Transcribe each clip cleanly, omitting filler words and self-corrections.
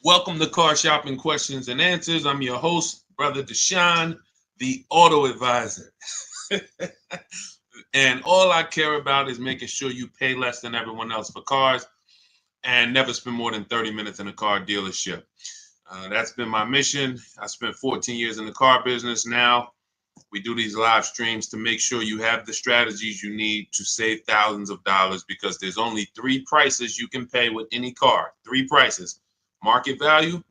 Welcome to Car Shopping Questions and Answers. I'm your host, Brother Deshone, the auto advisor. And all I care about is making sure you pay less than everyone else for cars and never spend more than 30 minutes in a car dealership. That's been my mission. I spent 14 years in the car business. Now we do these live streams to make sure you have the strategies you need to save thousands of dollars, because there's only three prices you can pay with any car. Three prices: market value,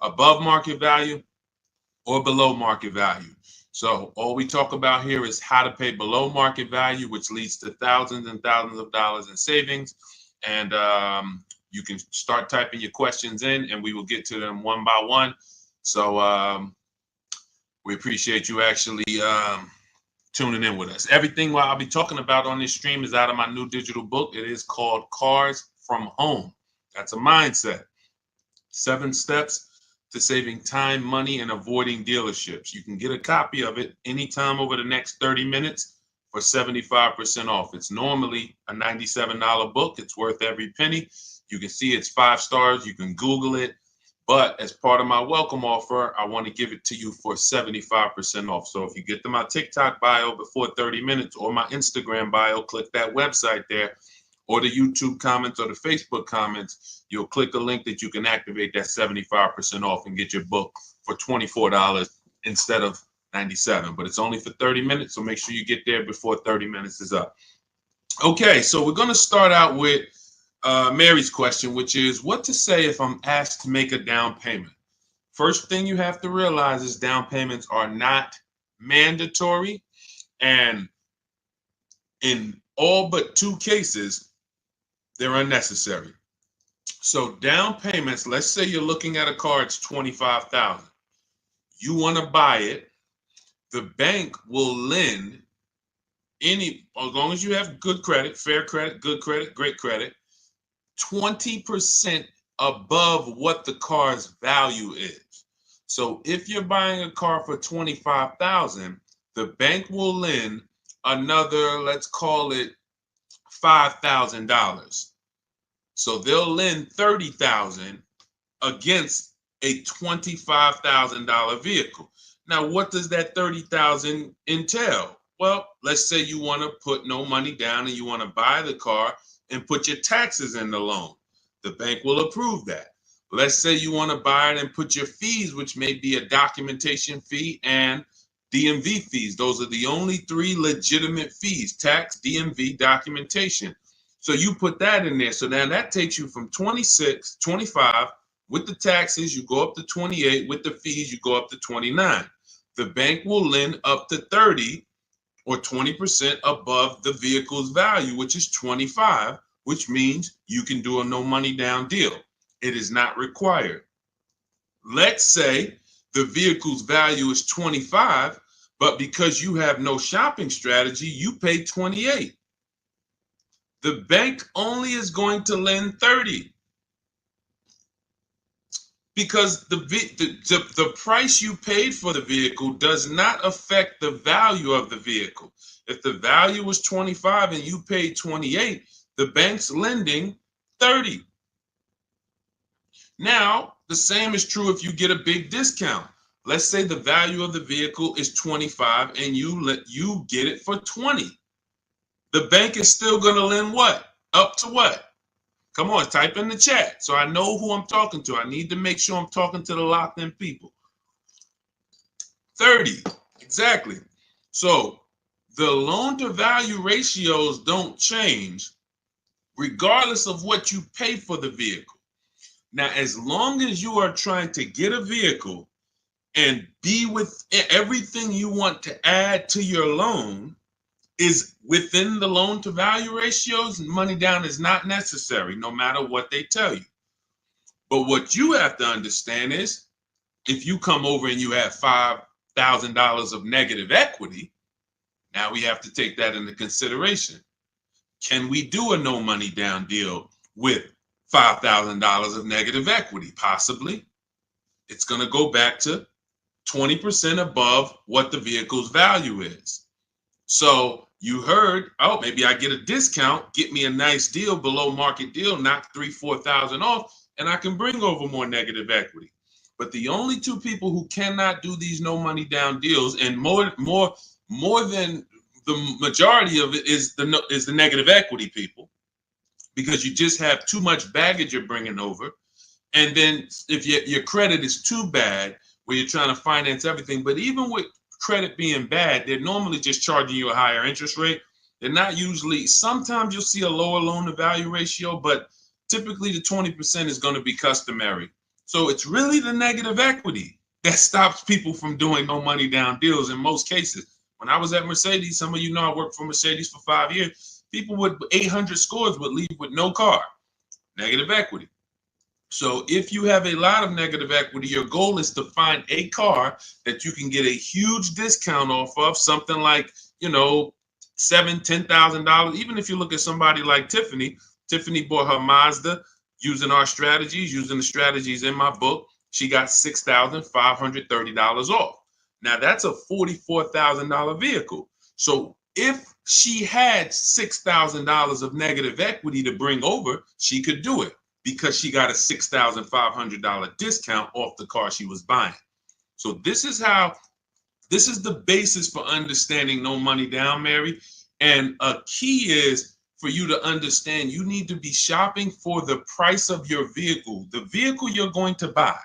above market value, or below market value. So all we talk about here is how to pay below market value, which leads to thousands and thousands of dollars in savings. And you can start typing your questions in and we will get to them one by one. So we appreciate you actually tuning in with us. Everything what I'll be talking about on this stream is out of my new digital book. It is called Cars from Home. That's a mindset. 7 steps to saving time, money, and avoiding dealerships. You can get a copy of it anytime over the next 30 minutes for 75% off. It's normally a $97 book. It's worth every penny. You can see it's 5 stars. You can Google it. But as part of my welcome offer, I want to give it to you for 75% off. So if you get to my TikTok bio before 30 minutes or my Instagram bio, click that website there, or the YouTube comments or the Facebook comments, you'll click a link that you can activate that 75% off and get your book for $24 instead of $97. But it's only for 30 minutes, so make sure you get there before 30 minutes is up. Okay, so we're going to start out with Mary's question, which is what to say if I'm asked to make a down payment. First thing you have to realize is down payments are not mandatory, and in all but 2 cases, they're unnecessary. So down payments, let's say you're looking at a car, it's $25,000. You want to buy it. The bank will lend as long as you have good credit, fair credit, good credit, great credit, 20% above what the car's value is. So if you're buying a car for $25,000, the bank will lend another, let's call it $5,000. So they'll lend $30,000 against a $25,000 vehicle. Now, what does that $30,000 entail? Well, let's say you want to put no money down and you want to buy the car and put your taxes in the loan. The bank will approve that. Let's say you want to buy it and put your fees, which may be a documentation fee and DMV fees. Those are the only 3 legitimate fees: tax, DMV, documentation. So you put that in there. So now that takes you from 26, 25. With the taxes, you go up to 28. With the fees, you go up to 29. The bank will lend up to 30 or 20% above the vehicle's value, which is 25, which means you can do a no money down deal. It is not required. Let's say the vehicle's value is 25, but because you have no shopping strategy, you pay 28. The bank only is going to lend 30 because the price you paid for the vehicle does not affect the value of the vehicle. If the value was 25 and you paid 28, the bank's lending 30. Now, the same is true if you get a big discount. Let's say the value of the vehicle is 25 and you get it for 20. The bank is still going to lend what? Up to what? Come on, type in the chat so I know who I'm talking to. I need to make sure I'm talking to the locked in people. 30, exactly. So the loan to value ratios don't change regardless of what you pay for the vehicle. Now, as long as you are trying to get a vehicle and be with everything you want to add to your loan is within the loan to value ratios, money down is not necessary, no matter what they tell you. But what you have to understand is if you come over and you have $5,000 of negative equity, now we have to take that into consideration. Can we do a no money down deal with $5,000 of negative equity? Possibly. It's going to go back to 20% above what the vehicle's value is. So you heard, oh, maybe I get a discount, get me a nice deal, below market deal, knock $3,000-4,000 off. and I can bring over more negative equity. But the only two people who cannot do these no money down deals, and more than the majority of it, is the negative equity people, because you just have too much baggage you're bringing over. And then if your credit is too bad, where you're trying to finance everything, but even with credit being bad, they're normally just charging you a higher interest rate. They're not usually, sometimes you'll see a lower loan to value ratio, but typically the 20% is going to be customary. So it's really the negative equity that stops people from doing no money down deals in most cases. When I was at Mercedes, some of you know I worked for Mercedes for 5 years. People with 800 scores would leave with no car, negative equity. So if you have a lot of negative equity, your goal is to find a car that you can get a huge discount off of, something like, $7,000-$10,000. Even if you look at somebody like Tiffany bought her Mazda using our strategies, using the strategies in my book. She got $6,530 off. Now that's a $44,000 vehicle. So if she had $6,000 of negative equity to bring over, she could do it, because she got a $6,500 discount off the car she was buying. So this is the basis for understanding no money down, Mary. And a key is for you to understand you need to be shopping for the price of your vehicle. The vehicle you're going to buy,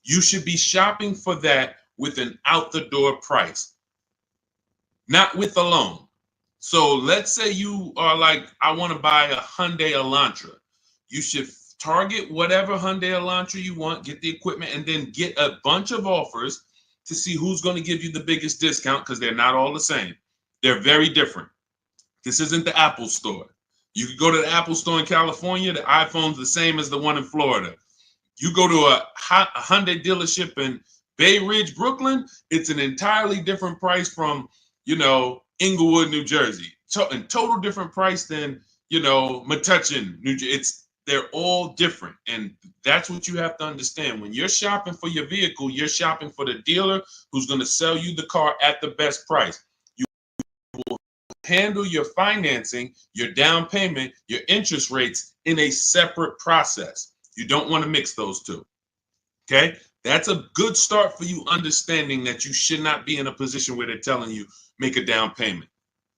you should be shopping for that with an out the door price, not with a loan. So let's say you are like, I want to buy a Hyundai Elantra. You should target whatever Hyundai Elantra you want, get the equipment, and then get a bunch of offers to see who's going to give you the biggest discount, because they're not all the same. They're very different. This isn't the Apple store. You could go to the Apple store in California, the iPhone's the same as the one in Florida. You go to a Hyundai dealership in Bay Ridge, Brooklyn, it's an entirely different price from, Inglewood, New Jersey. And total different price than, Metuchen, New Jersey. They're all different. And that's what you have to understand. When you're shopping for your vehicle, you're shopping for the dealer who's going to sell you the car at the best price. You will handle your financing, your down payment, your interest rates in a separate process. You don't want to mix those two. Okay? That's a good start for you understanding that you should not be in a position where they're telling you make a down payment,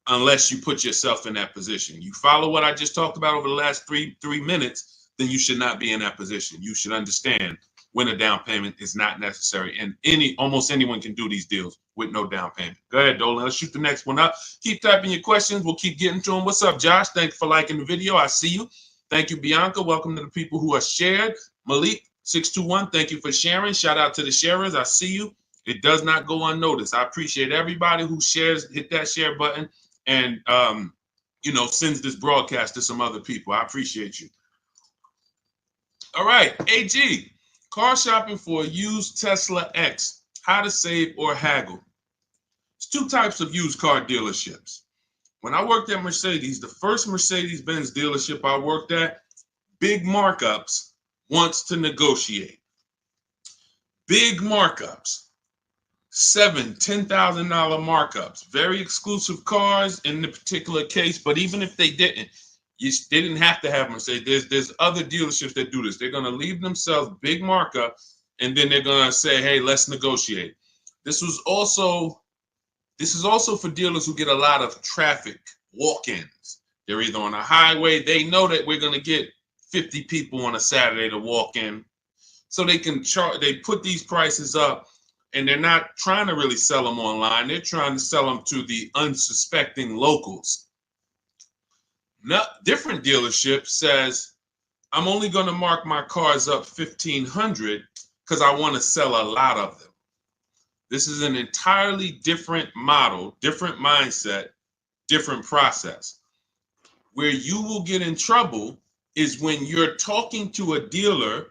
unless you put yourself in that position. You follow what I just talked about over the last three minutes, then you should not be in that position. You should understand when a down payment is not necessary. And almost anyone can do these deals with no down payment. Go ahead, Dolan. Let's shoot the next one up. Keep typing your questions. We'll keep getting to them. What's up, Josh? Thank you for liking the video. I see you. Thank you, Bianca. Welcome to the people who are shared. Malik, 621, thank you for sharing. Shout out to the sharers. I see you. It does not go unnoticed. I appreciate everybody who shares, hit that share button, and sends this broadcast to some other people. I appreciate you. All right, AG, car shopping for a used Tesla X, how to save or haggle. There's two types of used car dealerships. When I worked at Mercedes, the first Mercedes-Benz dealership I worked at, big markups, wants to negotiate. Big markups. $7,000, $10,000 markups, very exclusive cars in the particular case. But even if they didn't, they didn't have to have Mercedes. There's other dealerships that do this. They're going to leave themselves big markup, and then they're going to say, hey, let's negotiate. This is also for dealers who get a lot of traffic walk-ins. They're either on a highway. They know that we're going to get 50 people on a Saturday to walk in, so they can charge. They put these prices up. And they're not trying to really sell them online. They're trying to sell them to the unsuspecting locals. Now, different dealership says, I'm only going to mark my cars up $1,500 because I want to sell a lot of them. This is an entirely different model, different mindset, different process. Where you will get in trouble is when you're talking to a dealer,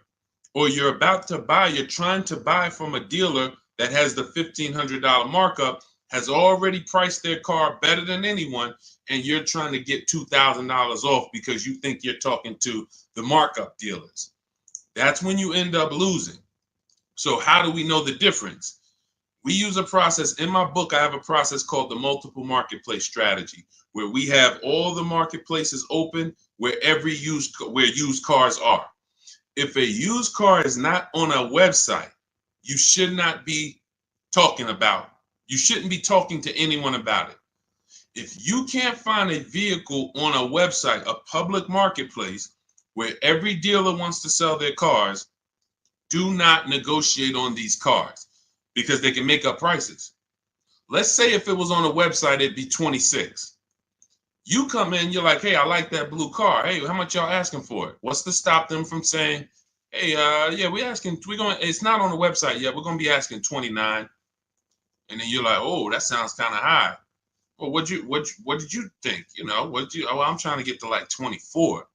or you're about to buy, you're trying to buy from a dealer that has the $1,500 markup, has already priced their car better than anyone, and you're trying to get $2,000 off because you think you're talking to the markup dealers. That's when you end up losing. So how do we know the difference? We use a process. In my book, I have a process called the multiple marketplace strategy, where we have all the marketplaces open where used cars are. if a used car is not on a website, you should not be talking about. You shouldn't be talking to anyone about it. If you can't find a vehicle on a website, a public marketplace, where every dealer wants to sell their cars, do not negotiate on these cars because they can make up prices. Let's say if it was on a website, it'd be 26. You come in, you're like, hey, I like that blue car. Hey, how much y'all asking for it? What's to stop them from saying, hey, yeah, it's not on the website yet. We're going to be asking 29. And then you're like, oh, that sounds kind of high. Well, what did you think? I'm trying to get to like 24.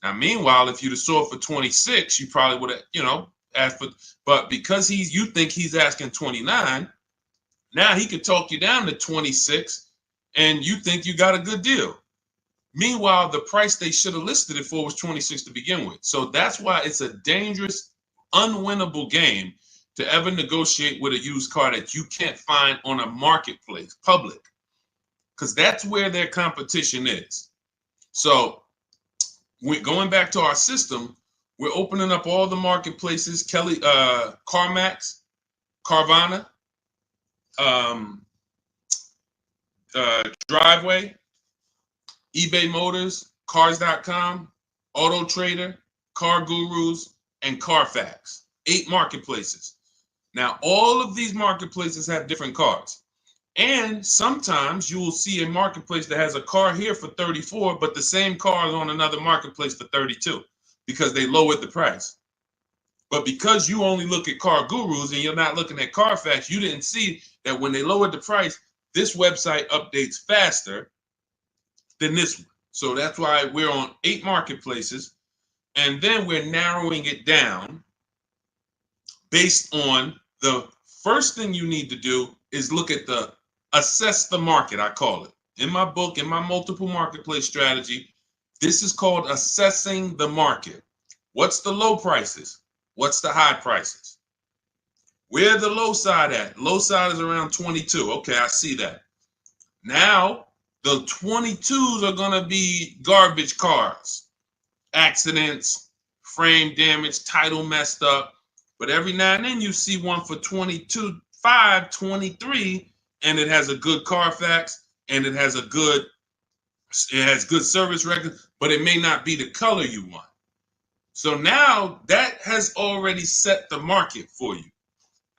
Now, meanwhile, if you'd have sold for 26, you probably would have, asked for, but because you think he's asking 29, now he could talk you down to 26 and you think you got a good deal. Meanwhile, the price they should have listed it for was 26 to begin with. So that's why it's a dangerous, unwinnable game to ever negotiate with a used car that you can't find on a marketplace, public, because that's where their competition is. So we're going back to our system. We're opening up all the marketplaces, CarMax, Carvana, Driveway, eBay Motors, Cars.com, Auto Trader, Car Gurus, and Carfax. 8 marketplaces. Now, all of these marketplaces have different cars. And sometimes you will see a marketplace that has a car here for 34, but the same car is on another marketplace for 32 because they lowered the price. But because you only look at Car Gurus and you're not looking at Carfax, you didn't see that when they lowered the price, this website updates faster than this one. So that's why we're on 8 marketplaces. And then we're narrowing it down based on the first thing you need to do is look at assess the market, I call it. In my book, in my multiple marketplace strategy, this is called assessing the market. What's the low prices? What's the high prices? Where the low side at? Low side is around 22. Okay, I see that. Now, the 22s are going to be garbage cars, accidents, frame damage, title messed up. But every now and then you see one for 22.5, 23, and it has a good Carfax and it has good service record, but it may not be the color you want. So now that has already set the market for you.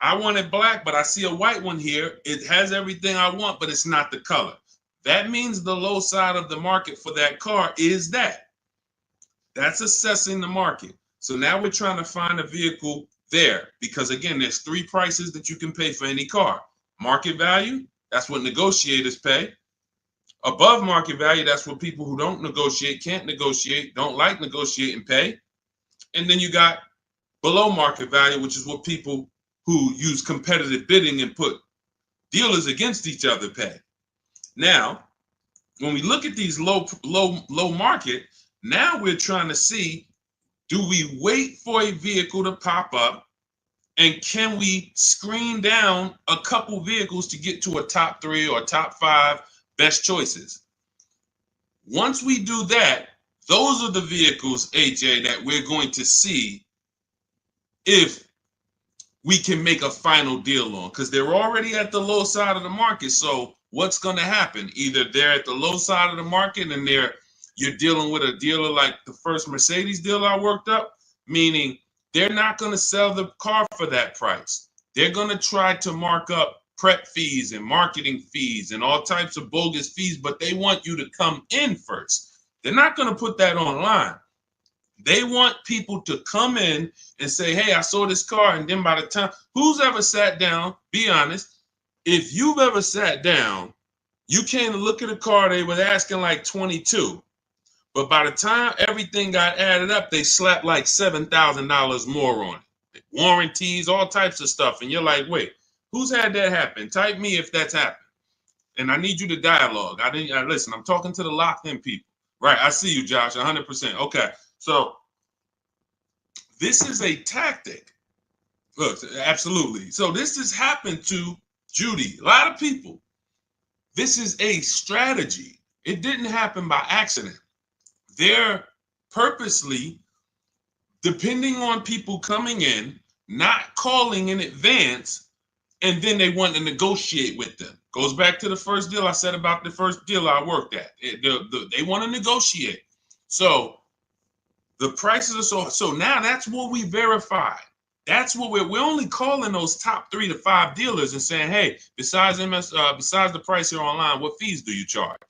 I want it black, but I see a white one here. It has everything I want, but it's not the color. That means the low side of the market for that car is that. That's assessing the market. So now we're trying to find a vehicle there because, again, there's 3 prices that you can pay for any car. Market value, that's what negotiators pay. Above market value, that's what people who don't negotiate, can't negotiate, don't like negotiating pay. And then you got below market value, which is what people who use competitive bidding and put dealers against each other pay. Now, when we look at these low market, now we're trying to see, do we wait for a vehicle to pop up and can we screen down a couple vehicles to get to a top 3 or top 5 best choices? Once we do that, those are the vehicles, AJ, that we're going to see if we can make a final deal on, because they're already at the low side of the market. So what's going to happen? Either they're at the low side of the market and you're dealing with a dealer like the first Mercedes dealer I worked up, meaning they're not going to sell the car for that price. They're going to try to mark up prep fees and marketing fees and all types of bogus fees, but they want you to come in first. They're not going to put that online. They want people to come in and say, hey, I saw this car. And then by the time, who's ever sat down, be honest, if you've ever sat down, you came to look at a car, they were asking like 22. But by the time everything got added up, they slapped like $7,000 more on it. Warranties, all types of stuff. And you're like, wait, who's had that happen? Type me if that's happened. And I need you to dialogue. Listen, I'm talking to the locked in people. Right, I see you, Josh, 100%. Okay, so this is a tactic. Look, absolutely. So this has happened to Judy, a lot of people. This is a strategy. It didn't happen by accident. They're purposely depending on people coming in, not calling in advance, and then they want to negotiate with them. Goes back to the first deal I said about the first deal I worked at. They want to negotiate. So the prices are so now that's what we verify. That's what we're only calling those top 3 to 5 dealers and saying, hey, besides besides the price here online, what fees do you charge?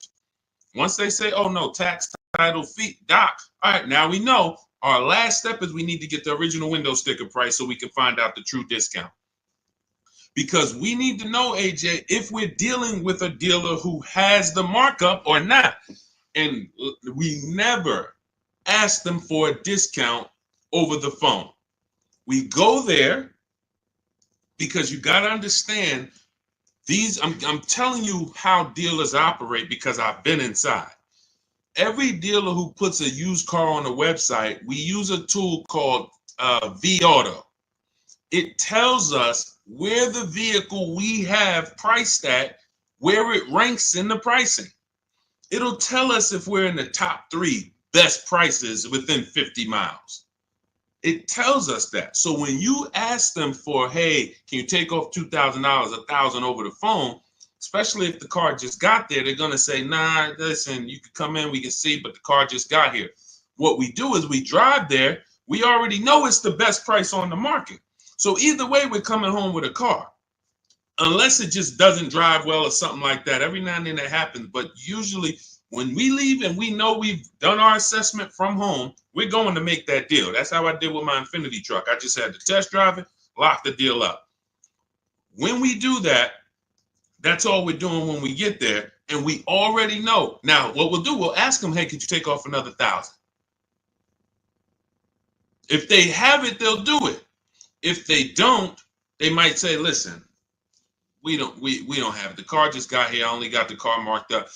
Once they say, oh no, tax, title, fee, doc, all right, now we know our last step is we need to get the original window sticker price so we can find out the true discount. Because we need to know, AJ, if we're dealing with a dealer who has the markup or not. And we never ask them for a discount over the phone. We go there because you got to understand these. I'm telling you how dealers operate because I've been inside. Every dealer who puts a used car on a website, we use a tool called V-Auto. It tells us where the vehicle we have priced at, where it ranks in the pricing. It'll tell us if we're in the top 3 best prices within 50 miles. It tells us that. So when you ask them for, hey, can you take off $2,000, $1,000 over the phone, especially if the car just got there, they're going to say, nah, listen, you can come in, we can see, but the car just got here. What we do is we drive there. We already know it's the best price on the market. So either way, we're coming home with a car. Unless it just doesn't drive well or something like that. Every now and then that happens. But usually when we leave and we know we've done our assessment from home, we're going to make that deal. That's how I did with my Infinity truck. I just had to test drive it, lock the deal up. When we do that, that's all we're doing when we get there. And we already know. Now, what we'll do, we'll ask them, hey, could you take off another $1,000? If they have it, they'll do it. If they don't, they might say, listen, we don't have it. The car just got here. I only got the car marked up.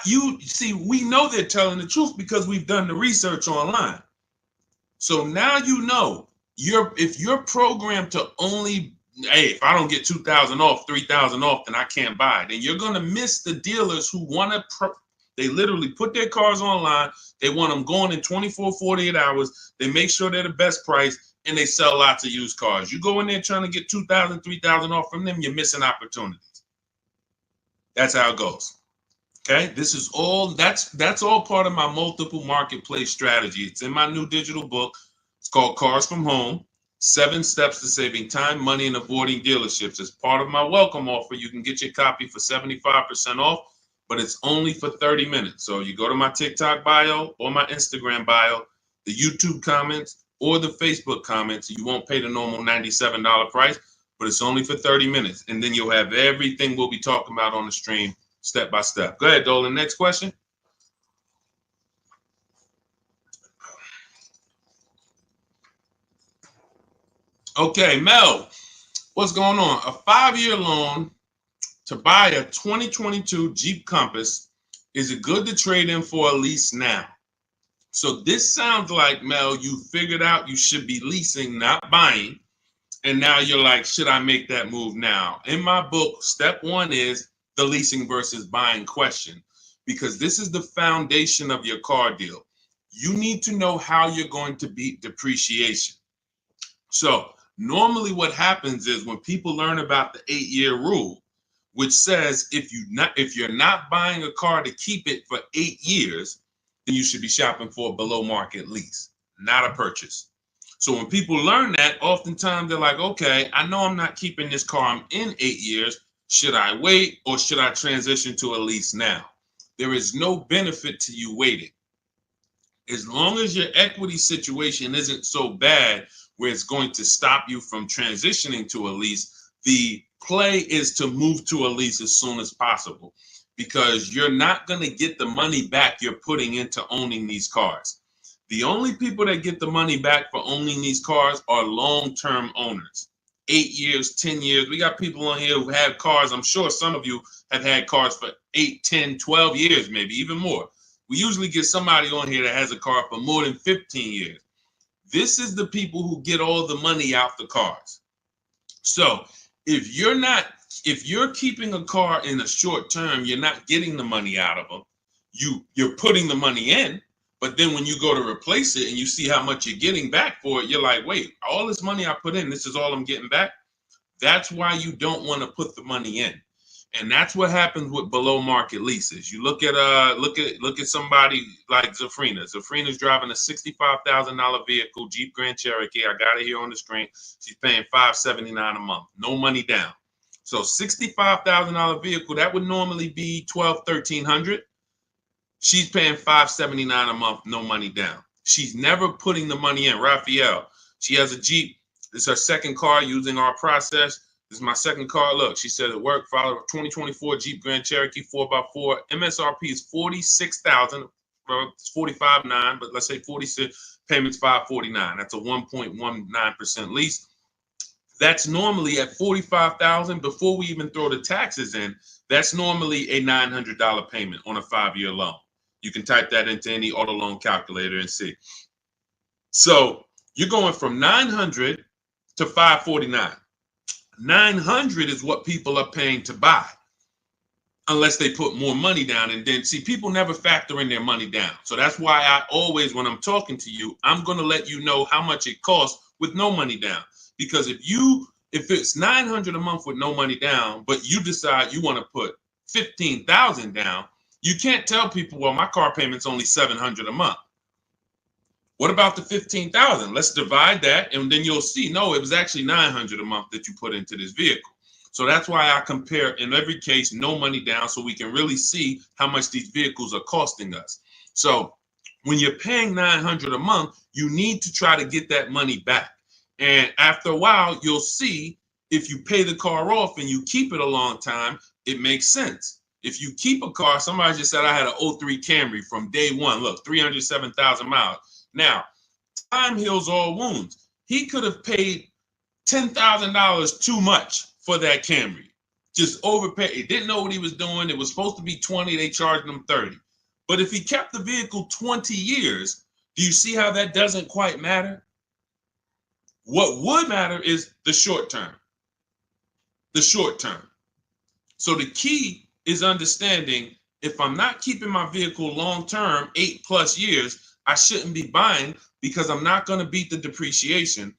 You see, we know they're telling the truth because we've done the research online. So now you know if you're programmed to only, hey, if I don't get 2,000 off, 3,000 off, then I can't buy it. And you're going to miss the dealers who want to, they literally put their cars online. They want them going in 24, 48 hours. They make sure they're the best price and they sell lots of used cars. You go in there trying to get 2,000, 3,000 off from them, you're missing opportunities. That's how it goes. Okay, this is all, that's all part of my multiple marketplace strategy. It's in my new digital book. It's called Cars from Home, 7 Steps to Saving Time, Money, and Avoiding Dealerships. As part of my welcome offer, you can get your copy for 75% off, but it's only for 30 minutes. So you go to my TikTok bio or my Instagram bio, the YouTube comments, or the Facebook comments. You won't pay the normal $97 price, but it's only for 30 minutes. And then you'll have everything we'll be talking about on the stream step by step. Go ahead, Dolan. Next question. Okay, Mel, what's going on? A 5-year loan to buy a 2022 Jeep Compass. Is it good to trade in for a lease now? So this sounds like, Mel, you figured out you should be leasing, not buying. And now you're like, should I make that move now? In my book, step 1 is the leasing versus buying question, because this is the foundation of your car deal. You need to know how you're going to beat depreciation. So normally what happens is when people learn about the 8-year rule, which says if you're not buying a car to keep it for 8 years, then you should be shopping for a below market lease, not a purchase. So when people learn that, oftentimes they're like, okay, I know I'm not keeping this car. I'm in 8 years. Should I wait or should I transition to a lease now? There is no benefit to you waiting. As long as your equity situation isn't so bad where it's going to stop you from transitioning to a lease, the play is to move to a lease as soon as possible, because you're not going to get the money back you're putting into owning these cars. The only people that get the money back for owning these cars are long-term owners. 8 years, 10 years. We got people on here who have cars. I'm sure some of you have had cars for 8, 10, 12 years, maybe even more. We usually get somebody on here that has a car for more than 15 years. This is the people who get all the money out the cars. So if you're keeping a car in a short term, you're not getting the money out of them. You're putting the money in, But then when you go to replace it and you see how much you're getting back for it, you're like, wait, all this money I put in, this is all I'm getting back. That's why you don't want to put the money in. And that's what happens with below market leases. You look at somebody like Zafrina. Zafrina's driving a $65,000 vehicle, Jeep Grand Cherokee. I got it here on the screen. She's paying $579 a month, no money down. So $65,000 vehicle, that would normally be $1,200-1,300. She's paying $579 a month, no money down. She's never putting the money in. Raphael, she has a Jeep. This is her second car using our process. This is my second car. Look, she said it worked. Follow a 2024 Jeep Grand Cherokee 4x4. MSRP is $46,000. Well, it's $45,900, but let's say 46. Payments $549. That's a 1.19% lease. That's normally at $45,000 before we even throw the taxes in. That's normally a $900 payment on a 5-year loan. You can type that into any auto loan calculator and see. So you're going from $900 to $549. $900 is what people are paying to buy, unless they put more money down. And then, see, people never factor in their money down. So that's why I always, when I'm talking to you, I'm going to let you know how much it costs with no money down. Because if it's $900 a month with no money down, but you decide you want to put $15,000 down, you can't tell people, well, my car payment's only $700 a month. What about the $15,000? Let's divide that, and then you'll see, no, it was actually $900 a month that you put into this vehicle. So that's why I compare, in every case, no money down, so we can really see how much these vehicles are costing us. So when you're paying $900 a month, you need to try to get that money back. And after a while, you'll see if you pay the car off and you keep it a long time, it makes sense. If you keep a car, somebody just said I had an 03 Camry from day one. Look, 307,000 miles. Now, time heals all wounds. He could have paid $10,000 too much for that Camry. Just overpaid. He didn't know what he was doing. It was supposed to be 20. They charged him 30. But if he kept the vehicle 20 years, do you see how that doesn't quite matter? What would matter is the short term. The short term. So the key is understanding, if I'm not keeping my vehicle long term, 8+ years, I shouldn't be buying, because I'm not going to beat the depreciation.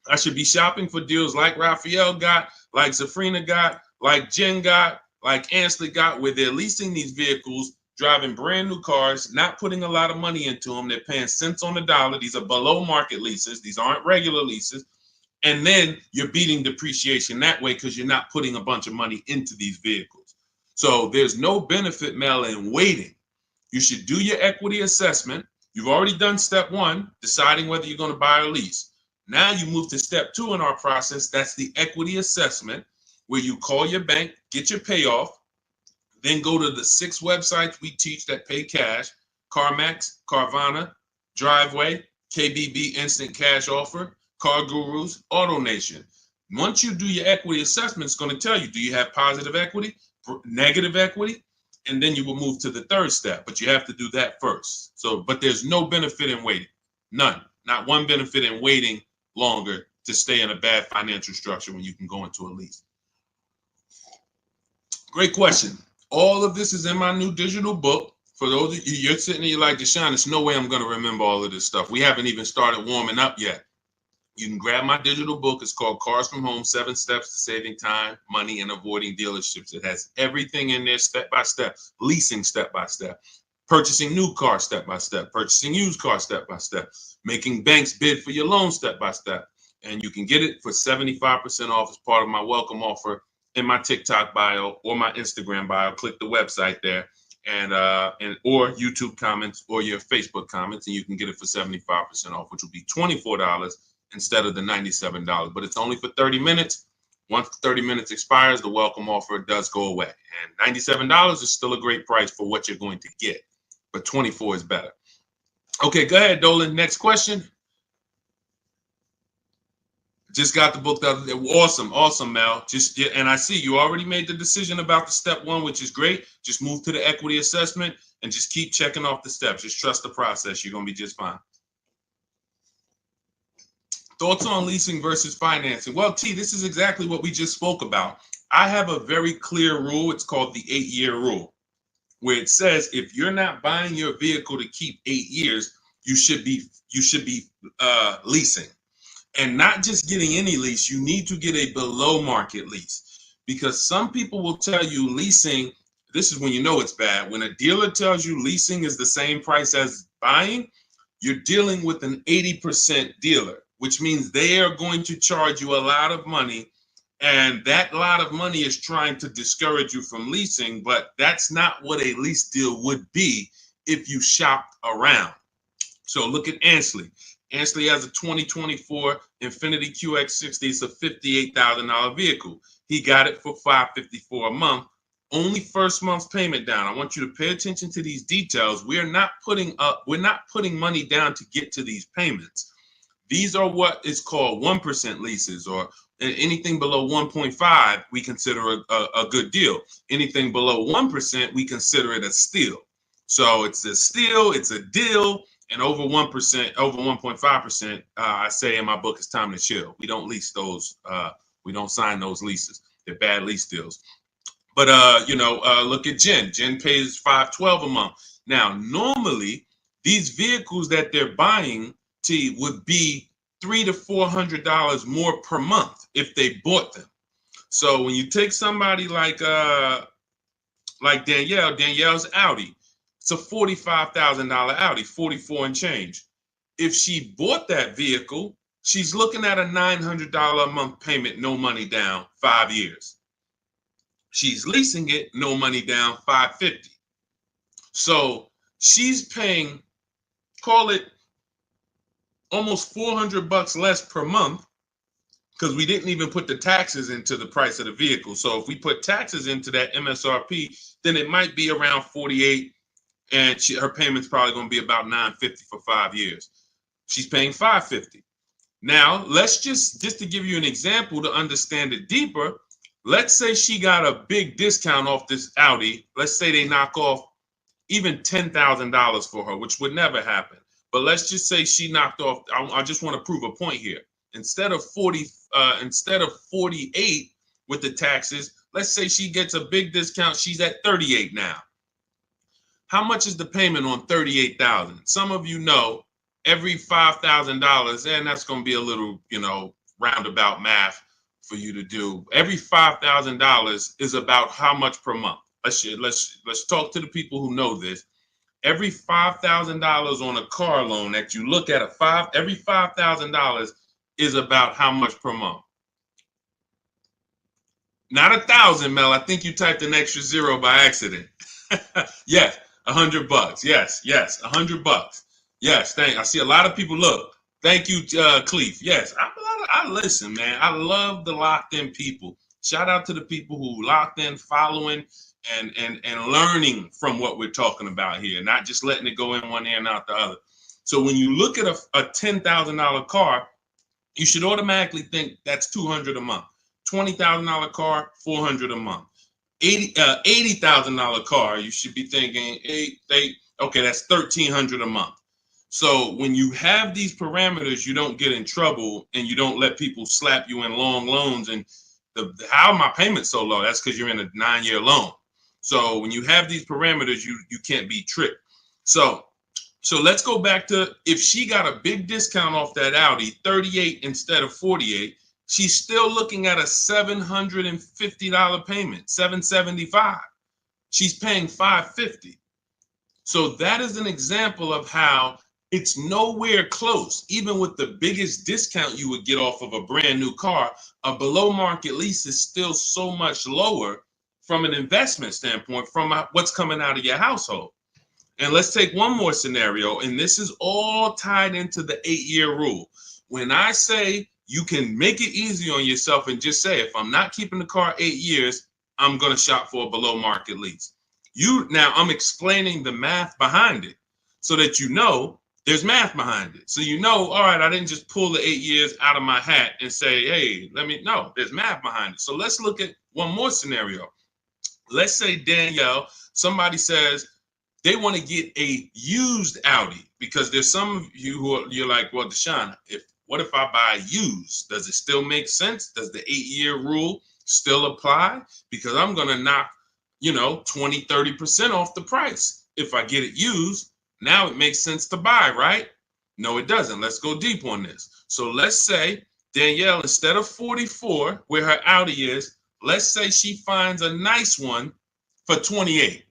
I should be shopping for deals like Raphael got, like Zafrina got, like Jen got, like Ansley got, where they're leasing these vehicles, driving brand new cars, not putting a lot of money into them. They're paying cents on the dollar. These are below market leases. These aren't regular leases. And then you're beating depreciation that way because you're not putting a bunch of money into these vehicles. So there's no benefit, Mel, in waiting. You should do your equity assessment. You've already done step one, deciding whether you're going to buy or lease. Now you move to step two in our process. That's the equity assessment, where you call your bank, get your payoff, then go to the 6 websites we teach that pay cash: CarMax, Carvana, Driveway, KBB Instant Cash Offer, Car Gurus, AutoNation. Once you do your equity assessment, it's going to tell you, do you have positive equity, negative equity? And then you will move to the third step, but you have to do that first. So, but there's no benefit in waiting. None. Not one benefit in waiting longer to stay in a bad financial structure when you can go into a lease. Great question. All of this is in my new digital book. For those of you, you're sitting there, you're like, Deshone, there's no way I'm going to remember all of this stuff. We haven't even started warming up yet. You can grab my digital book. It's called Cars from Home, 7 Steps to Saving Time, Money, and Avoiding Dealerships. It has everything in there step by step, leasing step by step, purchasing new cars step by step, purchasing used cars step by step, making banks bid for your loan step by step. And you can get it for 75% off as part of my welcome offer in my TikTok bio or my Instagram bio. Click the website there, and or YouTube comments or your Facebook comments, and you can get it for 75% off, which will be $24 instead of the $97. But it's only for 30 minutes. Once 30 minutes expires, the welcome offer does go away. And $97 is still a great price for what you're going to get, but 24 is better. Okay, go ahead, Dolan. Next question. Just got the book the other day. Awesome, Mel. And I see you already made the decision about the step one, which is great. Just move to the equity assessment and just keep checking off the steps. Just trust the process. You're going to be just fine. Thoughts on leasing versus financing? Well, T, this is exactly what we just spoke about. I have a very clear rule. It's called the 8-year rule. where it says if you're not buying your vehicle to keep 8 years, you should be leasing. And not just getting any lease, you need to get a below market lease, because some people will tell you leasing, this is when you know it's bad. When a dealer tells you leasing is the same price as buying, you're dealing with an 80% dealer, which means they are going to charge you a lot of money. And that lot of money is trying to discourage you from leasing, but that's not what a lease deal would be if you shopped around. So look at Ansley. Ansley has a 2024 Infiniti QX60. It's a $58,000 vehicle. He got it for $554 a month. Only first month's payment down. I want you to pay attention to these details. We're not putting money down to get to these payments. These are what is called 1% leases, or anything below 1.5 we consider a good deal. Anything below 1% we consider it a steal. So it's a steal, it's a deal. And over 1%, over 1.5%, I say in my book, it's time to chill. We don't lease those. We don't sign those leases. They're bad lease deals. But look at Jen. Jen pays $512 a month. Now, normally these vehicles that they're buying would be $300 to $400 more per month if they bought them. So when you take somebody like Danielle's Audi. It's a $45,000 Audi, 44 and change. If she bought that vehicle, she's looking at a $900 a month payment, no money down, 5 years. She's leasing it, no money down, $550. So she's paying, call it almost $400 less per month, because we didn't even put the taxes into the price of the vehicle. So if we put taxes into that MSRP, then it might be around $48. And her payment's probably going to be about $950 for 5 years. She's paying $550. Now, let's just to give you an example to understand it deeper, let's say she got a big discount off this Audi. Let's say they knock off even $10,000 for her, which would never happen. But let's just say she knocked off, I just want to prove a point here. Instead of 48 with the taxes, let's say she gets a big discount. She's at 38 now. How much is the payment on $38,000? Some of you know every $5,000, and that's going to be a little, roundabout math for you to do. Every $5,000 is about how much per month? Let's talk to the people who know this. Every $5,000 on a car loan that you look at every $5,000 is about how much per month? Not 1,000, Mel. I think you typed an extra zero by accident. Yes. $100. Yes, $100. Yes, I see a lot of people. Look, thank you, Cleef. Yes, I listen, man. I love the locked in people. Shout out to the people who locked in, following, and learning from what we're talking about here, not just letting it go in one ear and out the other. So when you look at a $10,000 car, you should automatically think that's $200 a month. $20,000 car, $400 a month. $80,000 car, you should be thinking, okay, that's $1,300 a month. So when you have these parameters, you don't get in trouble and you don't let people slap you in long loans. And how my payment so low? That's because you're in a 9-year loan. So when you have these parameters, you can't be tricked. So let's go back to, if she got a big discount off that Audi, 38 instead of 48. She's still looking at a $750 payment, $775. She's paying $550. So that is an example of how it's nowhere close. Even with the biggest discount you would get off of a brand new car, a below market lease is still so much lower from an investment standpoint, from what's coming out of your household. And let's take one more scenario, and this is all tied into the 8-year rule. When I say you can make it easy on yourself and just say, if I'm not keeping the car 8 years, I'm going to shop for a below market lease. Now I'm explaining the math behind it so that there's math behind it. So all right, I didn't just pull the 8 years out of my hat and say, hey, there's math behind it. So let's look at one more scenario. Let's say Danielle, somebody says they want to get a used Audi, because there's some of you you're like, well, Deshone, what if I buy used? Does it still make sense? Does the 8-year rule still apply? Because I'm going to knock, 20, 30% off the price. If I get it used, now it makes sense to buy, right? No, it doesn't. Let's go deep on this. So let's say Danielle, instead of 44, where her Audi is, let's say she finds a nice one for 28.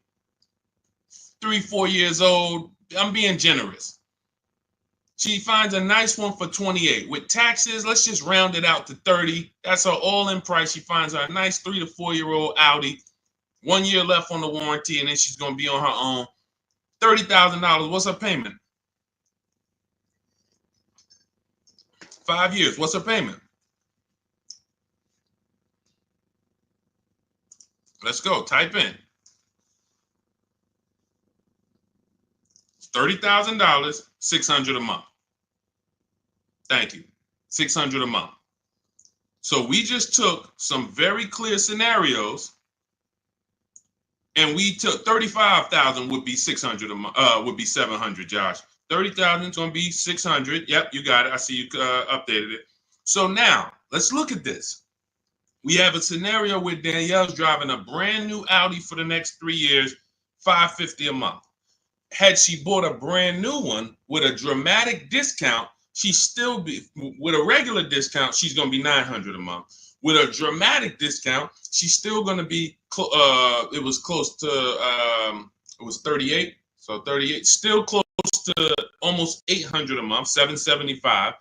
3, 4 years old. I'm being generous. She finds a nice one for 28. With taxes, let's just round it out to 30. That's her all-in price. She finds her a nice 3 to 4-year-old Audi. 1 year left on the warranty, and then she's going to be on her own. $30,000. What's her payment? 5 years. What's her payment? Let's go. Type in. $30,000, $600 a month. Thank you. $600 a month. So we just took some very clear scenarios, and we took 35,000 would be 600 a month. Would be 700. Josh, 30,000 is going to be 600. Yep, you got it. I see you updated it. So now let's look at this. We have a scenario where Danielle's driving a brand new Audi for the next 3 years, $550 a month. Had she bought a brand new one with a dramatic discount, she's still be with a regular discount, she's going to be $900 a month. With a dramatic discount, she's still going to be it was close to it was 38. So 38, still close to almost $800 a month, $775.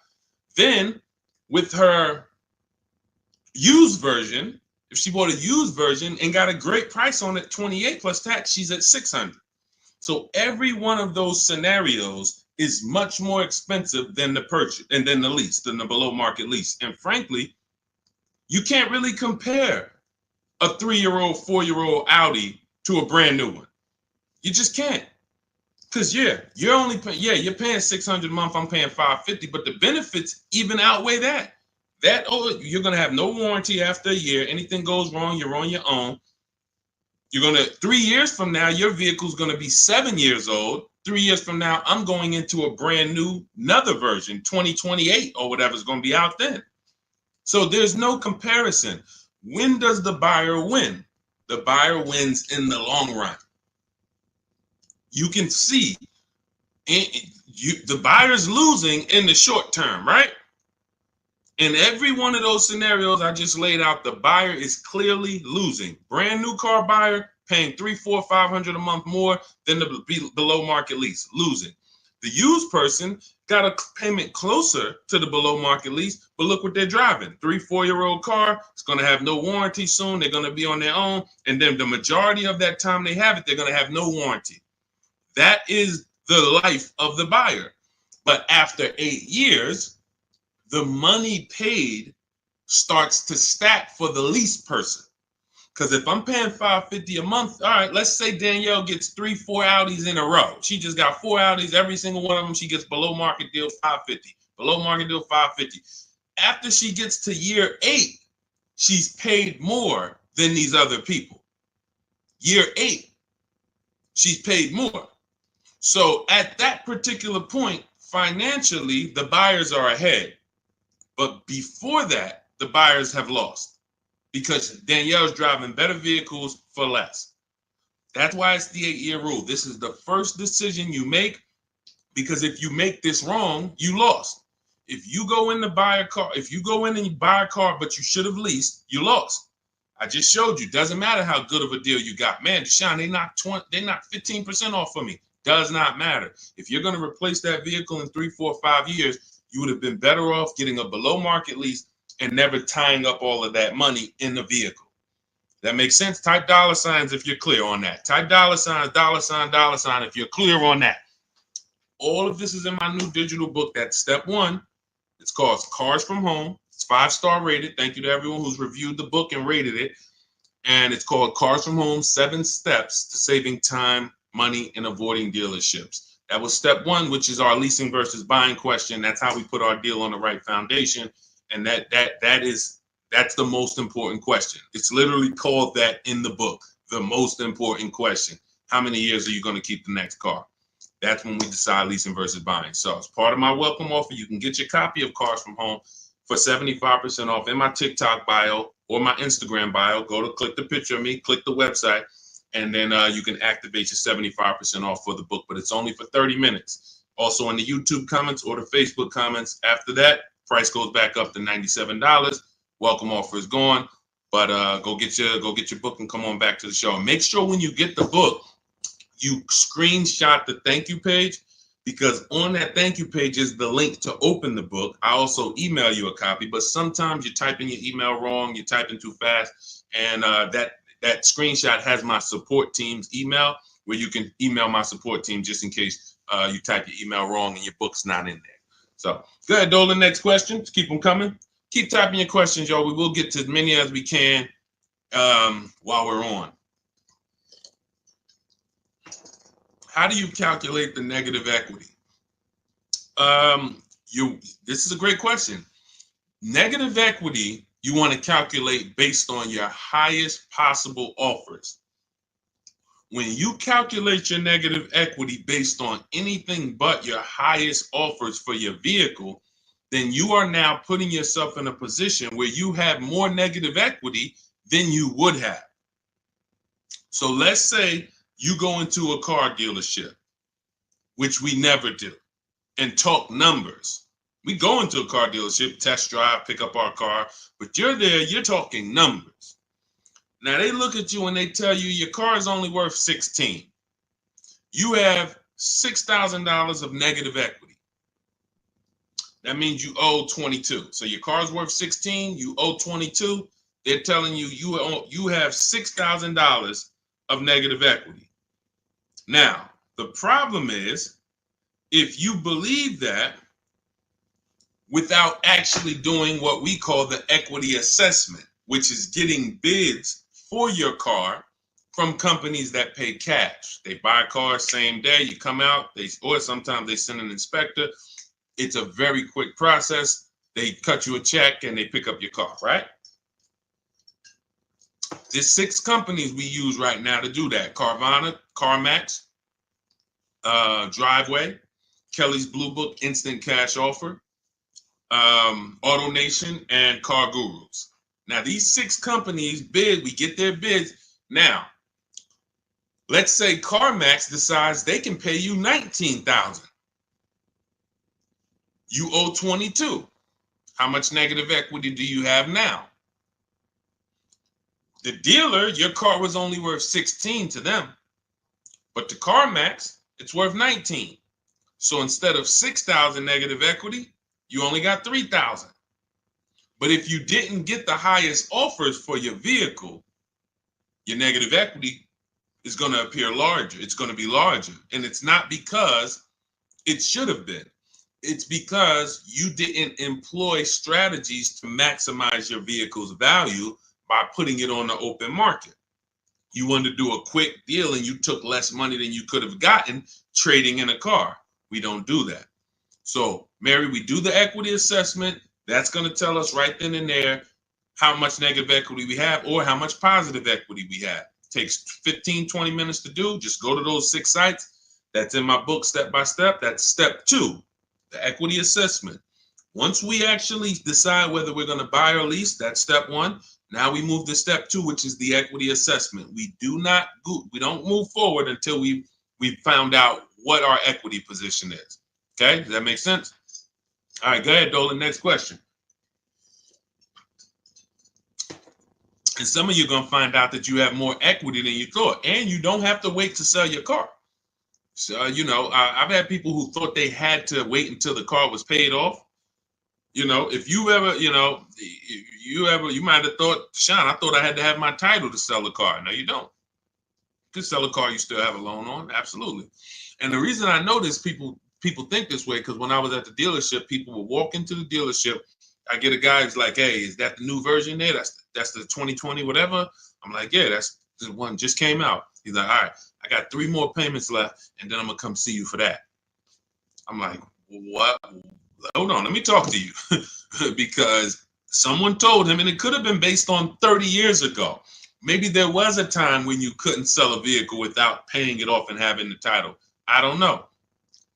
Then with her used version, if she bought a used version and got a great price on it, 28 plus tax, she's at $600. So every one of those scenarios is much more expensive than the purchase and then the lease, than the below market lease. And frankly, you can't really compare a 3-year-old, 4-year-old Audi to a brand new one. You just can't. Because you're only you're paying $600 a month, I'm paying $550, but the benefits even outweigh that. You're gonna have no warranty after a year. Anything goes wrong, you're on your own. You're going to, 3 years from now, your vehicle's going to be 7 years old. 3 years from now, I'm going into a brand new, another version, 2028 or whatever's going to be out then. So there's no comparison. When does the buyer win? The buyer wins in the long run. You can see the buyer's losing in the short term, right? In every one of those scenarios I just laid out, the buyer is clearly losing. Brand new car buyer paying $300, $400, $500 a month more than the below market lease, losing. The used person got a payment closer to the below market lease, but look what they're driving. 3, 4-year-old car. It's going to have no warranty soon. They're going to be on their own. And then the majority of that time they have it, they're going to have no warranty. That is the life of the buyer. But after 8 years, the money paid starts to stack for the lease person. Because if I'm paying $550 a month, all right, let's say Danielle gets 3, 4 Audis in a row. She just got 4 Audis, every single one of them, she gets below market deal $550. Below market deal $550. After she gets to year 8, she's paid more than these other people. Year 8, she's paid more. So at that particular point, financially, the buyers are ahead. But before that, the buyers have lost because Danielle's driving better vehicles for less. That's why it's the 8-year rule. This is the first decision you make, because if you make this wrong, you lost. If you go in to buy a car, if you go in and you buy a car, but you should have leased, you lost. I just showed you. Doesn't matter how good of a deal you got. Man, Deshone, they knocked 15% off for me. Does not matter. If you're going to replace that vehicle in 3, 4, 5 years, you would have been better off getting a below market lease and never tying up all of that money in the vehicle. That makes sense? Type $signs if you're clear on that. Type $sign, $sign if you're clear on that. All of this is in my new digital book. That's step 1. It's called Cars from Home. It's 5-star rated. Thank you to everyone who's reviewed the book and rated it. And it's called Cars from Home, 7 Steps to Saving Time, Money, and Avoiding Dealerships. That was step 1, which is our leasing versus buying question. That's how we put our deal on the right foundation. And that's the most important question. It's literally called that in the book, the most important question. How many years are you going to keep the next car? That's when we decide leasing versus buying. So as part of my welcome offer, you can get your copy of Cars from Home for 75% off in my TikTok bio or my Instagram bio. Go to click the picture of me, click the website. and then you can activate your 75% off for the book, but it's only for 30 minutes. Also in the YouTube comments or the Facebook comments. After that, price goes back up to $97. Welcome offer is gone, but go get your book and come on back to the show. And make sure when you get the book, you screenshot the thank you page, because on that thank you page is the link to open the book. I also email you a copy, but sometimes you type in your email wrong, you type in too fast, and that screenshot has my support team's email, where you can email my support team just in case you type your email wrong and your book's not in there. So go ahead, Dolan. Next question. Just keep them coming. Keep typing your questions, y'all. We will get to as many as we can while we're on. How do you calculate the negative equity? This is a great question. Negative equity, you want to calculate based on your highest possible offers. When you calculate your negative equity based on anything but your highest offers for your vehicle, then you are now putting yourself in a position where you have more negative equity than you would have. So let's say you go into a car dealership, which we never do, and talk numbers. We go into a car dealership, test drive, pick up our car, but you're there, you're talking numbers. Now they look at you and they tell you your car is only worth 16. You have $6,000 of negative equity. That means you owe 22. So your car's worth 16, you owe 22. They're telling you you have $6,000 of negative equity. Now, the problem is, if you believe that without actually doing what we call the equity assessment, which is getting bids for your car from companies that pay cash. They buy cars same day, you come out, or sometimes they send an inspector. It's a very quick process. They cut you a check and they pick up your car, right? There's 6 companies we use right now to do that. Carvana, CarMax, Driveway, Kelly's Blue Book, Instant Cash Offer, AutoNation, and Car Gurus. Now, these 6 companies bid, we get their bids. Now, let's say CarMax decides they can pay you $19,000. You owe 22. How much negative equity do you have now? The dealer, your car was only worth 16 to them, but to CarMax, it's worth 19. So instead of 6,000 negative equity, you only got 3,000. But if you didn't get the highest offers for your vehicle, your negative equity is going to appear larger. It's going to be larger. And it's not because it should have been. It's because you didn't employ strategies to maximize your vehicle's value by putting it on the open market. You wanted to do a quick deal and you took less money than you could have gotten trading in a car. We don't do that. So, Mary, we do the equity assessment. That's going to tell us right then and there how much negative equity we have or how much positive equity we have. It takes 15, 20 minutes to do. Just go to those 6 sites. That's in my book, Step by Step. That's step 2, the equity assessment. Once we actually decide whether we're going to buy or lease, that's step 1. Now we move to step 2, which is the equity assessment. We don't move forward until we found out what our equity position is. Okay, does that make sense? All right, go ahead, Dolan. Next question. And some of you are going to find out that you have more equity than you thought, and you don't have to wait to sell your car. So, I've had people who thought they had to wait until the car was paid off. If you ever, you might have thought, Sean, I thought I had to have my title to sell a car. No, you don't. You can sell a car you still have a loan on. Absolutely. And the reason I know this, people think this way, because when I was at the dealership, people would walk into the dealership. I get a guy who's like, hey, is that the new version there? That's the 2020 whatever. I'm like, yeah, that's the one just came out. He's like, all right, I got 3 more payments left, and then I'm gonna come see you for that. I'm like, what? Hold on, let me talk to you. Because someone told him, and it could have been based on 30 years ago. Maybe there was a time when you couldn't sell a vehicle without paying it off and having the title. I don't know.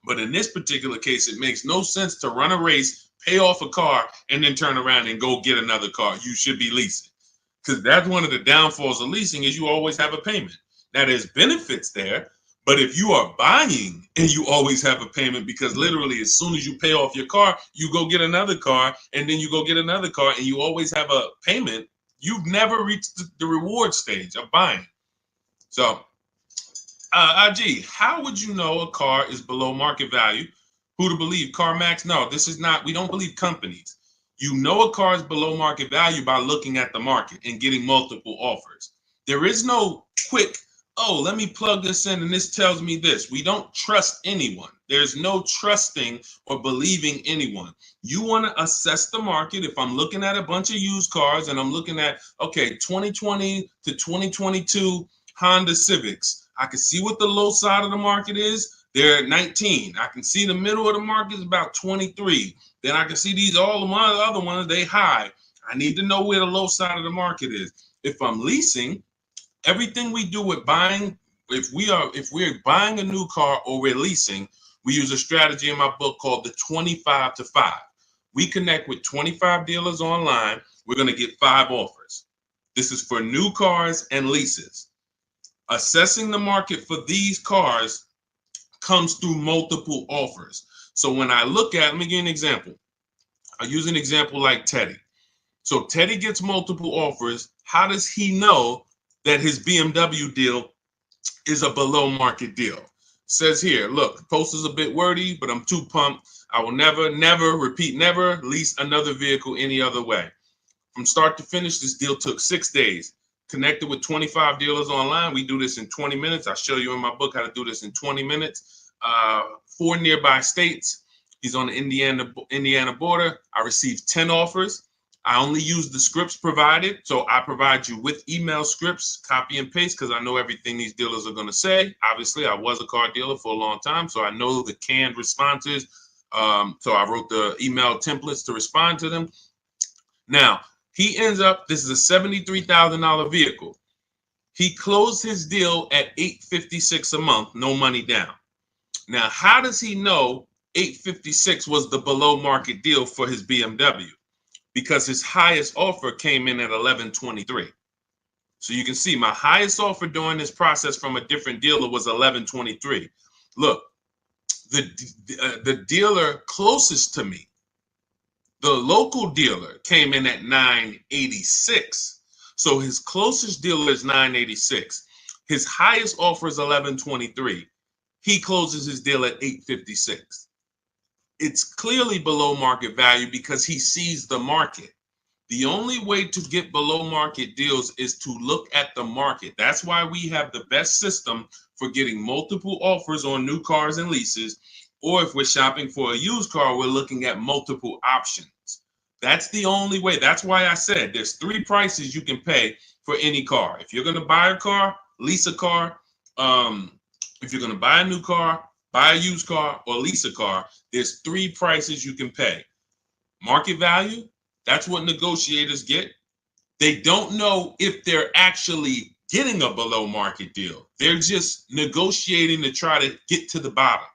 But in this particular case, it makes no sense to run a race, pay off a car, and then turn around and go get another car. You should be leasing. Because that's one of the downfalls of leasing is you always have a payment. Now, there's benefits there, but if you are buying and you always have a payment, because literally as soon as you pay off your car, you go get another car, and then you go get another car, and you always have a payment, you've never reached the reward stage of buying. So, IG, how would you know a car is below market value? Who to believe? CarMax? No, this is not. We don't believe companies. You know a car is below market value by looking at the market and getting multiple offers. There is no quick, oh, let me plug this in and this tells me this. We don't trust anyone. There's no trusting or believing anyone. You want to assess the market. If I'm looking at a bunch of used cars and I'm looking at, okay, 2020 to 2022 Honda Civics, I can see what the low side of the market is. They're at 19. I can see the middle of the market is about 23. Then I can see these all of my other ones, they high. I need to know where the low side of the market is. If I'm leasing, everything we do with buying, if we're buying a new car or we're leasing, we use a strategy in my book called the 25 to 5. We connect with 25 dealers online. We're going to get 5 offers. This is for new cars and leases. Assessing the market for these cars comes through multiple offers. So when I look at, let me give you an example. I use an example like Teddy. So Teddy gets multiple offers. How does he know that his BMW deal is a below market deal? Says here, look, the post is a bit wordy, but I'm too pumped. I will never lease another vehicle any other way. From start to finish, this deal took 6 days. Connected with 25 dealers online. We do this in 20 minutes. I show you in my book how to do this in 20 minutes. 4 nearby states. He's on the Indiana border. I received 10 offers. I only use the scripts provided. So I provide you with email scripts, copy and paste, because I know everything these dealers are going to say. Obviously, I was a car dealer for a long time, so I know the canned responses. So I wrote the email templates to respond to them. Now, he ends up, this is a $73,000 vehicle. He closed his deal at $856 a month, no money down. Now, how does he know $856 was the below market deal for his BMW? Because his highest offer came in at $1123. So you can see my highest offer during this process from a different dealer was $1123. Look, the dealer closest to me, the local dealer, came in at $986. So his closest dealer is $986. His highest offer is $1123. He closes his deal at $856. It's clearly below market value because he sees the market. The only way to get below market deals is to look at the market. That's why we have the best system for getting multiple offers on new cars and leases. Or if we're shopping for a used car, we're looking at multiple options. That's the only way. That's why I said there's 3 prices you can pay for any car. If you're going to buy a car, lease a car, if you're going to buy a new car, buy a used car, or lease a car, there's 3 prices you can pay. Market value, that's what negotiators get. They don't know if they're actually getting a below market deal. They're just negotiating to try to get to the bottom.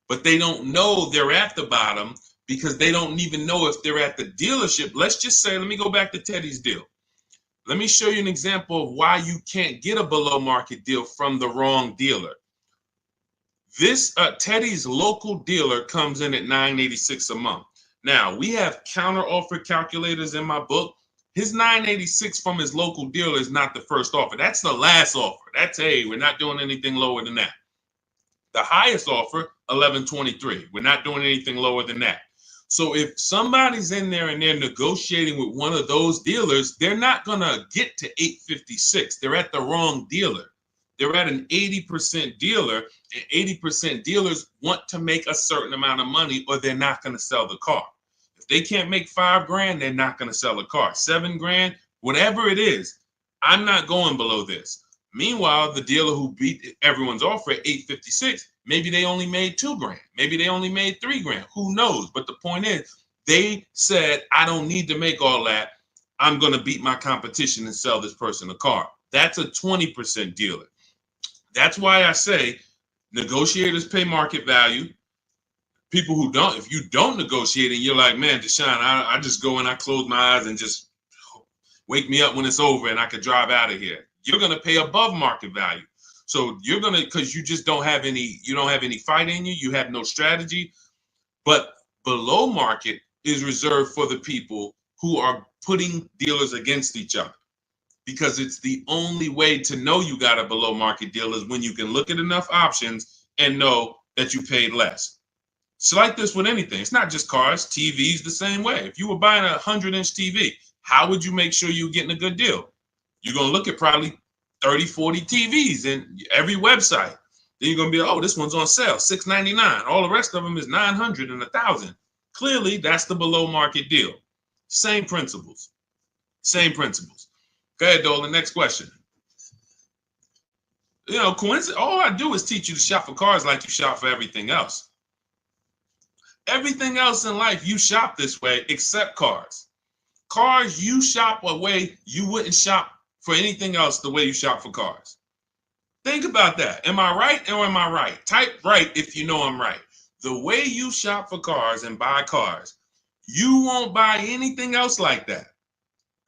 But they don't know they're at the bottom because they don't even know if they're at the dealership. Let's just say, let me go back to Teddy's deal. Let me show you an example of why you can't get a below market deal from the wrong dealer. This Teddy's local dealer comes in at $986 a month. Now, we have counter offer calculators in my book. His $986 from his local dealer is not the first offer. That's the last offer. That's, hey, we're not doing anything lower than that. The highest offer, $1123. We're not doing anything lower than that. So if somebody's in there and they're negotiating with one of those dealers, they're not going to get to $856. They're at the wrong dealer. They're at an 80% dealer, and 80% dealers want to make a certain amount of money or they're not going to sell the car. If they can't make $5,000, they're not going to sell a car. $7,000, whatever it is, I'm not going below this. Meanwhile, the dealer who beat everyone's offer at $856, maybe they only made $2,000. Maybe they only made $3,000. Who knows? But the point is, they said, I don't need to make all that. I'm going to beat my competition and sell this person a car. That's a 20% dealer. That's why I say negotiators pay market value. People who don't, if you don't negotiate and you're like, man, Deshone, I just go and I close my eyes and just wake me up when it's over and I could drive out of here. You're going to pay above market value. So you're gonna, because you just don't have any, you don't have any fight in you, you have no strategy. But below market is reserved for the people who are putting dealers against each other, because it's the only way to know you got a below market deal is when you can look at enough options and know that you paid less. It's like this with anything. It's not just cars, TVs the same way. If you were buying a 100-inch TV, how would you make sure you're getting a good deal? You're going to look at probably 30, 40 TVs in every website. Then you're going to be, oh, this one's on sale, $699. All the rest of them is $900 and $1,000. Clearly, that's the below market deal. Same principles. Same principles. Go ahead, Dolan. Next question. You know, coincidence. All I do is teach you to shop for cars like you shop for everything else. Everything else in life, you shop this way except cars. Cars, you shop a way you wouldn't shop for anything else the way you shop for cars. Think about that. Am I right or am I right? Type right if you know I'm right. The way you shop for cars and buy cars, you won't buy anything else like that.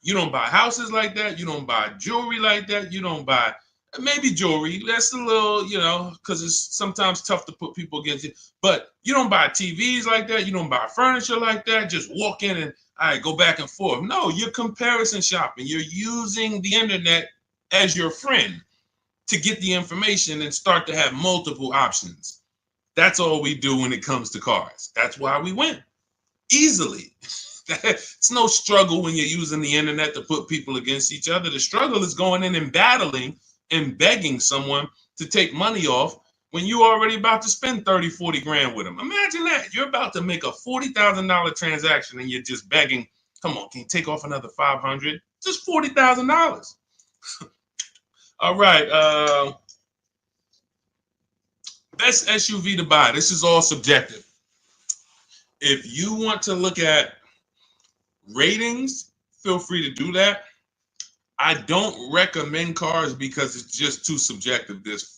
You don't buy houses like that. You don't buy jewelry like that. You don't buy maybe jewelry. That's a little, you know, because it's sometimes tough to put people against it. But you don't buy TVs like that. You don't buy furniture like that. Just walk in and all right, go back and forth. No, you're comparison shopping. You're using the internet as your friend to get the information and start to have multiple options. That's all we do when it comes to cars. That's why we win easily. It's no struggle when you're using the internet to put people against each other. The struggle is going in and battling and begging someone to take money off when you're already about to spend 30, 40 grand with them. Imagine that. You're about to make a $40,000 transaction and you're just begging, come on, can you take off another 500? Just $40,000. All right. Best SUV to buy. This is all subjective. If you want to look at ratings, feel free to do that. I don't recommend cars because it's just too subjective. There's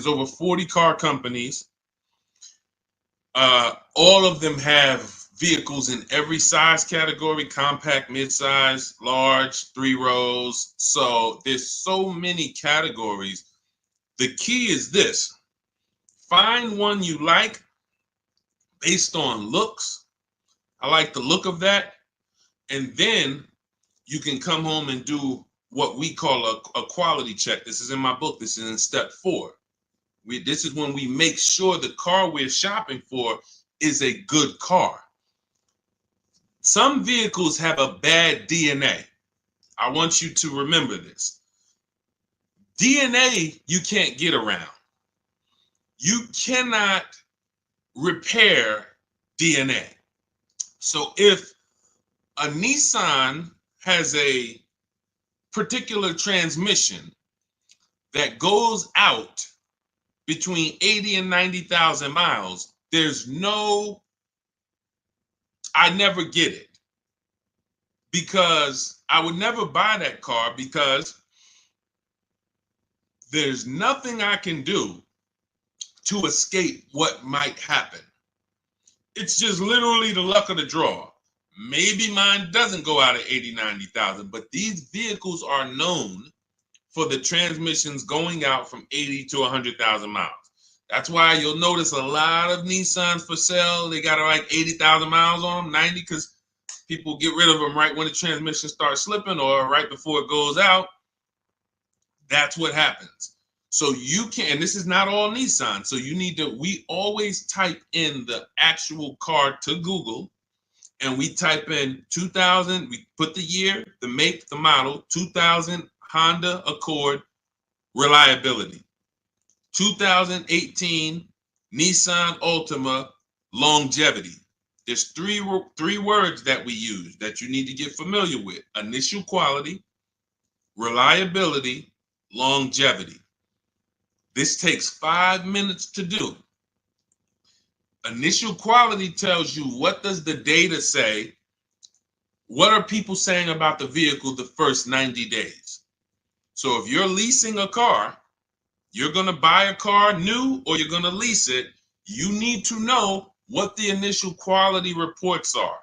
over 40 car companies. All of them have vehicles in every size category: compact, midsize, large, 3 rows. So there's so many categories. The key is this: find one you like based on looks. I like the look of that. And then you can come home and do what we call a quality check. This is in my book. This is in step 4. This is when we make sure the car we're shopping for is a good car. Some vehicles have a bad DNA. I want you to remember this. DNA you can't get around. You cannot repair DNA. So if a Nissan has a particular transmission that goes out between 80 and 90,000 miles, I never get it, because I would never buy that car, because there's nothing I can do to escape what might happen. It's just literally the luck of the draw. Maybe mine doesn't go out at 80, 90,000, but these vehicles are known for the transmissions going out from 80 to 100,000 miles. That's why you'll notice a lot of Nissans for sale. They got like 80,000 miles on them, 90, because people get rid of them right when the transmission starts slipping or right before it goes out. That's what happens. So you can, and this is not all Nissan. So you need to, we always type in the actual car to Google, and we type in 2000, we put the year, the make, the model, 2000 Honda Accord reliability, 2018 Nissan Altima longevity. There's three words that we use that you need to get familiar with: initial quality, reliability, longevity. This takes 5 minutes to do. Initial quality tells you, what does the data say? What are people saying about the vehicle the first 90 days? So if you're leasing a car, you're going to buy a car new or you're going to lease it, you need to know what the initial quality reports are.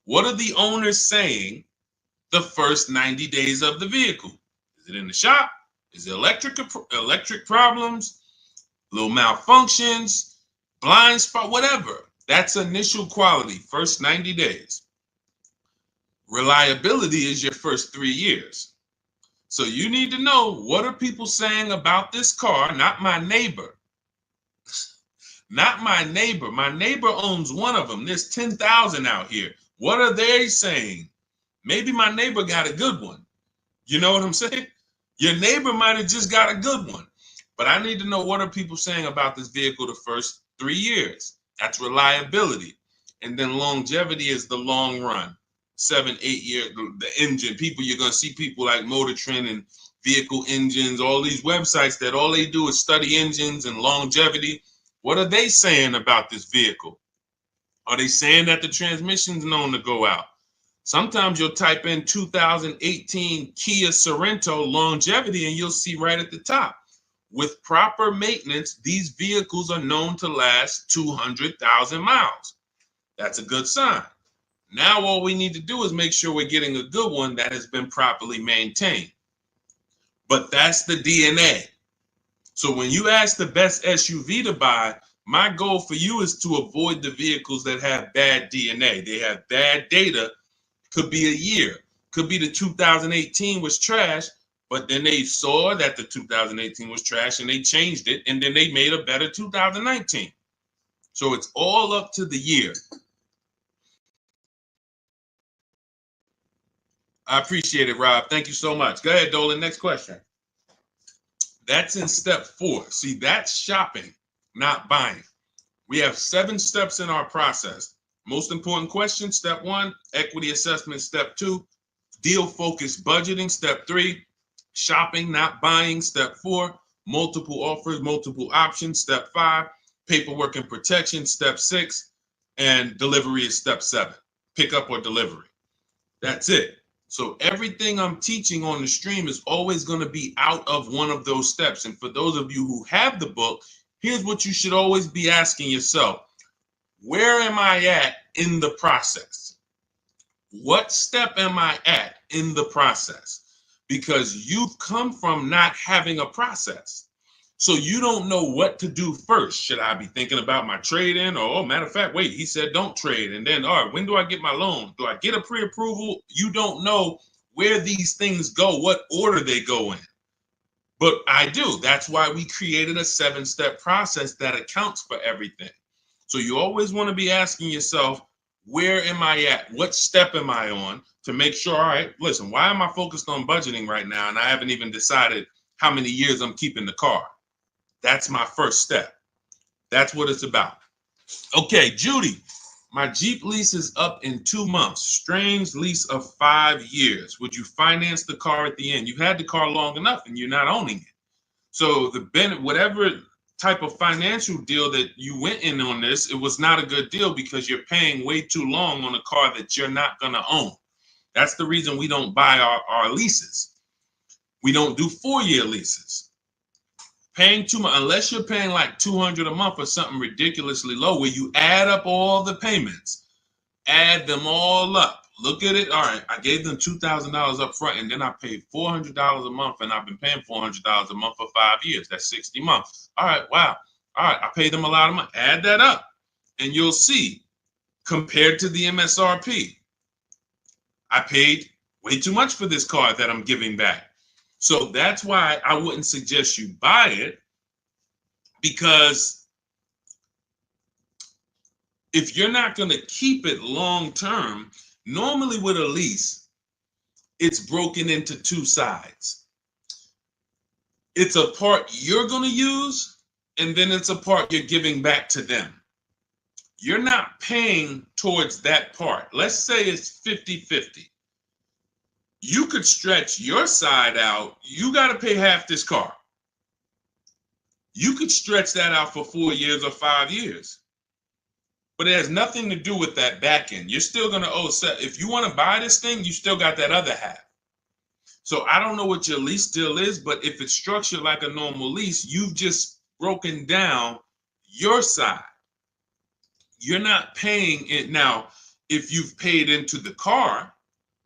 What are the owners saying the first 90 days of the vehicle? Is it in the shop? Is it electric problems, little malfunctions, blind spot, whatever? That's initial quality, first 90 days. Reliability is your first 3 years. So you need to know, what are people saying about this car, not my neighbor. Not my neighbor. My neighbor owns one of them. There's 10,000 out here. What are they saying? Maybe my neighbor got a good one. You know what I'm saying? Your neighbor might have just got a good one. But I need to know, what are people saying about this vehicle the first 3 years? That's reliability. And then longevity is the long run. 7, 8 years, the engine. People, you're going to see people like Motor Trend and Vehicle Engines, all these websites that all they do is study engines and longevity. What are they saying about this vehicle? Are they saying that the transmission's known to go out? Sometimes you'll type in 2018 Kia Sorento longevity and you'll see right at the top, with proper maintenance, these vehicles are known to last 200,000 miles. That's a good sign. Now all we need to do is make sure we're getting a good one that has been properly maintained. But that's the DNA. So when you ask the best SUV to buy, my goal for you is to avoid the vehicles that have bad DNA. They have bad data. Could be a year. Could be the 2018 was trash, but then they saw that the 2018 was trash and they changed it, and then they made a better 2019. So it's all up to the year. I appreciate it, Rob. Thank you so much. Go ahead, Dolan. Next question. That's in step 4. See, that's shopping, not buying. We have 7 steps in our process. Most important question, step 1, equity assessment, step 2, deal focused budgeting, step 3, shopping, not buying, step 4, multiple offers, multiple options, step 5, paperwork and protection, step 6, and delivery is step 7, pickup or delivery. That's it. So everything I'm teaching on the stream is always going to be out of one of those steps. And for those of you who have the book, here's what you should always be asking yourself. Where am I at in the process? What step am I at in the process? Because you've come from not having a process. So you don't know what to do first. Should I be thinking about my trade-in? Or, oh, matter of fact, wait, he said don't trade. And then, all right, when do I get my loan? Do I get a pre-approval? You don't know where these things go, what order they go in. But I do. That's why we created a 7-step process that accounts for everything. So you always want to be asking yourself, where am I at? What step am I on to make sure, all right, listen, why am I focused on budgeting right now? And I haven't even decided how many years I'm keeping the car. That's my first step. That's what it's about. Okay, Judy, my Jeep lease is up in 2 months. Strange lease of 5 years. Would you finance the car at the end? You've had the car long enough and you're not owning it. So whatever type of financial deal that you went in on this, it was not a good deal because you're paying way too long on a car that you're not going to own. That's the reason we don't buy our leases. We don't do 4-year leases. Paying too much, unless you're paying like $200 a month or something ridiculously low, where you add up all the payments, add them all up. Look at it. All right, I gave them $2,000 up front, and then I paid $400 a month, and I've been paying $400 a month for 5 years. That's 60 months. All right, wow. All right, I paid them a lot of money. Add that up, and you'll see, compared to the MSRP, I paid way too much for this car that I'm giving back. So that's why I wouldn't suggest you buy it, because if you're not going to keep it long term, normally with a lease, it's broken into 2 sides. It's a part you're going to use, and then it's a part you're giving back to them. You're not paying towards that part. Let's say it's 50-50. You could stretch your side out. You got to pay half this car. You could stretch that out for 4 years or 5 years. But it has nothing to do with that back end. You're still going to owe. If you want to buy this thing, you still got that other half. So I don't know what your lease deal is, but if it's structured like a normal lease, you've just broken down your side. You're not paying it. Now, if you've paid into the car,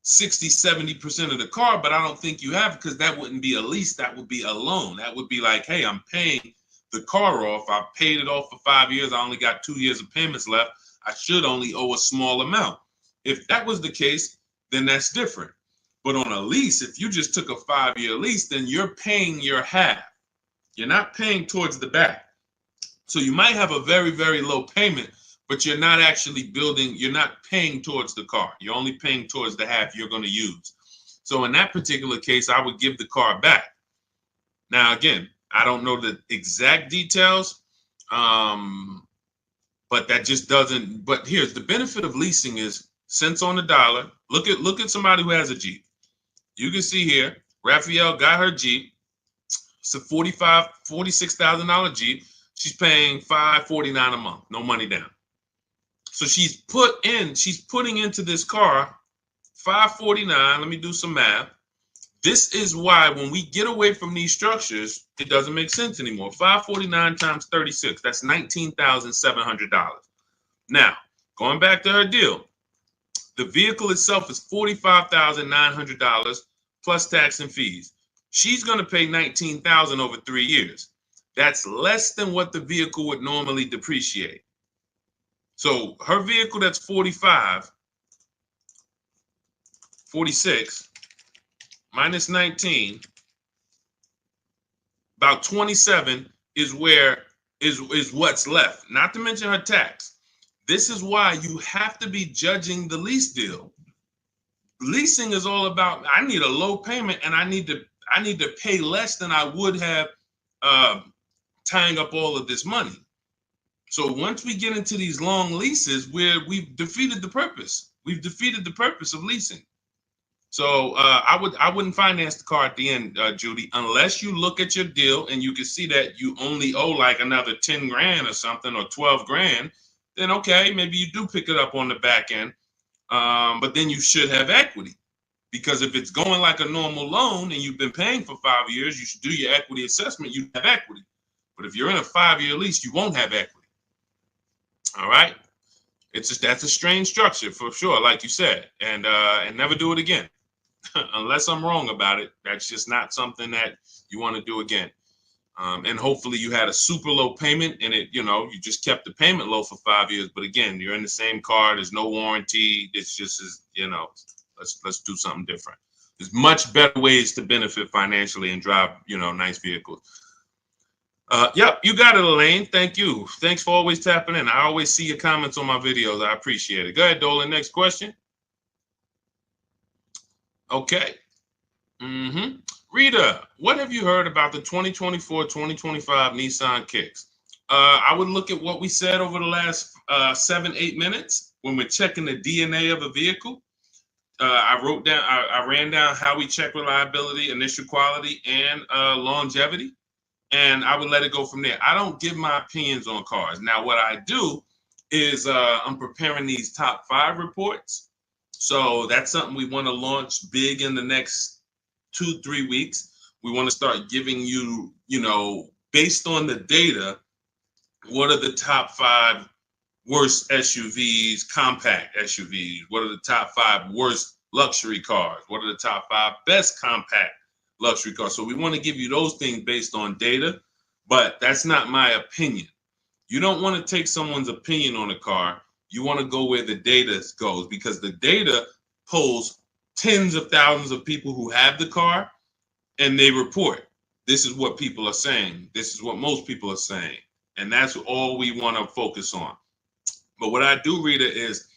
60, 70% of the car, but I don't think you have, because that wouldn't be a lease. That would be a loan. That would be like, hey, I'm paying the car off. I paid it off for 5 years. I only got 2 years of payments left. I should only owe a small amount. If that was the case, then that's different. But on a lease, if you just took a 5-year lease, then you're paying your half. You're not paying towards the back. So you might have a very, very low payment, but you're not actually building, you're not paying towards the car. You're only paying towards the half you're going to use. So in that particular case, I would give the car back. Now, again, I don't know the exact details, but that just doesn't, but here's the benefit of leasing is cents on the dollar. Look at somebody who has a Jeep. You can see here, Raphael got her Jeep. It's a $46,000 Jeep. She's paying $549 a month, no money down. So she's putting into this car $549. Let me do some math. This is why when we get away from these structures, it doesn't make sense anymore. $549 times 36, that's $19,700. Now, going back to her deal, the vehicle itself is $45,900 plus tax and fees. She's going to pay $19,000 over 3 years. That's less than what the vehicle would normally depreciate. So her vehicle that's 46 minus 19, about 27 is what's left, not to mention her tax. This is why you have to be judging the lease deal. Leasing is all about, I need a low payment and I need to pay less than I would have tying up all of this money. So once we get into these long leases, we've defeated the purpose. We've defeated the purpose of leasing. So I wouldn't finance the car at the end, Judy, unless you look at your deal and you can see that you only owe like another 10 grand or something, or 12 grand. Then okay, maybe you do pick it up on the back end, but then you should have equity, because if it's going like a normal loan and you've been paying for 5 years, you should do your equity assessment. You have equity, but if you're in a 5-year lease, you won't have equity. All right, that's a strange structure for sure, like you said, and never do it again. Unless I'm wrong about it, that's just not something that you want to do again. And hopefully you had a super low payment and you just kept the payment low for 5 years. But again, you're in the same car. There's no warranty. It's just, let's do something different. There's much better ways to benefit financially and drive, nice vehicles. Yep, you got it, Elaine. Thank you. Thanks for always tapping in. I always see your comments on my videos. I appreciate it. Go ahead, Dolan. Next question. Okay. Rita, what have you heard about the 2024-2025 Nissan Kicks? I would look at what we said over the last 7-8 minutes when we're checking the DNA of a vehicle. I ran down how we check reliability, initial quality, and longevity, and I would let it go from there. I don't give my opinions on cars. Now, what I do is I'm preparing these top 5 reports. So that's something we want to launch big in the next 2-3 weeks. We want to start giving you, based on the data, what are the top 5 worst SUVs, compact SUVs? What are the top 5 worst luxury cars? What are the top 5 best compact luxury cars? So we want to give you those things based on data, but that's not my opinion. You don't want to take someone's opinion on a car. You want to go where the data goes, because the data polls tens of thousands of people who have the car, and they report, this is what people are saying. This is what most people are saying. And that's all we want to focus on. But what I do, Rita, is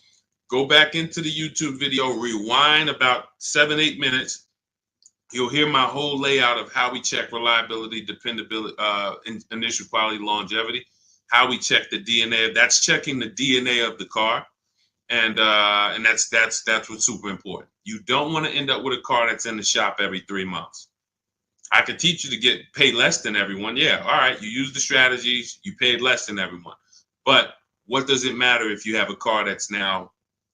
go back into the YouTube video, rewind about 7-8 minutes. You'll hear my whole layout of how we check reliability, dependability, initial quality, longevity, how we check the DNA. That's checking the DNA of the car. And that's what's super important. You don't want to end up with a car that's in the shop every 3 months. I could teach you to get paid less than everyone. Yeah, all right, you use the strategies, you paid less than everyone. But what does it matter if you have a car that's now,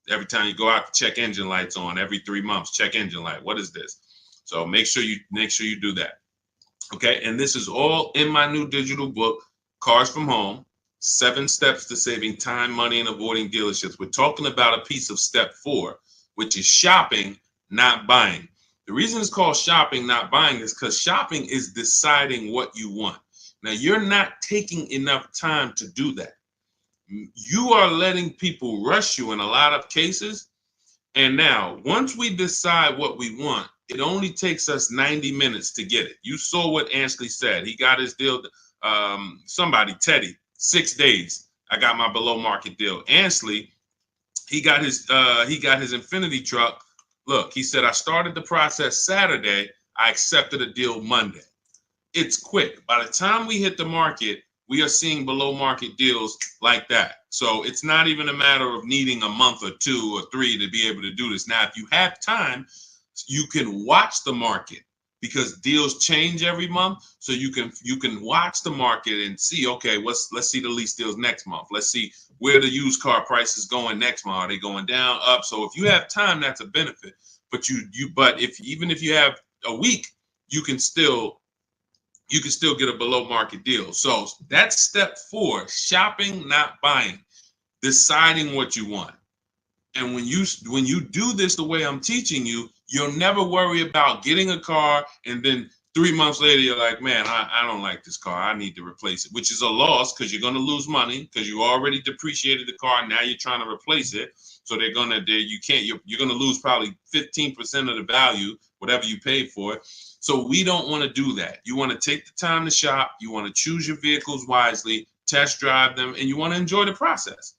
every time you go out, check engine lights on, every 3 months, check engine light. What is this? So make sure you do that. Okay, and this is all in my new digital book, Cars from Home, 7 Steps to Saving Time, Money, and Avoiding Dealerships. We're talking about a piece of step 4, which is shopping not buying. The reason it's called shopping, not buying, is because shopping is deciding what you want. Now, you're not taking enough time to do that. You are letting people rush you in a lot of cases. And now, once we decide what we want, it only takes us 90 minutes to get it. You saw what Ansley said. He got his deal, Teddy, 6 days. I got my below market deal. Ansley, he got his Infinity truck. Look, he said, I started the process Saturday. I accepted a deal Monday. It's quick. By the time we hit the market, we are seeing below market deals like that. So it's not even a matter of needing a month or 2 or 3 to be able to do this. Now, if you have time, you can watch the market, because deals change every month. So you can watch the market and see, okay, let's see the lease deals next month. Let's see where the used car price is going next month. Are they going down, up? So if you have time, that's a benefit. But even if you have a week, you can still get a below market deal. So that's step 4, shopping, not buying, deciding what you want. And when you do this the way I'm teaching you, you'll never worry about getting a car and then 3 months later you're like, man, I don't like this car. I need to replace it, which is a loss because you're going to lose money because you already depreciated the car. Now you're trying to replace it. So you're going to lose probably 15% of the value, whatever you paid for it. So we don't want to do that. You want to take the time to shop. You want to choose your vehicles wisely, test drive them, and you want to enjoy the process.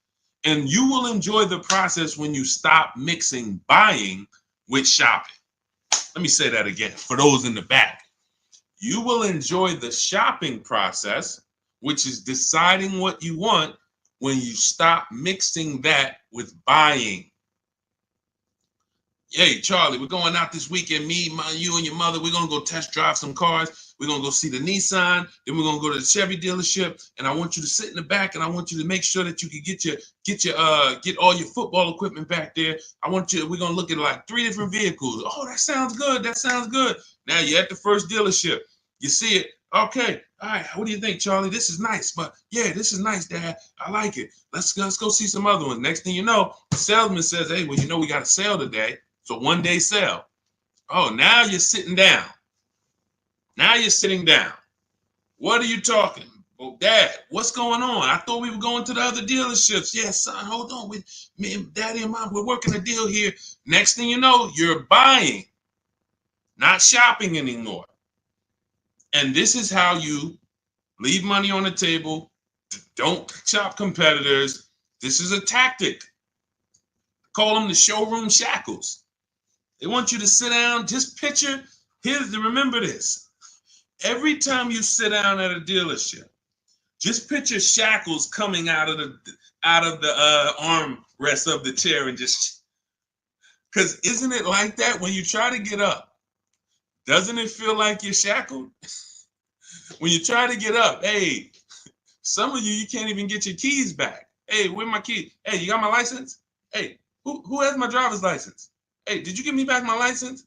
And you will enjoy the process when you stop mixing buying with shopping. Let me say that again for those in the back. You will enjoy the shopping process, which is deciding what you want, when you stop mixing that with buying. Hey, Charlie, we're going out this weekend. You and your mother, we're going to go test drive some cars. We're going to go see the Nissan. Then we're going to go to the Chevy dealership. And I want you to sit in the back, and I want you to make sure that you can get all your football equipment back there. We're going to look at like 3 different vehicles. Oh, that sounds good. That sounds good. Now you're at the first dealership. You see it. Okay. All right. What do you think, Charlie? This is nice. But yeah, this is nice, Dad. I like it. Let's go see some other ones. Next thing you know, the salesman says, hey, well, we got a sale today. So 1-day sale. Oh, now you're sitting down. Now you're sitting down. What are you talking? Well, Dad, what's going on? I thought we were going to the other dealerships. Yeah, son, hold on. Me and Daddy and Mom, we're working a deal here. Next thing you know, you're buying, not shopping anymore. And this is how you leave money on the table. Don't shop competitors. This is a tactic. Call them the showroom shackles. They want you to sit down, just picture, remember this. Every time you sit down at a dealership, just picture shackles coming out of the armrest of the chair, and because isn't it like that when you try to get up? Doesn't it feel like you're shackled? When you try to get up, hey, some of you can't even get your keys back. Hey, where my keys? Hey, you got my license? Hey, who has my driver's license? Hey, did you give me back my license?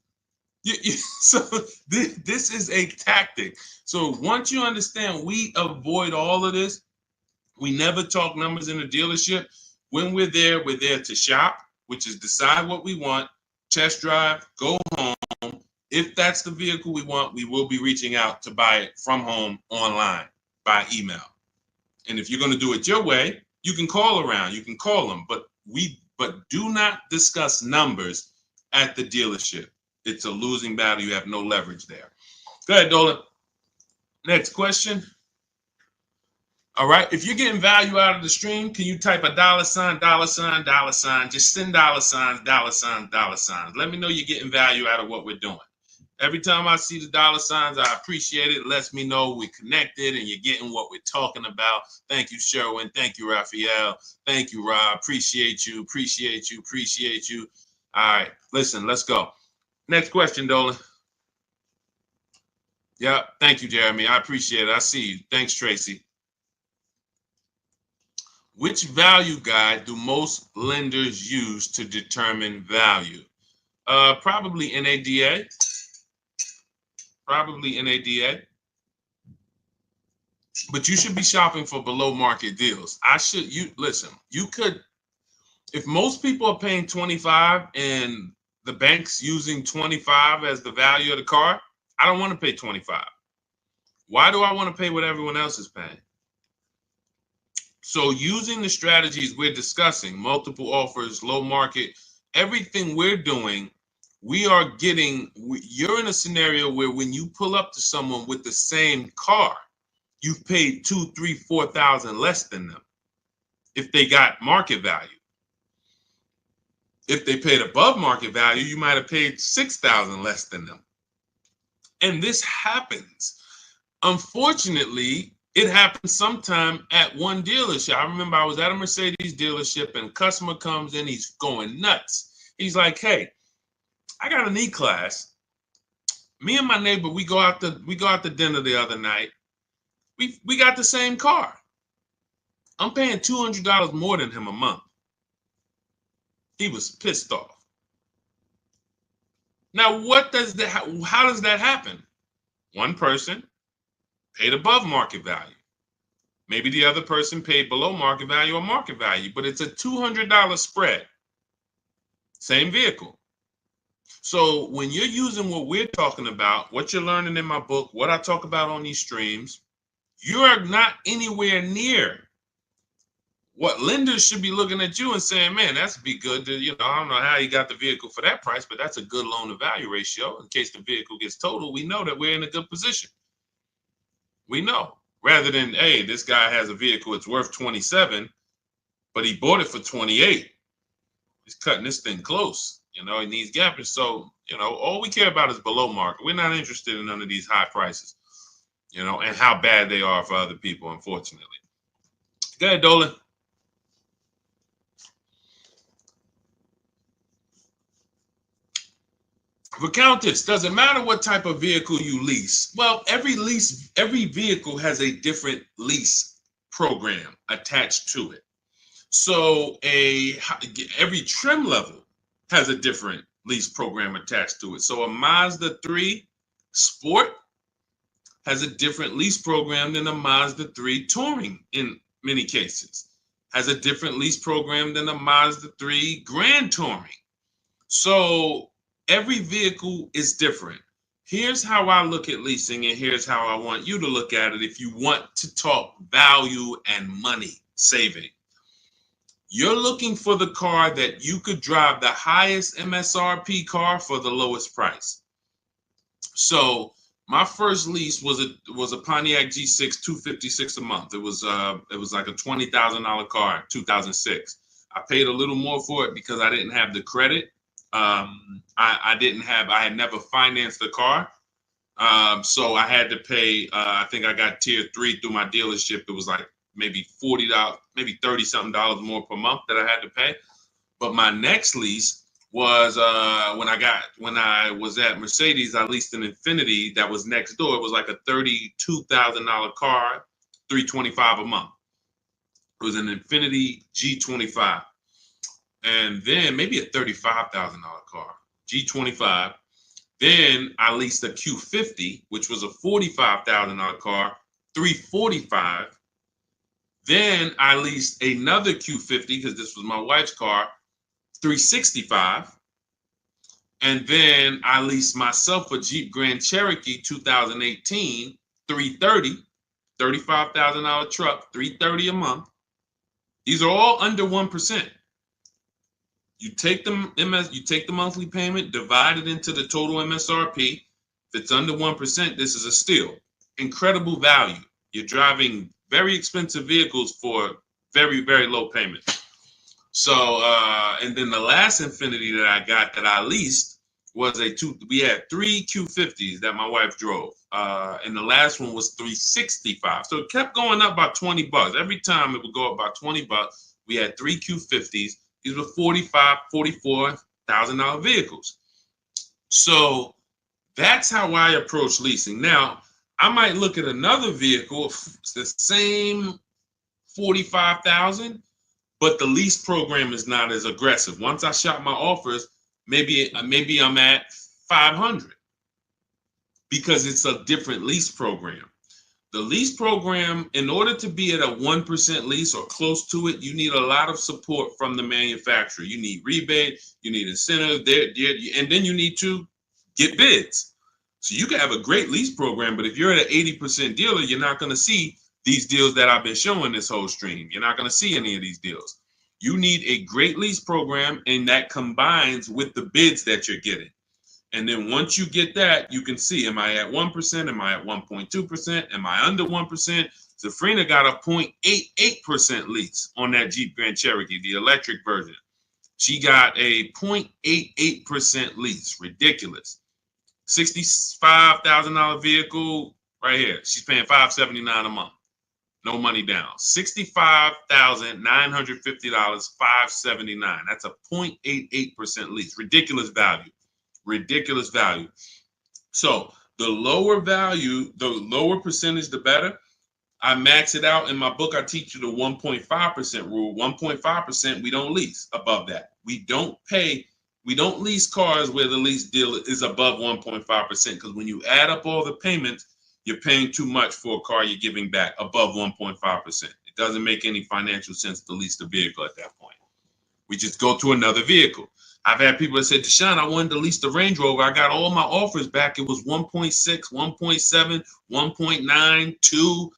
So this is a tactic. So once you understand, we avoid all of this. We never talk numbers in the dealership. When we're there to shop, which is decide what we want, test drive, go home. If that's the vehicle we want, we will be reaching out to buy it from home, online, by email. And if you're going to do it your way, you can call around, you can call them, but do not discuss numbers at the dealership. It's a losing battle. You have no leverage there. Go ahead, Dolan. Next question. All right. If you're getting value out of the stream, can you type a $, $, $? Just send $, $. Let me know you're getting value out of what we're doing. Every time I see the $, I appreciate it. It lets me know we're connected and you're getting what we're talking about. Thank you, Sherwin. Thank you, Raphael. Thank you, Rob. Appreciate you. All right. Listen, let's go. Next question, Dolan. Yeah. Thank you, Jeremy. I appreciate it. I see you. Thanks, Tracy. Which value guide do most lenders use to determine value? Probably NADA. But you should be shopping for below market deals. You could, if most people are paying 25 and the bank's using 25 as the value of the car, I don't want to pay 25. Why do I want to pay what everyone else is paying? So using the strategies we're discussing, multiple offers, low market, everything we're doing, you're in a scenario where when you pull up to someone with the same car, you've paid 2, 3, 4,000 less than them if they got market value. If they paid above market value, you might have paid 6,000 less than them. And this happens. Unfortunately, it happens sometime at one dealership. I remember I was at a Mercedes dealership and a customer comes in, he's going nuts. He's like, hey, I got an E-Class. Me and my neighbor, we go out to dinner the other night. We got the same car. I'm paying $200 more than him a month. He was pissed off. Now, how does that happen? One person paid above market value. Maybe the other person paid below market value or market value, but it's a $200 spread. Same vehicle. So when you're using what we're talking about, what you're learning in my book, what I talk about on these streams, you are not anywhere near what lenders should be looking at you and saying, man, that's be good. I don't know how you got the vehicle for that price, but that's a good loan to value ratio. In case the vehicle gets totaled, we know that we're in a good position. We know, rather than, hey, this guy has a vehicle, it's worth 27, but he bought it for 28. He's cutting this thing close. He needs gapping. So, all we care about is below market. We're not interested in none of these high prices, and how bad they are for other people, unfortunately. Go ahead, Dolan. For Countess, does it matter what type of vehicle you lease? Well, every vehicle has a different lease program attached to it. So every trim level has a different lease program attached to it. So a Mazda 3 Sport has a different lease program than a Mazda 3 Touring in many cases. Has a different lease program than a Mazda 3 Grand Touring. So every vehicle is different. Here's how I look at leasing, and here's how I want you to look at it if you want to talk value and money saving. You're looking for the car that you could drive the highest MSRP car for the lowest price. So my first lease was a Pontiac G6 $256 a month. It was like a $20,000 car in 2006. I paid a little more for it because I didn't have the credit. I had never financed the car. So I had to pay, I think I got tier 3 through my dealership. It was like maybe $40, maybe $30-something more per month that I had to pay. But my next lease was when I was at Mercedes, I leased an Infiniti that was next door. It was like a $32,000 car, $325 a month. It was an Infiniti G25. And then maybe a $35,000 car, G25. Then I leased a Q50, which was a $45,000 car, $345. Then I leased another Q50 because this was my wife's car, $365. And then I leased myself a Jeep Grand Cherokee 2018, $330, $35,000 truck, $330 a month. These are all under 1%. You take the monthly payment, divide it into the total MSRP. If it's under 1%, this is a steal. Incredible value. You're driving very expensive vehicles for very, very low payment. So, and then the last Infiniti that I got that I leased was we had 3 Q50s that my wife drove. And the last one was $365. So it kept going up by $20. Every time it would go up by $20. We had 3 Q50s. These were $44,000 vehicles. So that's how I approach leasing. Now, I might look at another vehicle, the same $45,000, but the lease program is not as aggressive. Once I shop my offers, maybe I'm at $500 because it's a different lease program. The lease program, in order to be at a 1% lease or close to it, you need a lot of support from the manufacturer. You need rebate, you need incentive, and then you need to get bids. So you can have a great lease program, but if you're at an 80% dealer, you're not going to see these deals that I've been showing this whole stream. You're not going to see any of these deals. You need a great lease program, and that combines with the bids that you're getting. And then once you get that, you can see, am I at 1%? Am I at 1.2%? Am I under 1%? Zafrina got a 0.88% lease on that Jeep Grand Cherokee, the electric version. She got a 0.88% lease. Ridiculous. $65,000 vehicle right here. She's paying $579 a month. No money down. $65,950, $579. That's a 0.88% lease. Ridiculous value. Ridiculous value. So the lower value, the lower percentage, the better. I max it out in my book. I teach you the 1.5% rule. 1.5%, we don't lease above that. We don't lease cars where the lease deal is above 1.5%, because when you add up all the payments, you're paying too much for a car you're giving back above 1.5%. It doesn't make any financial sense to lease the vehicle at that point. We just go to another vehicle. I've had people that said, Deshone, I wanted to lease the Range Rover. I got all my offers back. It was 1.6, 1.7, 1.9, 2.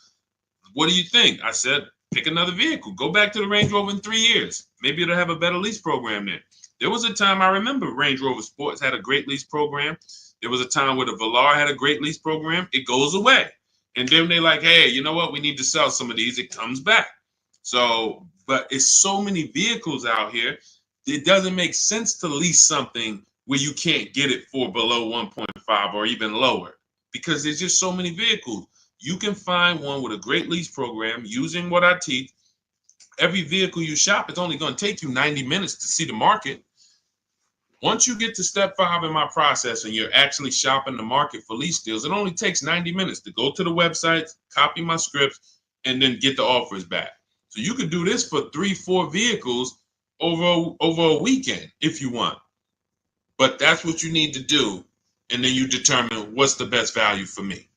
What do you think? I said, pick another vehicle. Go back to the Range Rover in 3 years. Maybe it'll have a better lease program then. There was a time, I remember Range Rover Sports had a great lease program. There was a time where the Velar had a great lease program. It goes away. And then they're like, hey, you know what? We need to sell some of these. It comes back. So, but it's so many vehicles out here. It doesn't make sense to lease something where you can't get it for below 1.5 or even lower, because there's just so many vehicles. You can find one with a great lease program using what I teach. Every vehicle you shop, it's only going to take you 90 minutes to see the market. Once you get to step 5 in my process and you're actually shopping the market for lease deals, it only takes 90 minutes to go to the websites, copy my scripts, and then get the offers back. So you can do this for 3-4 vehicles over a weekend if you want. But that's what you need to do. And then you determine what's the best value for me.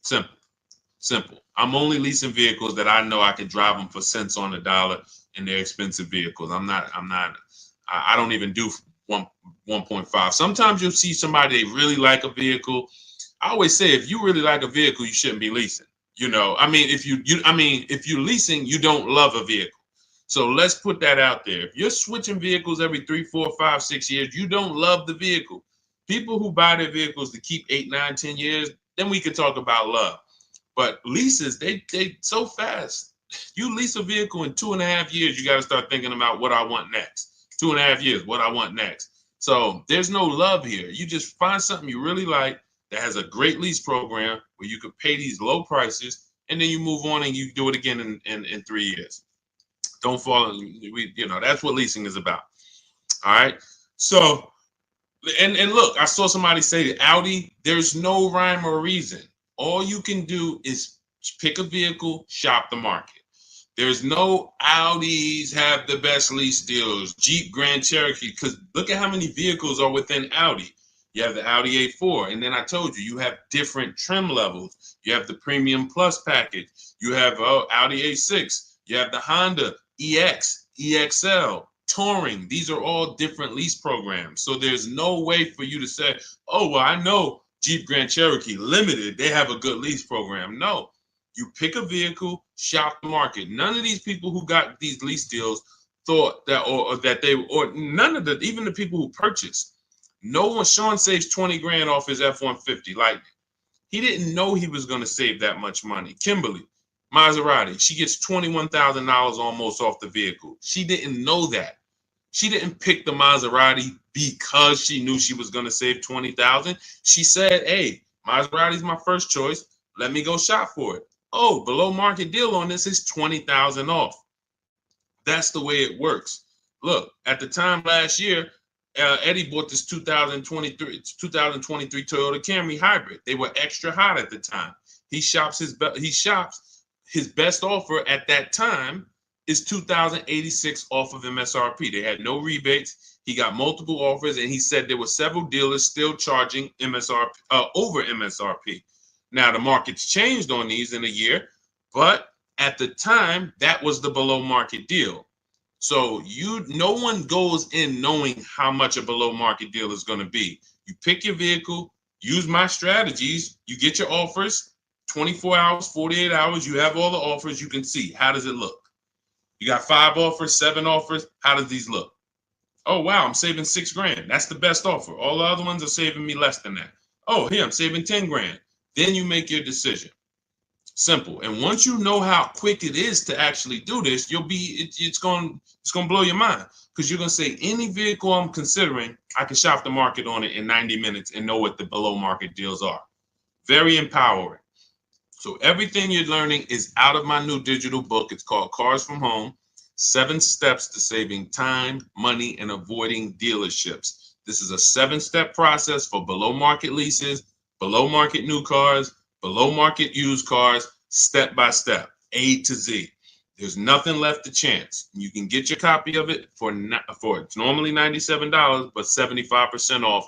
Simple. I'm only leasing vehicles that I know I can drive them for cents on the dollar, and they're expensive vehicles. I don't even do 1.5. Sometimes you'll see somebody, they really like a vehicle. I always say, if you really like a vehicle, you shouldn't be leasing. If you're leasing, you don't love a vehicle. So let's put that out there. If you're switching vehicles every 3, 4, 5, 6 years, you don't love the vehicle. People who buy their vehicles to keep 8, 9, 10 years, then we can talk about love. But leases, they so fast. You lease a vehicle in 2.5 years, you got to start thinking about what I want next. 2.5 years, what I want next. So there's no love here. You just find something you really like that has a great lease program where you could pay these low prices, and then you move on and you do it again in 3 years. Don't fall in, that's what leasing is about. All right. So, and look, I saw somebody say that Audi, there's no rhyme or reason. All you can do is pick a vehicle, shop the market. There's no Audis have the best lease deals, Jeep Grand Cherokee, because look at how many vehicles are within Audi. You have the Audi A4, and then I told you have different trim levels. You have the Premium Plus package. You have Audi A6. You have the Honda EX, EXL, Touring. These are all different lease programs. So there's no way for you to say, oh, well, I know Jeep Grand Cherokee Limited, they have a good lease program. No, you pick a vehicle, shop the market. None of these people who got these lease deals thought that, or none of the, even the people who purchased, no one, Sean saves 20 grand off his F-150 Lightning. He didn't know he was going to save that much money. Kimberly, Maserati, she gets $21,000 almost off the vehicle. She didn't know that. She didn't pick the Maserati because she knew she was going to save $20,000. She said, hey, Maserati's my first choice. Let me go shop for it. Oh, below market deal on this is $20,000 off. That's the way it works. Look, at the time last year, Eddie bought this 2023 Toyota Camry hybrid. They were extra hot at the time. He shops his best offer at that time is $2,086 off of MSRP. They had no rebates. He got multiple offers, and he said there were several dealers still charging MSRP over MSRP. Now, the market's changed on these in a year, but at the time, that was the below market deal. So no one goes in knowing how much a below market deal is going to be. You pick your vehicle, use my strategies, you get your offers, 24 hours, 48 hours, you have all the offers, you can see, how does it look? You got 5 offers, 7 offers, how does these look? Oh, wow, I'm saving $6,000. That's the best offer. All the other ones are saving me less than that. Oh, here, I'm saving 10 grand. Then you make your decision. Simple. And once you know how quick it is to actually do this, it's going to blow your mind, because you're going to say, any vehicle I'm considering, I can shop the market on it in 90 minutes and know what the below market deals are. Very empowering. So everything you're learning is out of my new digital book. It's called Cars from Home: 7 Steps to Saving Time, Money, and Avoiding Dealerships. This is a 7-step process for below market leases, below market new cars, below market used cars, step by step, A to Z. There's nothing left to chance. You can get your copy of it for it's normally $97, but 75% off,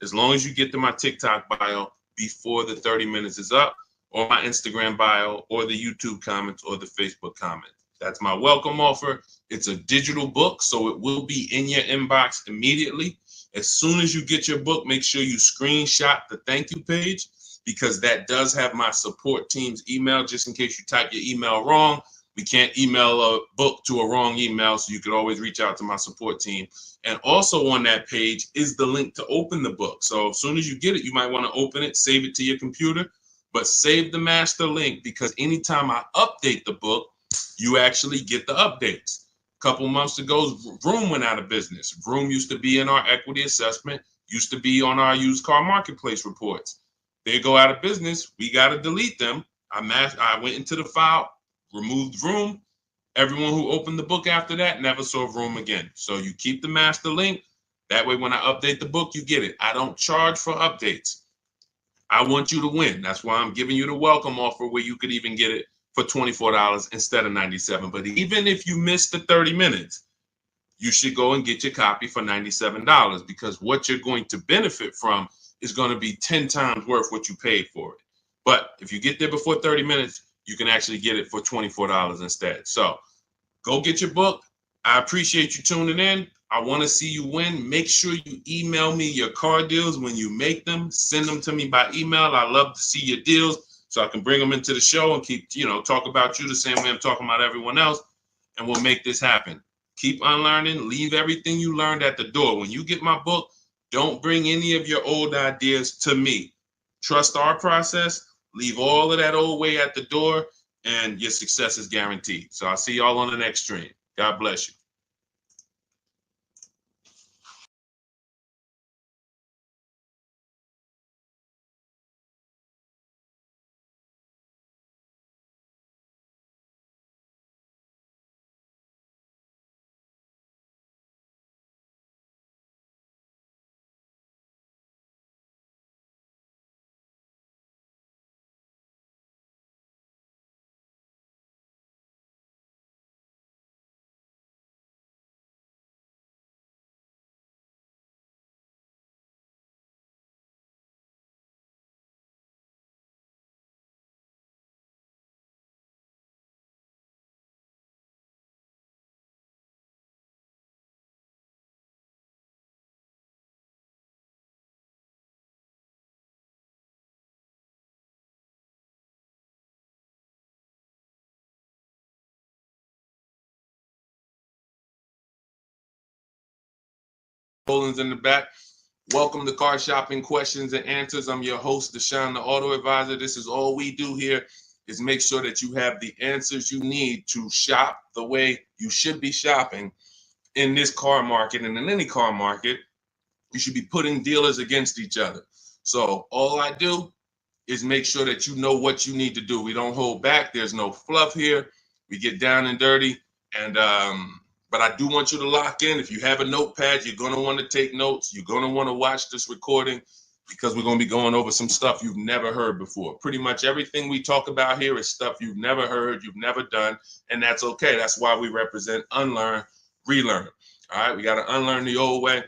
as long as you get to my TikTok bio before the 30 minutes is up, or my Instagram bio, or the YouTube comments, or the Facebook comments. That's my welcome offer. It's a digital book, so it will be in your inbox immediately. As soon as you get your book, make sure you screenshot the thank you page, because that does have my support team's email, just in case you type your email wrong. We can't email a book to a wrong email, so you could always reach out to my support team. And also on that page is the link to open the book. So as soon as you get it, you might want to open it, save it to your computer, but save the master link, because anytime I update the book, you actually get the updates. A couple months ago, Vroom went out of business. Vroom used to be in our equity assessment, used to be on our used car marketplace reports. They go out of business. We got to delete them. I went into the file, removed Vroom. Everyone who opened the book after that never saw Vroom again. So you keep the master link. That way, when I update the book, you get it. I don't charge for updates. I want you to win. That's why I'm giving you the welcome offer, where you could even get it for $24 instead of $97. But even if you miss the 30 minutes, you should go and get your copy for $97, because what you're going to benefit from is going to be 10 times worth what you paid for it. But if you get there before 30 minutes, you can actually get it for $24 instead. So go get your book. I appreciate you tuning in. I want to see you win. Make sure you email me your car deals when you make them. Send them to me by email. I love to see your deals, so I can bring them into the show and keep, talk about you the same way I'm talking about everyone else. And we'll make this happen. Keep unlearning. Leave everything you learned at the door. When you get my book, don't bring any of your old ideas to me. Trust our process. Leave all of that old way at the door, and your success is guaranteed. So I'll see y'all on the next stream. God bless you. Poland's in the back. Welcome to Car Shopping Questions and Answers. I'm your host, Deshone, the Auto Advisor. This is all we do here, is make sure that you have the answers you need to shop the way you should be shopping in this car market, and in any car market. You should be putting dealers against each other. So all I do is make sure that you know what you need to do. We don't hold back. There's no fluff here. We get down and dirty. And but I do want you to lock in. If you have a notepad, you're going to want to take notes. You're going to want to watch this recording, because we're going to be going over some stuff you've never heard before. Pretty much everything we talk about here is stuff you've never heard, you've never done, and that's okay. That's why we represent unlearn, relearn. All right, we got to unlearn the old way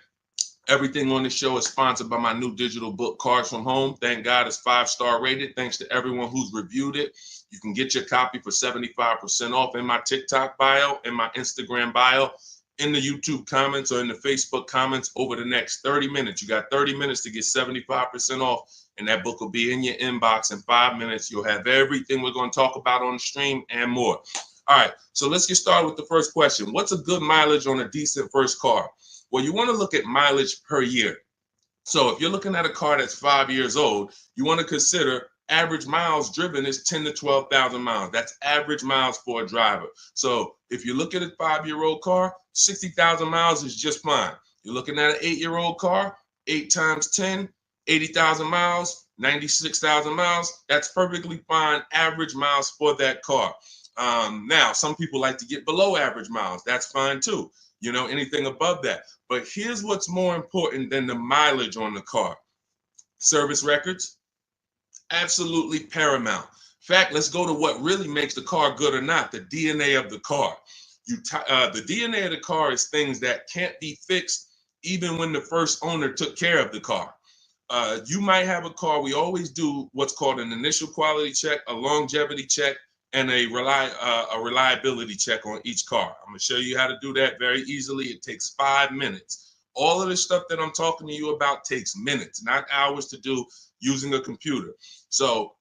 Everything on the show is sponsored by my new digital book, Cars from Home. Thank God it's 5-star rated. Thanks to everyone who's reviewed it. You can get your copy for 75% off in my TikTok bio, in my Instagram bio, in the YouTube comments, or in the Facebook comments over the next 30 minutes. You got 30 minutes to get 75% off, and that book will be in your inbox in 5 minutes. You'll have everything we're going to talk about on the stream and more. All right, so let's get started with the first question. What's a good mileage on a decent first car? Well, you want to look at mileage per year. So if you're looking at a car that's 5 years old, you want to consider average miles driven is 10 to 12,000 miles. That's average miles for a driver. So if you look at a 5-year-old car, 60,000 miles is just fine. You're looking at an 8-year-old car, 8 times 10, 80,000 miles, 96,000 miles. That's perfectly fine average miles for that car. Now, some people like to get below average miles. That's fine too. You know, anything above that. But here's what's more important than the mileage on the car. Service records, absolutely paramount. In fact, let's go to what really makes the car good or not, the DNA of the car. The DNA of the car is things that can't be fixed even when the first owner took care of the car. You might have a car, we always do what's called an initial quality check, a longevity check, and a reliability check on each car. I'm going to show you how to do that very easily. It takes 5 minutes. All of the stuff that I'm talking to you about takes minutes, not hours to do using a computer. So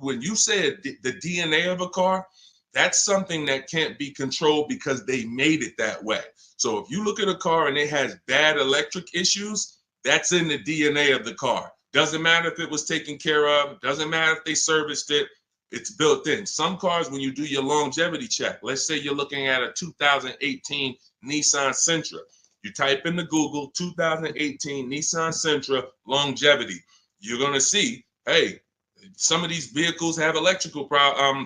when you said the DNA of a car, that's something that can't be controlled because they made it that way. So if you look at a car and it has bad electric issues, that's in the DNA of the car. Doesn't matter if it was taken care of, doesn't matter if they serviced it. It's built in. Some cars, when you do your longevity check, let's say you're looking at a 2018 Nissan Sentra. You type into Google 2018 Nissan Sentra longevity. You're going to see, hey, some of these vehicles have electrical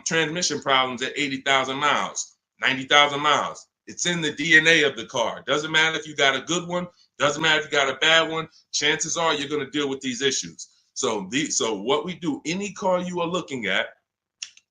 transmission problems at 80,000 miles, 90,000 miles. It's in the DNA of the car. Doesn't matter if you got a good one. Doesn't matter if you got a bad one. Chances are you're going to deal with these issues. So what we do, any car you are looking at,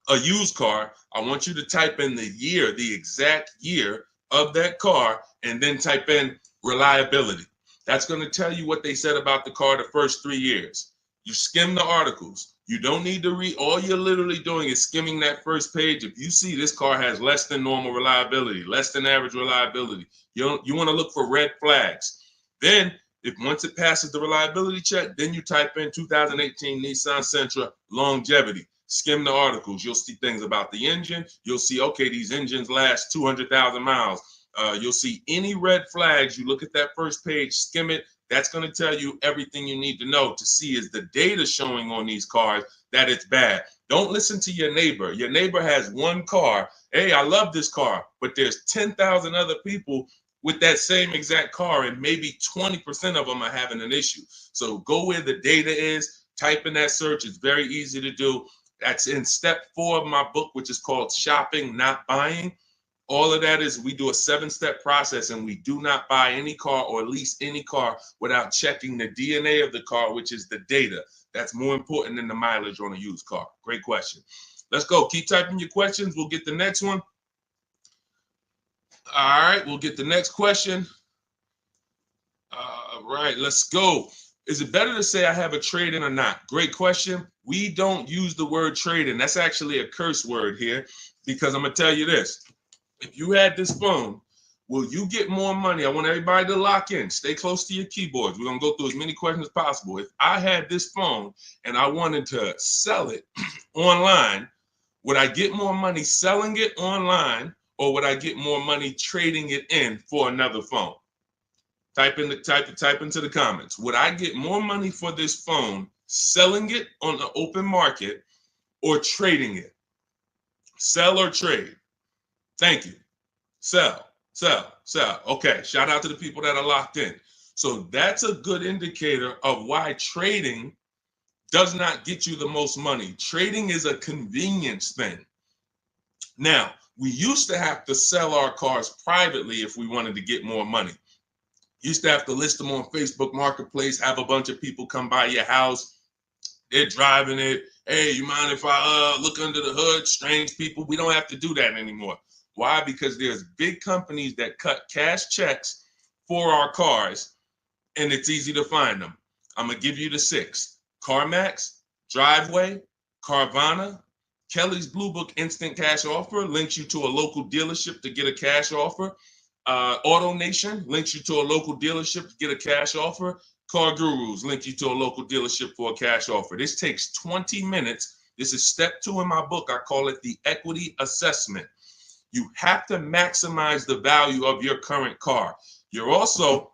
a used car, I want you to type in the year, the exact year of that car, and then type in reliability. That's going to tell you what they said about the car the first 3 years. You skim the articles. You don't need to read. All you're literally doing is skimming that first page. If you see this car has less than normal reliability, less than average reliability, you want to look for red flags. Then, once it passes the reliability check, then you type in 2018 Nissan Sentra longevity. Skim the articles. You'll see things about the engine. You'll see, okay, these engines last 200,000 miles. You'll see any red flags. You look at that first page, skim it. That's going to tell you everything you need to know to see is the data showing on these cars that it's bad. Don't listen to your neighbor. Your neighbor has one car. Hey, I love this car, but there's 10,000 other people with that same exact car, and maybe 20% of them are having an issue. So go where the data is, type in that search. It's very easy to do. That's in step 4 of my book, which is called Shopping, Not Buying. All of that is we do a 7-step process, and we do not buy any car or lease any car without checking the DNA of the car, which is the data. That's more important than the mileage on a used car. Great question. Let's go. Keep typing your questions. We'll get the next one. All right, we'll get the next question. All right, let's go. Is it better to say I have a trade-in or not? Great question. We don't use the word trade-in. That's actually a curse word here, because I'm going to tell you this. If you had this phone, will you get more money? I want everybody to lock in. Stay close to your keyboards. We're going to go through as many questions as possible. If I had this phone and I wanted to sell it online, would I get more money selling it online, or would I get more money trading it in for another phone? Type into the comments. Would I get more money for this phone selling it on the open market or trading it? Sell or trade? Thank you. Sell, sell, sell. Okay, shout out to the people that are locked in. So that's a good indicator of why trading does not get you the most money. Trading is a convenience thing. Now, we used to have to sell our cars privately if we wanted to get more money. Used to have to list them on Facebook Marketplace, have a bunch of people come by your house. They're driving it. Hey, you mind if I look under the hood? Strange people. We don't have to do that anymore. Why? Because there's big companies that cut cash checks for our cars, and it's easy to find them. I'm going to give you the 6. CarMax, Driveway, Carvana, Kelly's Blue Book Instant Cash Offer links you to a local dealership to get a cash offer. Auto Nation links you to a local dealership to get a cash offer. Car Gurus link you to a local dealership for a cash offer. This takes 20 minutes. This is step 2 in my book. I call it the equity assessment. You have to maximize the value of your current car. You're also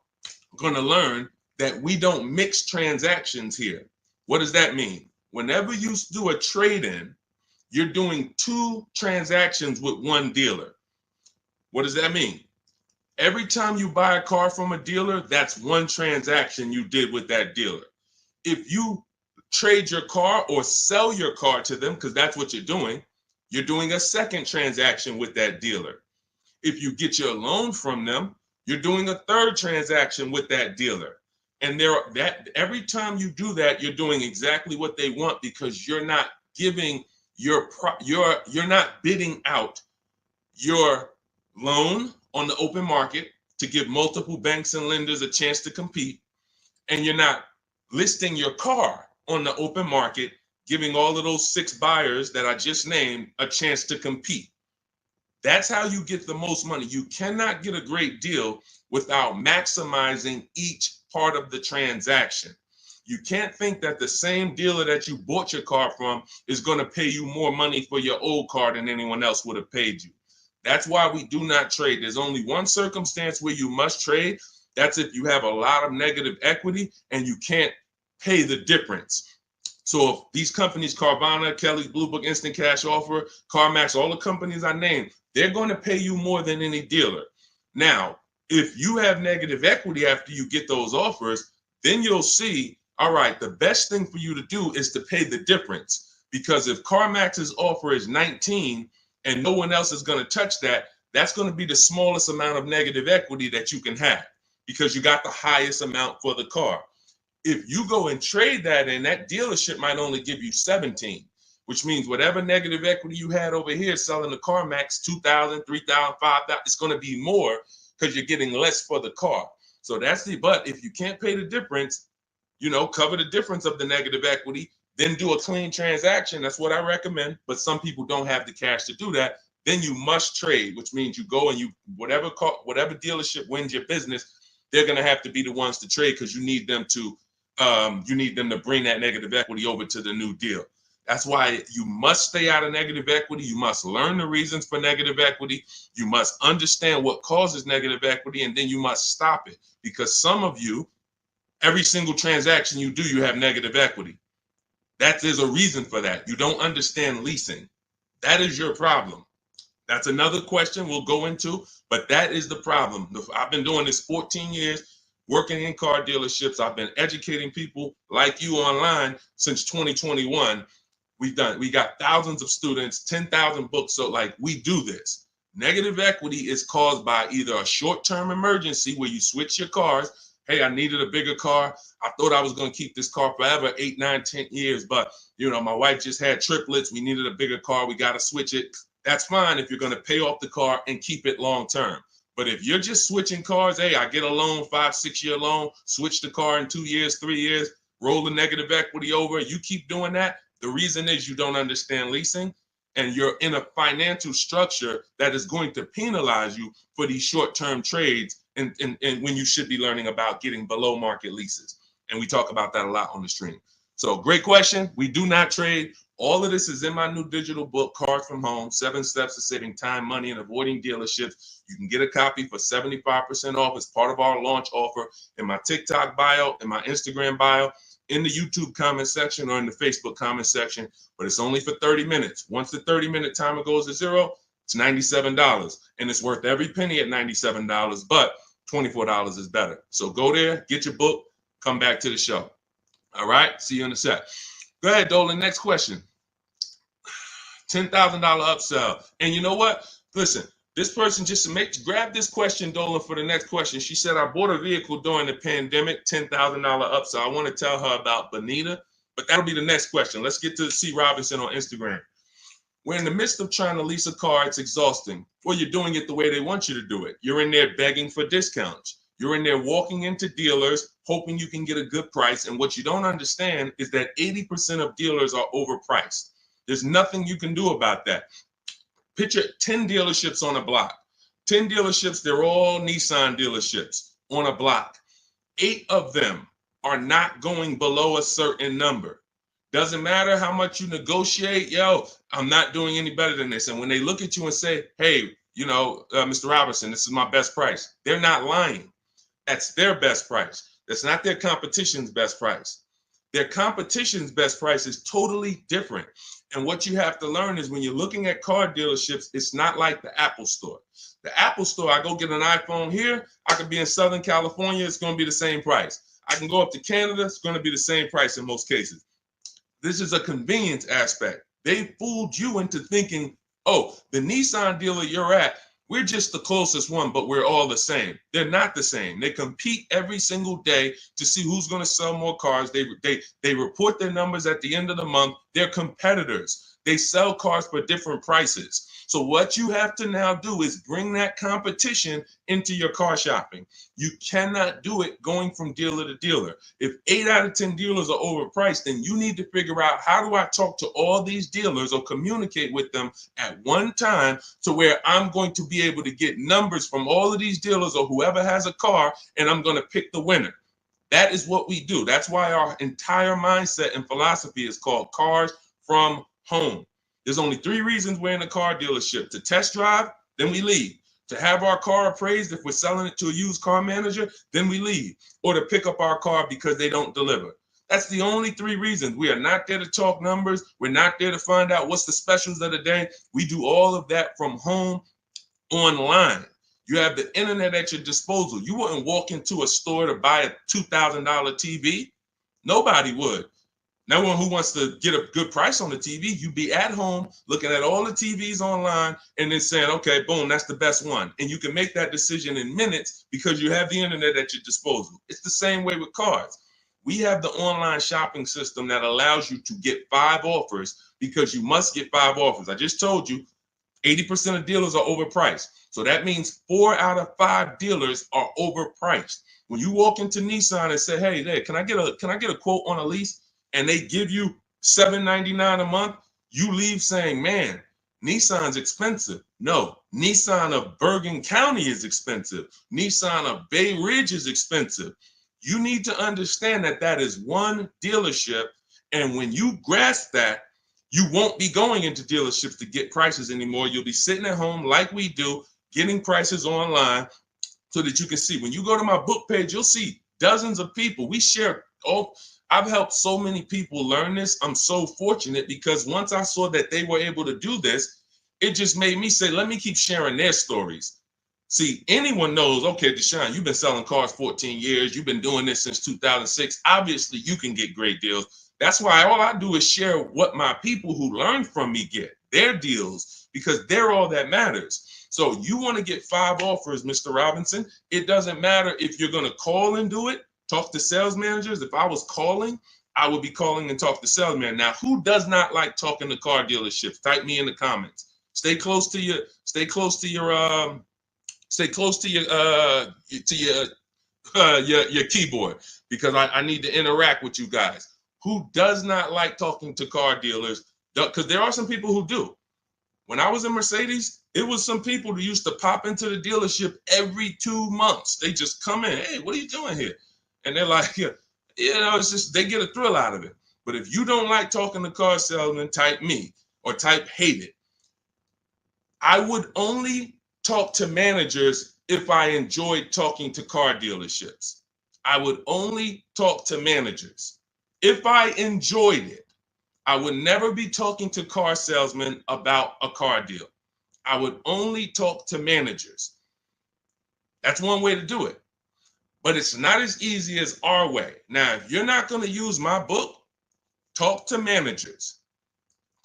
going to learn that we don't mix transactions here. What does that mean? Whenever you do a trade-in, you're doing 2 transactions with one dealer. What does that mean? Every time you buy a car from a dealer, that's 1 transaction you did with that dealer. If you trade your car or sell your car to them, because that's what you're doing a 2nd transaction with that dealer. If you get your loan from them, you're doing a 3rd transaction with that dealer. And every time you do that, you're doing exactly what they want, because you're not giving you're not bidding out your loan on the open market to give multiple banks and lenders a chance to compete, and you're not listing your car on the open market, giving all of those 6 buyers that I just named a chance to compete. That's how you get the most money. You cannot get a great deal without maximizing each part of the transaction. You can't think that the same dealer that you bought your car from is going to pay you more money for your old car than anyone else would have paid you. That's why we do not trade. There's only one circumstance where you must trade. That's if you have a lot of negative equity and you can't pay the difference. So if these companies, Carvana, Kelly's Blue Book Instant Cash Offer, CarMax, all the companies I named, they're going to pay you more than any dealer. Now, if you have negative equity after you get those offers, then you'll see, all right, the best thing for you to do is to pay the difference. Because if CarMax's offer is 19 and no one else is going to touch that, that's going to be the smallest amount of negative equity that you can have, because you got the highest amount for the car. If you go and trade that in, that dealership might only give you 17, which means whatever negative equity you had over here selling the CarMax, 2,000, 3,000, 5,000, it's going to be more because you're getting less for the car. So but if you can't pay the difference, cover the difference of the negative equity, then do a clean transaction. That's what I recommend. But some people don't have the cash to do that. Then you must trade, which means you go and whatever dealership wins your business, they're going to have to be the ones to trade, because you need them to bring that negative equity over to the new deal. That's why you must stay out of negative equity. You must learn the reasons for negative equity. You must understand what causes negative equity, and then you must stop it. Because some of you, every single transaction you do, you have negative equity. There's a reason for that. You don't understand leasing. That is your problem. That's another question we'll go into, but that is the problem. I've been doing this 14 years, working in car dealerships. I've been educating people like you online since 2021. We got thousands of students, 10,000 books. So we do this. Negative equity is caused by either a short-term emergency where you switch your cars. Hey, I needed a bigger car. I thought I was going to keep this car forever, 8, 9, 10 years. But, my wife just had triplets. We needed a bigger car. We got to switch it. That's fine if you're going to pay off the car and keep it long-term. But if you're just switching cars, hey, I get a loan, 5-6 year loan, switch the car in 2 years, 3 years, roll the negative equity over. You keep doing that. The reason is you don't understand leasing, and you're in a financial structure that is going to penalize you for these short-term trades, and when you should be learning about getting below market leases. And we talk about that a lot on the stream. So great question. We do not trade. All of this is in my new digital book, Cars from Home, 7 Steps to Saving Time, Money, and Avoiding Dealerships. You can get a copy for 75% off as part of our launch offer in my TikTok bio, in my Instagram bio, in the YouTube comment section, or in the Facebook comment section. But it's only for 30 minutes. Once the 30-minute timer goes to zero, it's $97. And it's worth every penny at $97, but $24 is better. So go there, get your book, come back to the show. All right, see you in a sec. Go ahead, Dolan. Next question. $10,000 upsell. And you know what? Listen, this person grab this question, Dolan, for the next question. She said, I bought a vehicle during the pandemic, $10,000 upsell. I want to tell her about Bonita, but that'll be the next question. Let's get to C. Robinson on Instagram. We're in the midst of trying to lease a car. It's exhausting. Well, you're doing it the way they want you to do it. You're in there begging for discounts. You're in there walking into dealers, hoping you can get a good price. And what you don't understand is that 80% of dealers are overpriced. There's nothing you can do about that. Picture 10 dealerships on a block. 10 dealerships, they're all Nissan dealerships on a block. 8 of them are not going below a certain number. Doesn't matter how much you negotiate, yo, I'm not doing any better than this. And when they look at you and say, hey, Mr. Robinson, this is my best price, they're not lying. That's their best price. That's not their competition's best price. Their competition's best price is totally different. And what you have to learn is when you're looking at car dealerships, it's not like the Apple store. The Apple store, I go get an iPhone here, I could be in Southern California, it's going to be the same price. I can go up to Canada, it's going to be the same price in most cases. This is a convenience aspect. They fooled you into thinking, oh, the Nissan dealer you're at, we're just the closest one, but we're all the same. They're not the same. They compete every single day to see who's going to sell more cars. They report their numbers at the end of the month. They're competitors. They sell cars for different prices. So what you have to now do is bring that competition into your car shopping. You cannot do it going from dealer to dealer. If 8 out of 10 dealers are overpriced, then you need to figure out, how do I talk to all these dealers or communicate with them at one time to where I'm going to be able to get numbers from all of these dealers or whoever has a car, and I'm going to pick the winner. That is what we do. That's why our entire mindset and philosophy is called Cars from Home. There's only 3 reasons we're in a car dealership: to test drive, then we leave; to have our car appraised if we're selling it to a used car manager, then we leave; or to pick up our car because they don't deliver. That's the only 3 reasons. We are not there to talk numbers. We're not there to find out what's the specials of the day. We do all of that from home, online. You have the internet at your disposal. You wouldn't walk into a store to buy a $2,000 TV. Nobody would. No one who wants to get a good price on the TV, you'd be at home looking at all the TVs online and then saying, okay, boom, that's the best one. And you can make that decision in minutes because you have the internet at your disposal. It's the same way with cars. We have the online shopping system that allows you to get 5 offers because you must get 5 offers. I just told you 80% of dealers are overpriced. So that means 4 out of 5 dealers are overpriced. When you walk into Nissan and say, hey, there, can I get a quote on a lease? And they give you $799 a month, you leave saying, man, Nissan's expensive. No, Nissan of Bergen County is expensive. Nissan of Bay Ridge is expensive. You need to understand that that is one dealership. And when you grasp that, you won't be going into dealerships to get prices anymore. You'll be sitting at home like we do, getting prices online so that you can see. When you go to my book page, you'll see dozens of people. We share all. I've helped so many people learn this. I'm so fortunate because once I saw that they were able to do this, it just made me say, let me keep sharing their stories. See, anyone knows, okay, Deshone, you've been selling cars 14 years. You've been doing this since 2006. Obviously, you can get great deals. That's why all I do is share what my people who learn from me get, their deals, because they're all that matters. So you want to get 5 offers, Mr. Robinson. It doesn't matter if you're going to call and do it. Talk to sales managers. If I was calling, I would be calling and talk to salesmen. Now, who does not like talking to car dealerships? Type me in the comments. Stay close to your keyboard because I need to interact with you guys. Who does not like talking to car dealers? Because there are some people who do. When I was in Mercedes, it was some people who used to pop into the dealership every 2 months. They just come in. Hey, what are you doing here? And they're like, it's just, they get a thrill out of it. But if you don't like talking to car salesmen, type me or type hate it. I would only talk to managers if I enjoyed talking to car dealerships. I would only talk to managers if I enjoyed it. I would never be talking to car salesmen about a car deal. I would only talk to managers. That's one way to do it. But it's not as easy as our way. Now, if you're not going to use my book, talk to managers.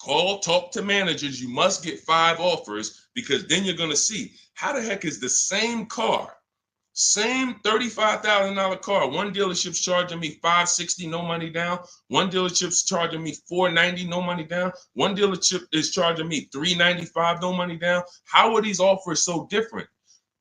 Talk to managers. You must get 5 offers because then you're going to see how the heck is the same car, same $35,000 car. One dealership's charging me $560, no money down. One dealership's charging me $490, no money down. One dealership is charging me $395, no money down. How are these offers so different?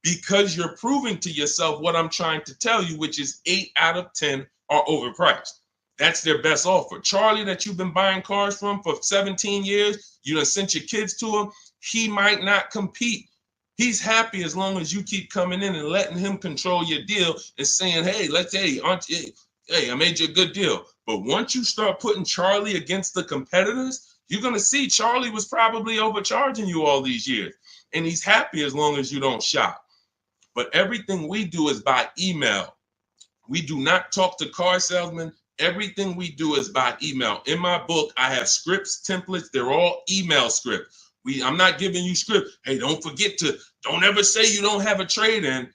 because you're proving to yourself what I'm trying to tell you, which is 8 out of 10 are overpriced. That's their best offer. Charlie, that you've been buying cars from for 17 years, you done sent your kids to him, he might not compete. He's happy as long as you keep coming in and letting him control your deal and saying, hey, hey, I made you a good deal. But once you start putting Charlie against the competitors, you're going to see Charlie was probably overcharging you all these years. And he's happy as long as you don't shop. But everything we do is by email. We do not talk to car salesmen. Everything we do is by email. In my book, I have scripts, templates. They're all email scripts. I'm not giving you script. Hey, don't ever say you don't have a trade-in.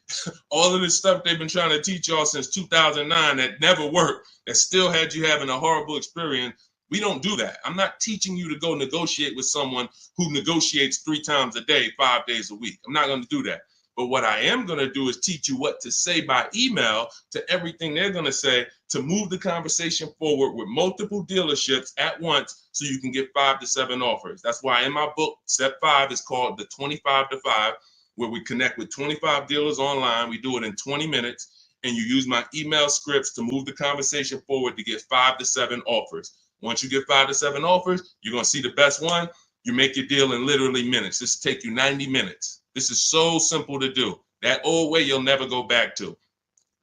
All of this stuff they've been trying to teach y'all since 2009 that never worked, that still had you having a horrible experience. We don't do that. I'm not teaching you to go negotiate with someone who negotiates 3 times a day, 5 days a week. I'm not going to do that. But what I am going to do is teach you what to say by email to everything they're going to say to move the conversation forward with multiple dealerships at once so you can get 5 to 7 offers. That's why in my book, step 5 is called the 25 to 5, where we connect with 25 dealers online. We do it in 20 minutes, and you use my email scripts to move the conversation forward to get 5 to 7 offers. Once you get 5 to 7 offers, you're going to see the best one. You make your deal in literally minutes. This will take you 90 minutes. This is so simple to do. That old way you'll never go back to.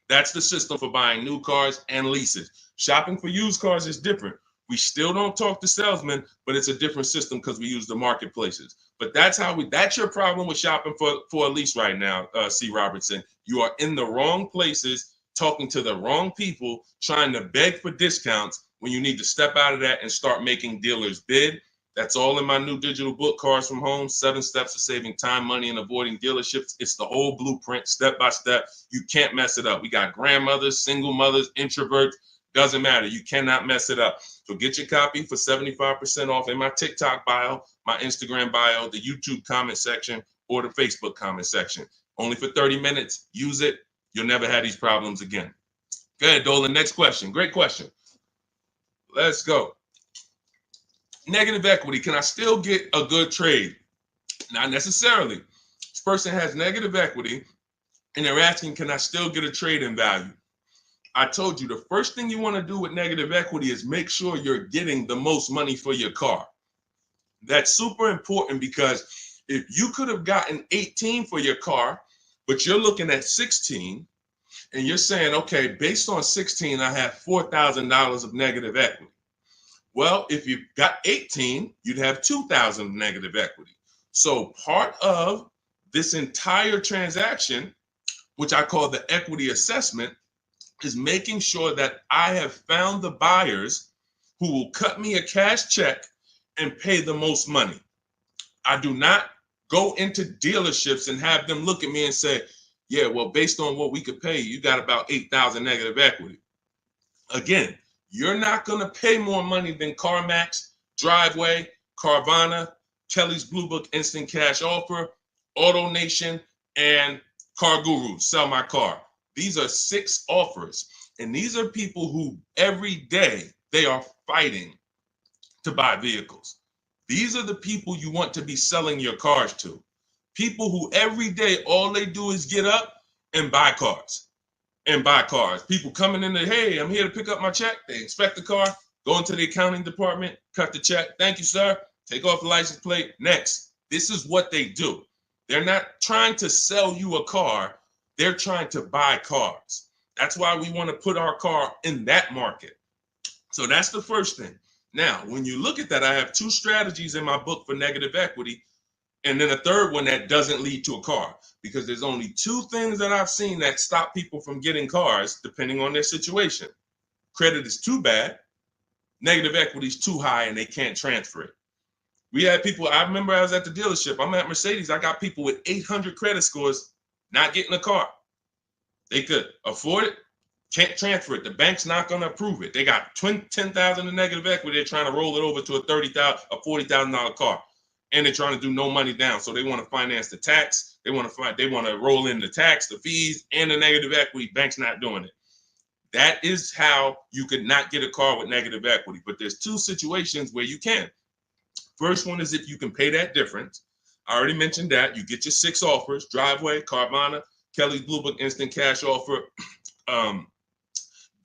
That's the system for buying new cars and leases. Shopping for used cars is different. We still don't talk to salesmen, but it's a different system because we use the marketplaces. But that's your problem with shopping for a lease right now, C. Robertson. You are in the wrong places, talking to the wrong people, trying to beg for discounts when you need to step out of that and start making dealers bid. That's all in my new digital book, Cars from Home, 7 Steps to Saving Time, Money, and Avoiding Dealerships. It's the whole blueprint, step by step. You can't mess it up. We got grandmothers, single mothers, introverts. Doesn't matter. You cannot mess it up. So get your copy for 75% off in my TikTok bio, my Instagram bio, the YouTube comment section, or the Facebook comment section. Only for 30 minutes. Use it. You'll never have these problems again. Go ahead, Dolan. Next question. Great question. Let's go. Negative equity. Can I still get a good trade? Not necessarily. This person has negative equity and they're asking, can I still get a trade in value? I told you the first thing you want to do with negative equity is make sure you're getting the most money for your car. That's super important because if you could have gotten 18 for your car, but you're looking at 16 and you're saying, okay, based on 16, I have $4,000 of negative equity. Well, if you got 18, you'd have 2,000 of negative equity. So part of this entire transaction, which I call the equity assessment, is making sure that I have found the buyers who will cut me a cash check and pay the most money. I do not go into dealerships and have them look at me and say, yeah, well, based on what we could pay, you got about 8,000 negative equity. Again, you're not going to pay more money than CarMax, Driveway, Carvana, Kelly's Blue Book Instant Cash Offer, AutoNation, and Car Guru, Sell My Car. These are 6 offers, and these are people who every day they are fighting to buy vehicles. These are the people you want to be selling your cars to. People who every day all they do is get up and buy cars. People coming in there, hey, I'm here to pick up my check. They inspect the car, go into the accounting department, cut the check. Thank you, sir. Take off the license plate. Next. This is what they do. They're not trying to sell you a car. They're trying to buy cars. That's why we want to put our car in that market. So that's the first thing. Now, when you look at that, I have 2 strategies in my book for negative equity, and then a third one that doesn't lead to a car, because there's only 2 things that I've seen that stop people from getting cars depending on their situation. Credit is too bad, negative equity is too high, and they can't transfer it. We had people, I remember I was at the dealership, I'm at Mercedes, I got people with 800 credit scores not getting a car. They could afford it, can't transfer it. The bank's not going to approve it. They got 10,000 in negative equity. They're trying to roll it over to a $40,000 car, and they're trying to do no money down. So they want to finance the tax. They want to roll in the tax, the fees, and the negative equity. Bank's not doing it. That is how you could not get a car with negative equity. But there's 2 situations where you can. First one is if you can pay that difference. I already mentioned that. You get your 6 offers: Driveway, Carvana, Kelly's Blue Book Instant Cash Offer,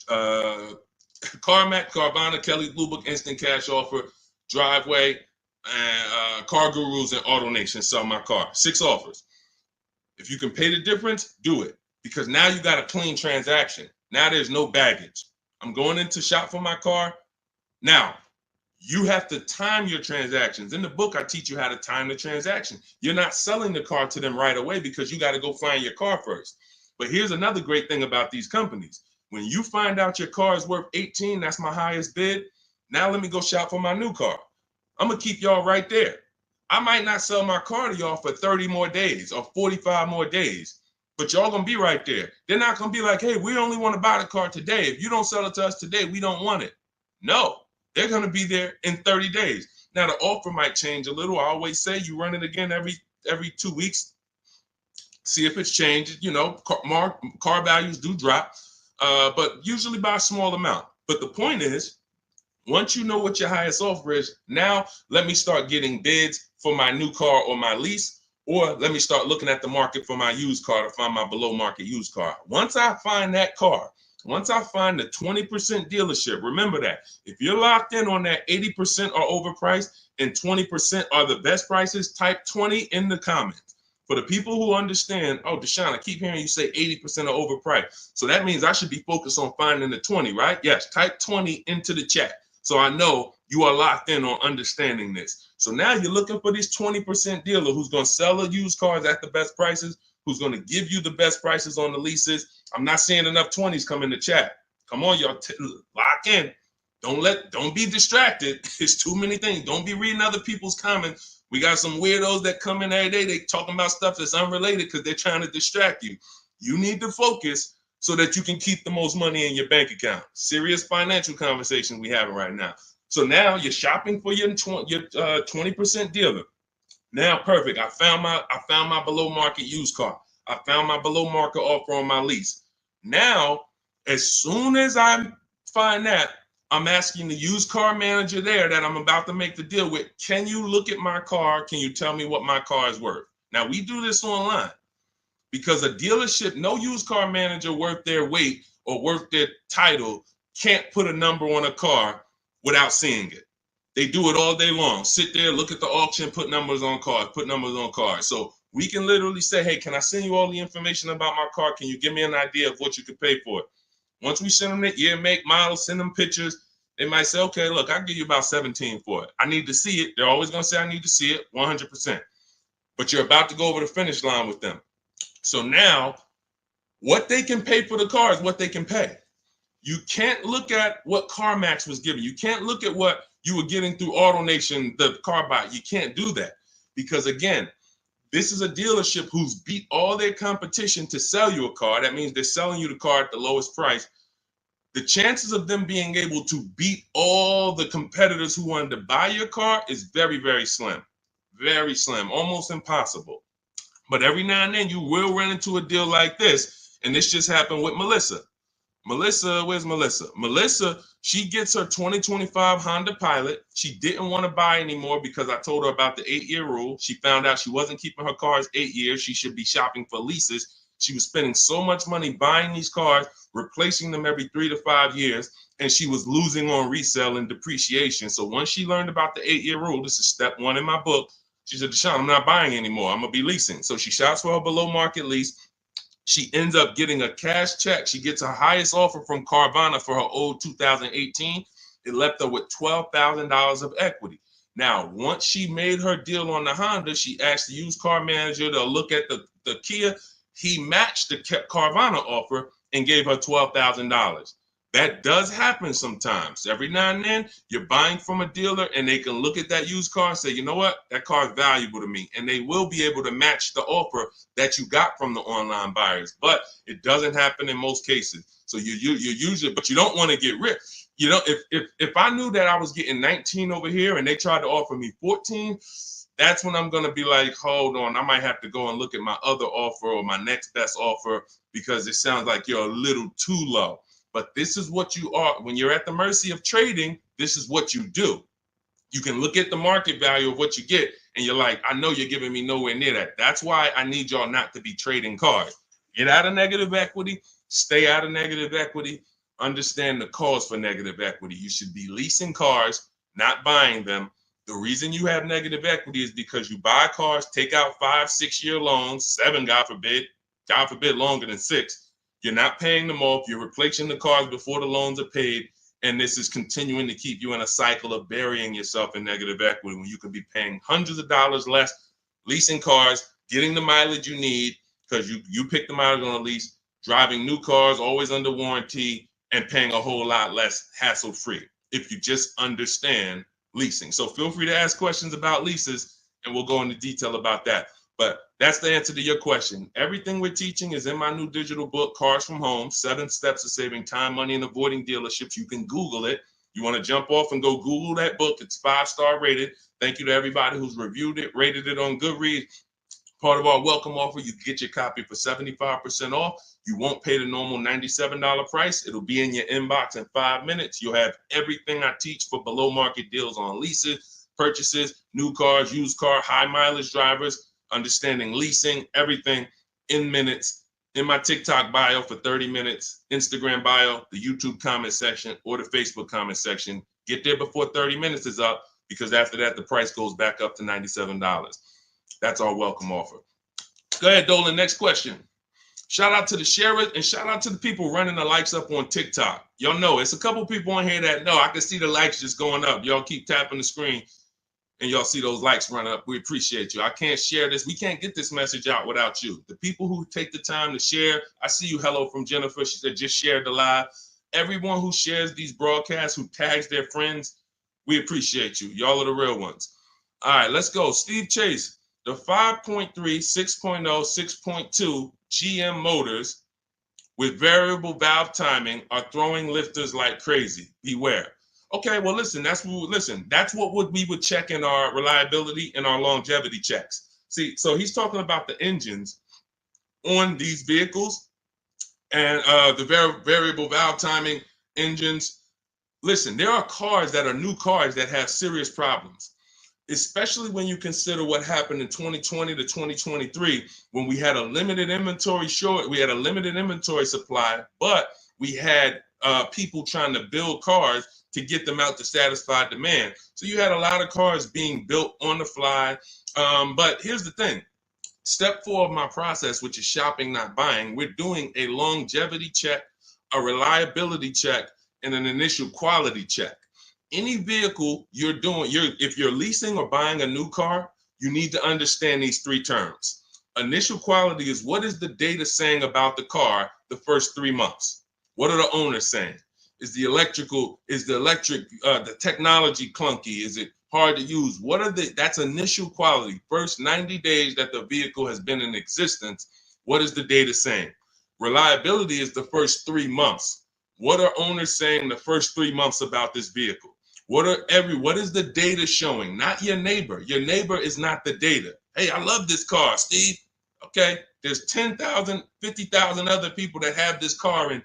CarMax, Carvana, Kelly's Blue Book Instant Cash Offer, Driveway, and Car Gurus and AutoNation Sell My Car. 6 offers. If you can pay the difference, do it, because now you got a clean transaction. Now there's no baggage. I'm going in to shop for my car. Now, you have to time your transactions. In the book, I teach you how to time the transaction. You're not selling the car to them right away because you got to go find your car first. But here's another great thing about these companies. When you find out your car is worth 18, that's my highest bid. Now let me go shop for my new car. I'm going to keep y'all right there. I might not sell my car to y'all for 30 more days or 45 more days, but y'all going to be right there. They're not going to be like, hey, we only want to buy the car today. If you don't sell it to us today, we don't want it. No, they're going to be there in 30 days. Now, the offer might change a little. I always say you run it again every 2 weeks. See if it's changed. You know, car values do drop, but usually by a small amount. But the point is, once you know what your highest offer is, now let me start getting bids for my new car or my lease, or let me start looking at the market for my used car to find my below market used car. Once I find that car, once I find the 20% dealership, remember that if you're locked in on that 80% are overpriced and 20% are the best prices, type 20 in the comments. For the people who understand, oh, Deshone, I keep hearing you say 80% are overpriced. So that means I should be focused on finding the 20, right? Yes, type 20 into the chat. So I know you are locked in on understanding this. So now you're looking for this 20% dealer who's going to sell the used cars at the best prices, who's going to give you the best prices on the leases. I'm not seeing enough 20s come in the chat. Come on, y'all, lock in. Don't be distracted. It's too many things. Don't be reading other people's comments. We got some weirdos that come in every day. They talking about stuff that's unrelated because they're trying to distract you. You need to focus so that you can keep the most money in your bank account. Serious financial conversation we having right now. So now you're shopping for your 20% dealer. Now, perfect. I found my below market used car. I found my below market offer on my lease. Now, as soon as I find that, I'm asking the used car manager there that I'm about to make the deal with, can you look at my car? Can you tell me what my car is worth? Now, we do this online because a dealership, no used car manager worth their weight or worth their title can't put a number on a car without seeing it. They do it all day long. Sit there, look at the auction, put numbers on cars, So we can literally say, hey, can I send you all the information about my car? Can you give me an idea of what you could pay for it? Once we send them the year, make, model, send them pictures, they might say, okay, look, I'll give you about 17 for it. I need to see it. They're always going to say, I need to see it 100%. But you're about to go over the finish line with them. So now what they can pay for the car is what they can pay. You can't look at what CarMax was giving. You can't look at what you were getting through AutoNation, the car buy. You can't do that because, again, this is a dealership who's beat all their competition to sell you a car. That means they're selling you the car at the lowest price. The chances of them being able to beat all the competitors who wanted to buy your car is very, very slim. Very slim, almost impossible. But every now and then you will run into a deal like this. And this just happened with Melissa. Where's Melissa? Melissa, she gets her 2025 Honda Pilot. She didn't want to buy anymore because I told her about the 8-year rule. She found out she wasn't keeping her cars 8 years. She should be shopping for leases. She was spending so much money buying these cars, replacing them every 3 to 5 years, and she was losing on resale and depreciation. So once she learned about the 8-year rule, this is step 1 in my book, she said, Deshone, I'm not buying anymore. I'm going to be leasing. So she shops for her below market lease. She ends up getting a cash check. She gets her highest offer from Carvana for her old 2018. It left her with $12,000 of equity. Now, once she made her deal on the Honda, she asked the used car manager to look at the Kia. He matched the Carvana offer and gave her $12,000. That does happen sometimes. Every now and then, you're buying from a dealer and they can look at that used car and say, you know what, that car is valuable to me. And they will be able to match the offer that you got from the online buyers. But it doesn't happen in most cases. So you usually, but you don't want to get rich. You know, if I knew that I was getting 19 over here and they tried to offer me 14, that's when I'm going to be like, hold on, I might have to go and look at my other offer or my next best offer because it sounds like you're a little too low. But this is what you are. When you're at the mercy of trading, this is what you do. You can look at the market value of what you get and you're like, I know you're giving me nowhere near that. That's why I need y'all not to be trading cars. Get out of negative equity, stay out of negative equity, understand the cause for negative equity. You should be leasing cars, not buying them. The reason you have negative equity is because you buy cars, take out 5-6 year loans, 7, God forbid longer than 6. You're not paying them off. You're replacing the cars before the loans are paid. And this is continuing to keep you in a cycle of burying yourself in negative equity when you could be paying hundreds of dollars less, leasing cars, getting the mileage you need because you pick the mileage on a lease, driving new cars, always under warranty, and paying a whole lot less hassle-free if you just understand leasing. So feel free to ask questions about leases, and we'll go into detail about that. But that's the answer to your question. Everything we're teaching is in my new digital book, Cars from Home, 7 Steps to Saving Time, Money, and Avoiding Dealerships. You can Google it. You want to jump off and go Google that book. It's 5-star rated. Thank you to everybody who's reviewed it, rated it on Goodreads. Part of our welcome offer, you get your copy for 75% off. You won't pay the normal $97 price. It'll be in your inbox in 5 minutes. You'll have everything I teach for below market deals on leases, purchases, new cars, used car, high mileage drivers, understanding leasing, everything in minutes. In my TikTok bio for 30 minutes, Instagram bio, the YouTube comment section, or the Facebook comment section. Get there before 30 minutes is up, because after that, the price goes back up to $97. That's our welcome offer. Go ahead, Dolan. Next question. Shout out to the sharers and shout out to the people running the likes up on TikTok. Y'all know it's a couple people on here that know. I can see the likes just going up. Y'all keep tapping the screen and y'all see those likes run up. We appreciate you. I can't share this. We can't get this message out without you. The people who take the time to share. I see you. Hello from Jennifer. She said just shared the live. Everyone who shares these broadcasts, who tags their friends, we appreciate you. Y'all are the real ones. All right, let's go. Steve Chase. The 5.3, 6.0, 6.2 GM motors with variable valve timing are throwing lifters like crazy. Beware. Okay, well, listen, that's what we would check in our reliability and our longevity checks. See, so he's talking about the engines on these vehicles and the variable valve timing engines. Listen, there are cars that are new cars that have serious problems, especially when you consider what happened in 2020 to 2023, when we had a limited inventory supply, but we had people trying to build cars to get them out to satisfy demand. So you had a lot of cars being built on the fly. But here's the thing. Step 4 of my process, which is shopping, not buying, we're doing a longevity check, a reliability check, and an initial quality check. Any vehicle you're doing, if you're leasing or buying a new car, you need to understand these 3 terms. Initial quality is, what is the data saying about the car the first 3 months? What are the owners saying? Is the technology clunky? Is it hard to use? That's initial quality. First 90 days that the vehicle has been in existence, what is the data saying? Reliability is the first 3 months. What are owners saying the first 3 months about this vehicle? What is the data showing? Not your neighbor. Your neighbor is not the data. Hey, I love this car, Steve. Okay, there's 10,000, 50,000 other people that have this car, and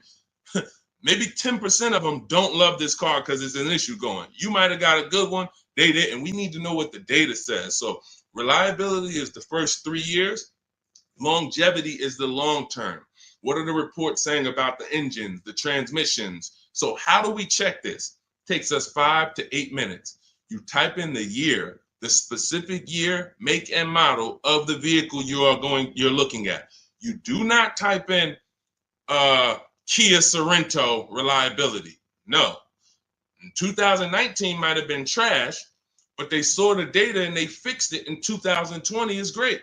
maybe 10% of them don't love this car because there's an issue going. You might have got a good one, they didn't. We need to know what the data says. So reliability is the first 3 years. Longevity is the long term. What are the reports saying about the engines, the transmissions? So how do we check this? It takes us 5 to 8 minutes. You type in the year, the specific year, make, and model of the vehicle you're looking at. You do not type in Kia Sorento reliability. No. 2019 might have been trash, but they saw the data and they fixed it in 2020 is great.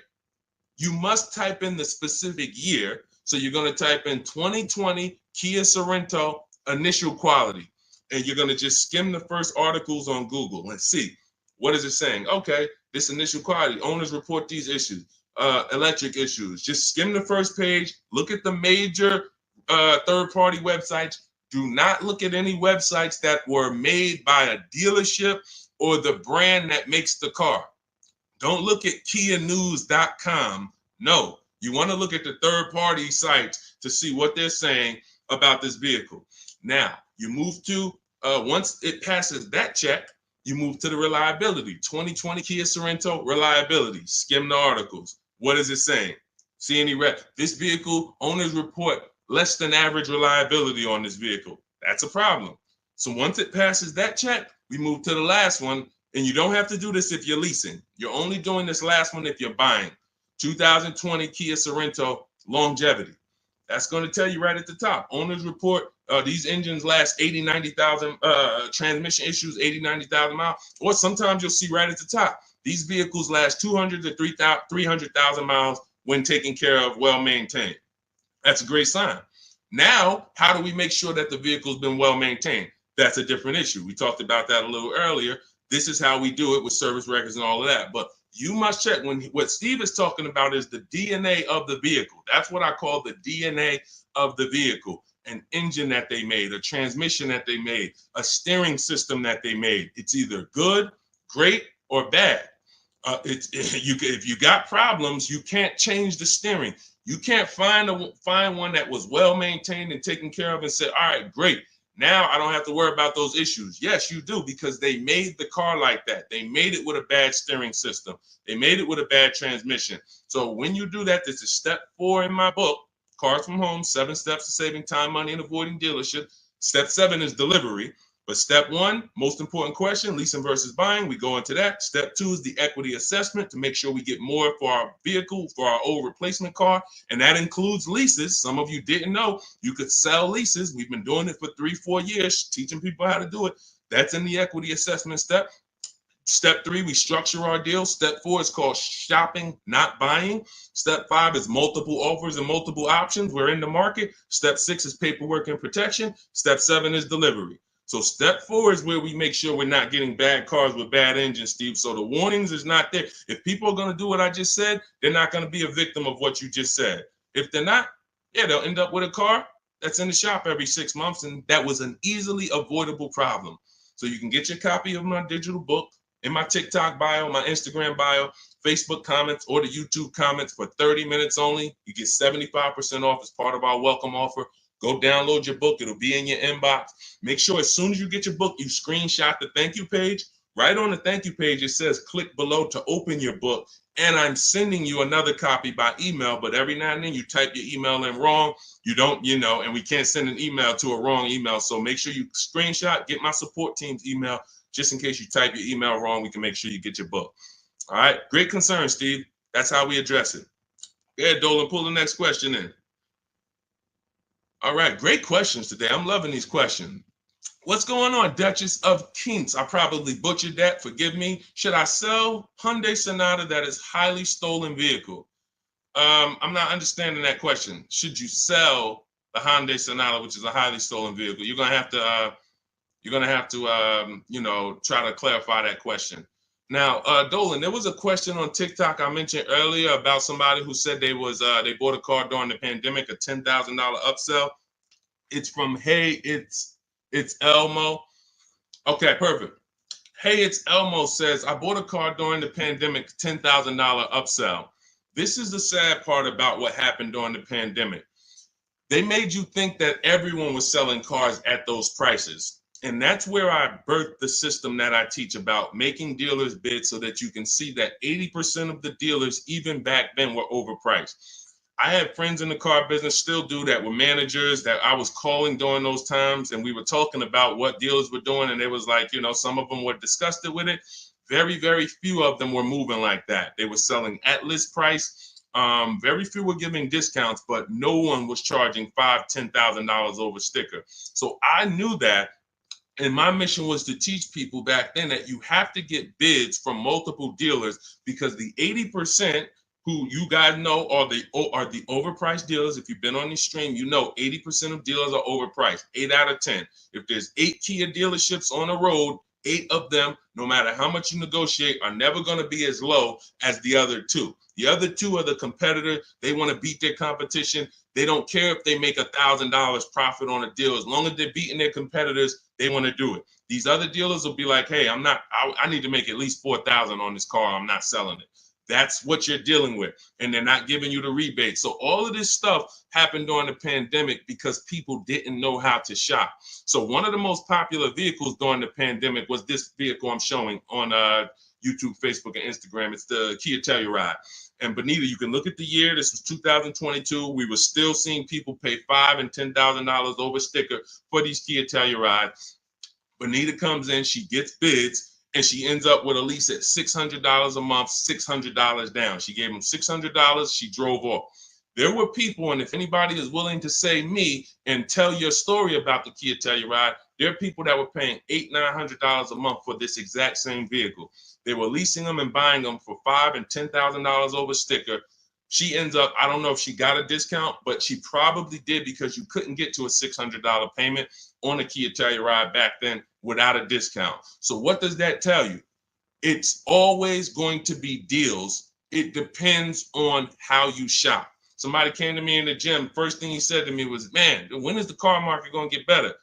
You must type in the specific year. So you're going to type in 2020 Kia Sorento initial quality, and you're going to just skim the first articles on Google and see what is it saying. Okay, this initial quality, owners report these issues, electric issues. Just skim the first page, look at the major third-party websites. Do not look at any websites that were made by a dealership or the brand that makes the car. Don't look at KiaNews.com. No, you want to look at the third-party sites to see what they're saying about this vehicle. Now, you move to, once it passes that check, You move to the reliability. 2020 Kia Sorento, reliability. Skim the articles. What is it saying? See any red? This vehicle, owners report less than average reliability on this vehicle. That's a problem. So once it passes that check, we move to the last one. And you don't have to do this if you're leasing. You're only doing this last one if you're buying. 2020 Kia Sorento, longevity. That's going to tell you right at the top. Owners report these engines last 80, 90,000, transmission issues, 80, 90,000 miles. Or sometimes you'll see right at the top, these vehicles last 200 to 300,000 miles when taken care of, well maintained. That's a great sign. Now, how do we make sure that the vehicle's been well maintained? That's a different issue. We talked about that a little earlier. This is how we do it with service records and all of that. But you must check what Steve is talking about is the DNA of the vehicle. That's what I call the DNA of the vehicle. An engine that they made, a transmission that they made, a steering system that they made. It's either good, great, or bad. If you got problems, you can't change the steering. You can't find one that was well maintained and taken care of and say, all right, great. Now I don't have to worry about those issues. Yes, you do, because they made the car like that. They made it with a bad steering system. They made it with a bad transmission. So when you do that, this is step 4 in my book, Cars from Home, 7 Steps to Saving Time, Money, and Avoiding Dealership. Step 7 is delivery. But step 1, most important question, leasing versus buying. We go into that. Step 2 is the equity assessment to make sure we get more for our vehicle, for our old replacement car. And that includes leases. Some of you didn't know you could sell leases. We've been doing it for 3-4 years, teaching people how to do it. That's in the equity assessment step. Step 3, we structure our deal. Step 4 is called shopping, not buying. Step 5 is multiple offers and multiple options. We're in the market. Step 6 is paperwork and protection. Step 7 is delivery. So step 4 is where we make sure we're not getting bad cars with bad engines, Steve. So the warnings is not there. If people are going to do what I just said, they're not going to be a victim of what you just said. If they're not, yeah, they'll end up with a car that's in the shop every 6 months. And that was an easily avoidable problem. So you can get your copy of my digital book in my TikTok bio, my Instagram bio, Facebook comments, or the YouTube comments for 30 minutes only. You get 75% off as part of our welcome offer. Go download your book. It'll be in your inbox. Make sure as soon as you get your book, you screenshot the thank you page. Right on the thank you page, it says click below to open your book. And I'm sending you another copy by email. But every now and then you type your email in wrong. You don't, and we can't send an email to a wrong email. So make sure you screenshot, get my support team's email. Just in case you type your email wrong, we can make sure you get your book. All right. Great concern, Steve. That's how we address it. Yeah, Dolan, pull the next question in. All right, great questions today. I'm loving these questions. What's going on, Duchess of Kings? I probably butchered that. Forgive me. Should I sell Hyundai Sonata that is highly stolen vehicle? I'm not understanding that question. Should you sell the Hyundai Sonata, which is a highly stolen vehicle? You're gonna have to, try to clarify that question. Now, Dolan, there was a question on TikTok I mentioned earlier about somebody who said they bought a car during the pandemic, a $10,000 upsell. It's from Hey, it's Elmo. Okay, perfect. Hey, it's Elmo says, I bought a car during the pandemic, $10,000 upsell. This is the sad part about what happened during the pandemic. They made you think that everyone was selling cars at those prices. And that's where I birthed the system that I teach about making dealers bid so that you can see that 80% of the dealers, even back then, were overpriced. I had friends in the car business, still do that, with managers that I was calling during those times. And we were talking about what dealers were doing. And it was like, some of them were disgusted with it. Very, very few of them were moving like that. They were selling at list price. Very few were giving discounts, but no one was charging $5,000, $10,000 over sticker. So I knew that. And my mission was to teach people back then that you have to get bids from multiple dealers, because the 80% who you guys know are the overpriced dealers. If you've been on this stream, 80% of dealers are overpriced, 8 out of 10. If there's 8 Kia dealerships on the road, 8 of them, no matter how much you negotiate, are never going to be as low as the other 2. The other 2 are the competitor. They want to beat their competition. They don't care if they make $1,000 profit on a deal. As long as they're beating their competitors, they want to do it. These other dealers will be like, hey, I need to make at least $4,000 on this car. I'm not selling it. That's what you're dealing with. And they're not giving you the rebate. So all of this stuff happened during the pandemic because people didn't know how to shop. So one of the most popular vehicles during the pandemic was this vehicle I'm showing on YouTube, Facebook, and Instagram. It's the Kia Telluride. And Benita, you can look at the year. This was 2022. We were still seeing people pay $5,000 and $10,000 over sticker for these Kia Tellurides. Benita comes in, she gets bids, and she ends up with a lease at $600 a month, $600 down. She gave them $600. She drove off. There were people, and if anybody is willing to say me and tell your story about the Kia Telluride, there are people that were paying $800, $900 a month for this exact same vehicle. They were leasing them and buying them for $5,000 and $10,000 over sticker. She ends up, I don't know if she got a discount, but she probably did because you couldn't get to a $600 payment on a Kia Telluride back then without a discount. So what does that tell you? It's always going to be deals. It depends on how you shop. Somebody came to me in the gym. First thing he said to me was, man, when is the car market going to get better?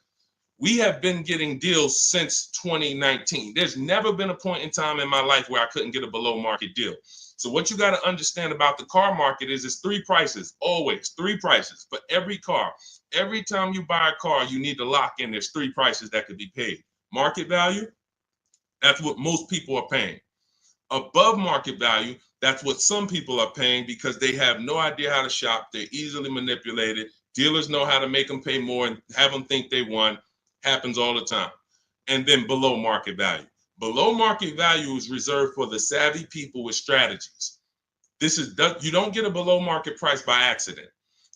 We have been getting deals since 2019. There's never been a point in time in my life where I couldn't get a below market deal. So what you got to understand about the car market is it's three prices, always three prices for every car. Every time you buy a car, you need to lock in. There's three prices that could be paid. Market value, that's what most people are paying. Above market value, that's what some people are paying because they have no idea how to shop. They're easily manipulated. Dealers know how to make them pay more and have them think they won. Happens all the time. And then below market value. Below market value is reserved for the savvy people with strategies. You don't get a below market price by accident.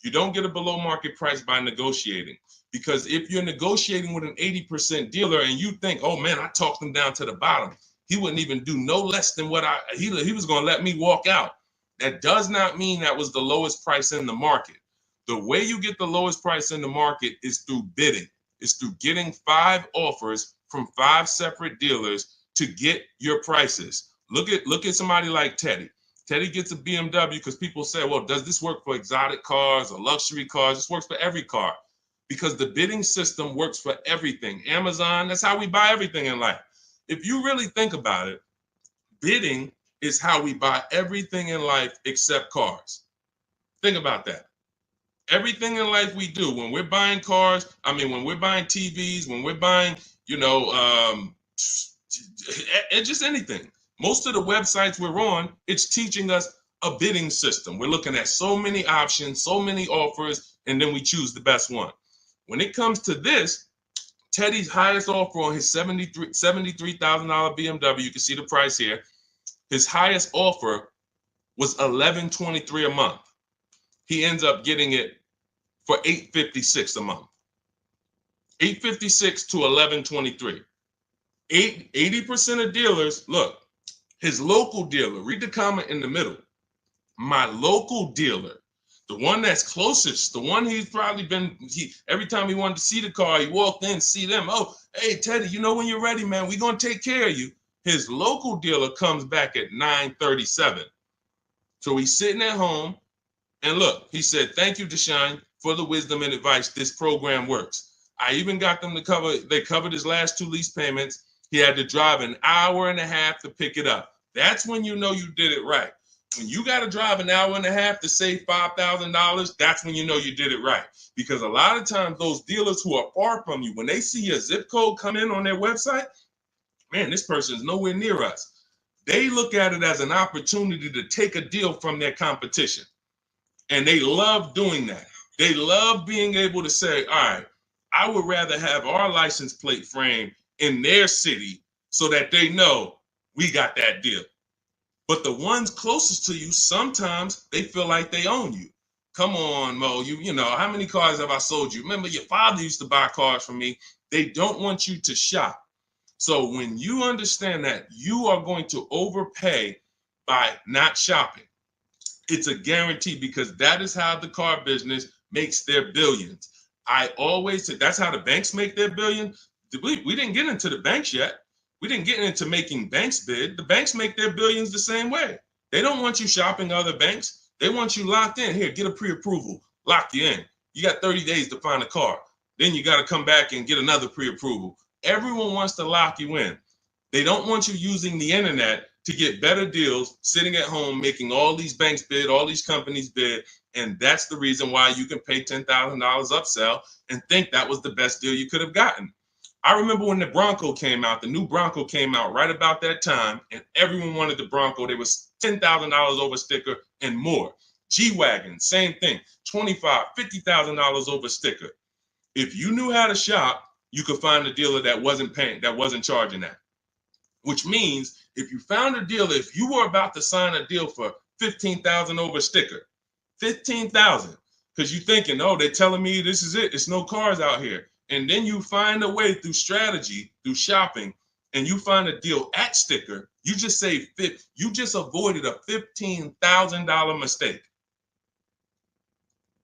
You don't get a below market price by negotiating. Because if you're negotiating with an 80% dealer and you think, oh man, I talked him down to the bottom, he wouldn't even do no less than what he was going to let me walk out. That does not mean that was the lowest price in the market. The way you get the lowest price in the market is through bidding. It's through getting 5 offers from 5 separate dealers to get your prices. Look at somebody like Teddy. Teddy gets a BMW because people say, well, does this work for exotic cars or luxury cars? This works for every car because the bidding system works for everything. Amazon, that's how we buy everything in life. If you really think about it, bidding is how we buy everything in life except cars. Think about that. Everything in life we do, when we're buying cars, when we're buying TVs, when we're buying, just anything. Most of the websites we're on, it's teaching us a bidding system. We're looking at so many options, so many offers, and then we choose the best one. When it comes to this, Teddy's highest offer on his $73,000 BMW, you can see the price here. His highest offer was $1,123 a month. He ends up getting it for $856 a month. $856 to $1,123. 80% of dealers, look, his local dealer, read the comment in the middle. My local dealer, the one that's closest, the one he's probably been, every time he wanted to see the car, he walked in, see them. Oh, hey, Teddy, when you're ready, man, we're going to take care of you. His local dealer comes back at $937. So he's sitting at home. And look, he said, thank you, Deshone, for the wisdom and advice. This program works. I even got them they covered his last 2 lease payments. He had to drive an hour and a half to pick it up. That's when you know you did it right. When you got to drive an hour and a half to save $5,000, that's when you know you did it right. Because a lot of times those dealers who are far from you, when they see a zip code come in on their website, man, this person is nowhere near us. They look at it as an opportunity to take a deal from their competition. And they love doing that. They love being able to say, all right, I would rather have our license plate frame in their city so that they know we got that deal. But the ones closest to you, sometimes they feel like they own you. Come on, Mo, you know, how many cars have I sold you? Remember, your father used to buy cars from me. They don't want you to shop. So when you understand that you are going to overpay by not shopping, it's a guarantee because that is how the car business makes their billions. I always say that's how the banks make their billion. We didn't get into the banks yet. We didn't get into making banks bid. The banks make their billions the same way. They don't want you shopping other banks. They want you locked in. Here, get a pre-approval. Lock you in. You got 30 days to find a car. Then you got to come back and get another pre-approval. Everyone wants to lock you in. They don't want you using the internet to get better deals, sitting at home, making all these banks bid, all these companies bid. And that's the reason why you can pay $10,000 upsell and think that was the best deal you could have gotten. I remember when the Bronco came out, the new Bronco came out right about that time, and everyone wanted the Bronco. There was $10,000 over sticker and more. G-Wagon, same thing, $25,000, $50,000 over sticker. If you knew how to shop, you could find a dealer that wasn't paying, that wasn't charging that. Which means if you found a dealer, if you were about to sign a deal for $15,000 over sticker, $15,000, because you're thinking, oh, they're telling me this is it. It's no cars out here. And then you find a way through strategy, through shopping, and you find a deal at sticker, you just saved you just avoided a $15,000 mistake.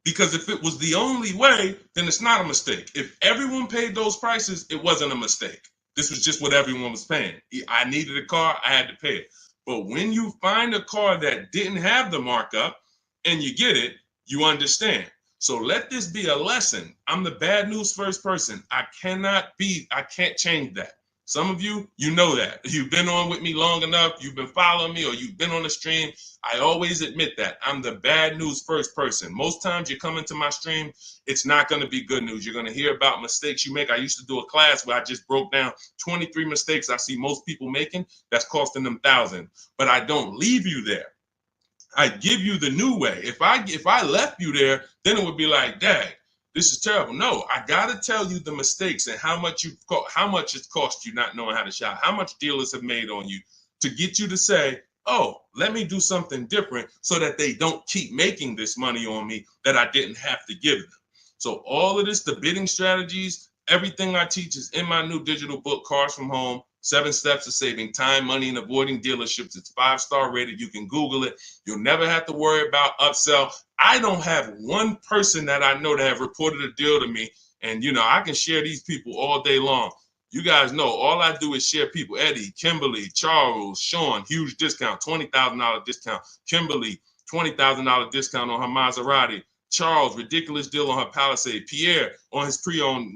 Because if it was the only way, then it's not a mistake. If everyone paid those prices, it wasn't a mistake. This was just what everyone was paying. I needed a car, I had to pay it. But when you find a car that didn't have the markup and you get it, you understand. So let this be a lesson. I'm the bad news first person. I can't change that. Some of you, you know that. You've been on with me long enough, you've been following me, or you've been on the stream. I always admit that. I'm the bad news first person. Most times you come into my stream, it's not going to be good news. You're going to hear about mistakes you make. I used to do a class where I just broke down 23 mistakes I see most people making that's costing them thousands. But I don't leave you there. I give you the new way. If I left you there, then it would be like, dang, this is terrible. No, I gotta tell you the mistakes and how much it's cost you not knowing how to shop, how much dealers have made on you to get you to say, oh, let me do something different so that they don't keep making this money on me that I didn't have to give them. So all of this, the bidding strategies, everything I teach is in my new digital book, Cars from Home, 7 Steps to Saving Time, Money, and Avoiding Dealerships. It's 5-star rated. You can Google it. You'll never have to worry about upsell. I don't have one person that I know that have reported a deal to me. And, I can share these people all day long. You guys know all I do is share people. Eddie, Kimberly, Charles, Sean, huge discount, $20,000 discount. Kimberly, $20,000 discount on her Maserati. Charles, ridiculous deal on her Palisade. Pierre, on his pre-owned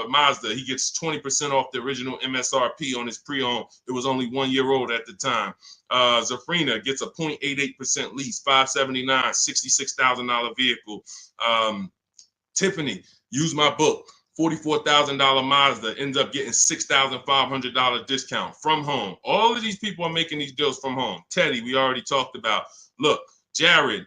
Mazda, he gets 20% off the original MSRP on his pre-owned. It was only 1 year old at the time. Zafrina gets a 0.88% lease, $579, $66,000 vehicle. Tiffany, use my book, $44,000 Mazda, ends up getting $6,500 discount from home. All of these people are making these deals from home. Teddy, we already talked about. Look, Jared,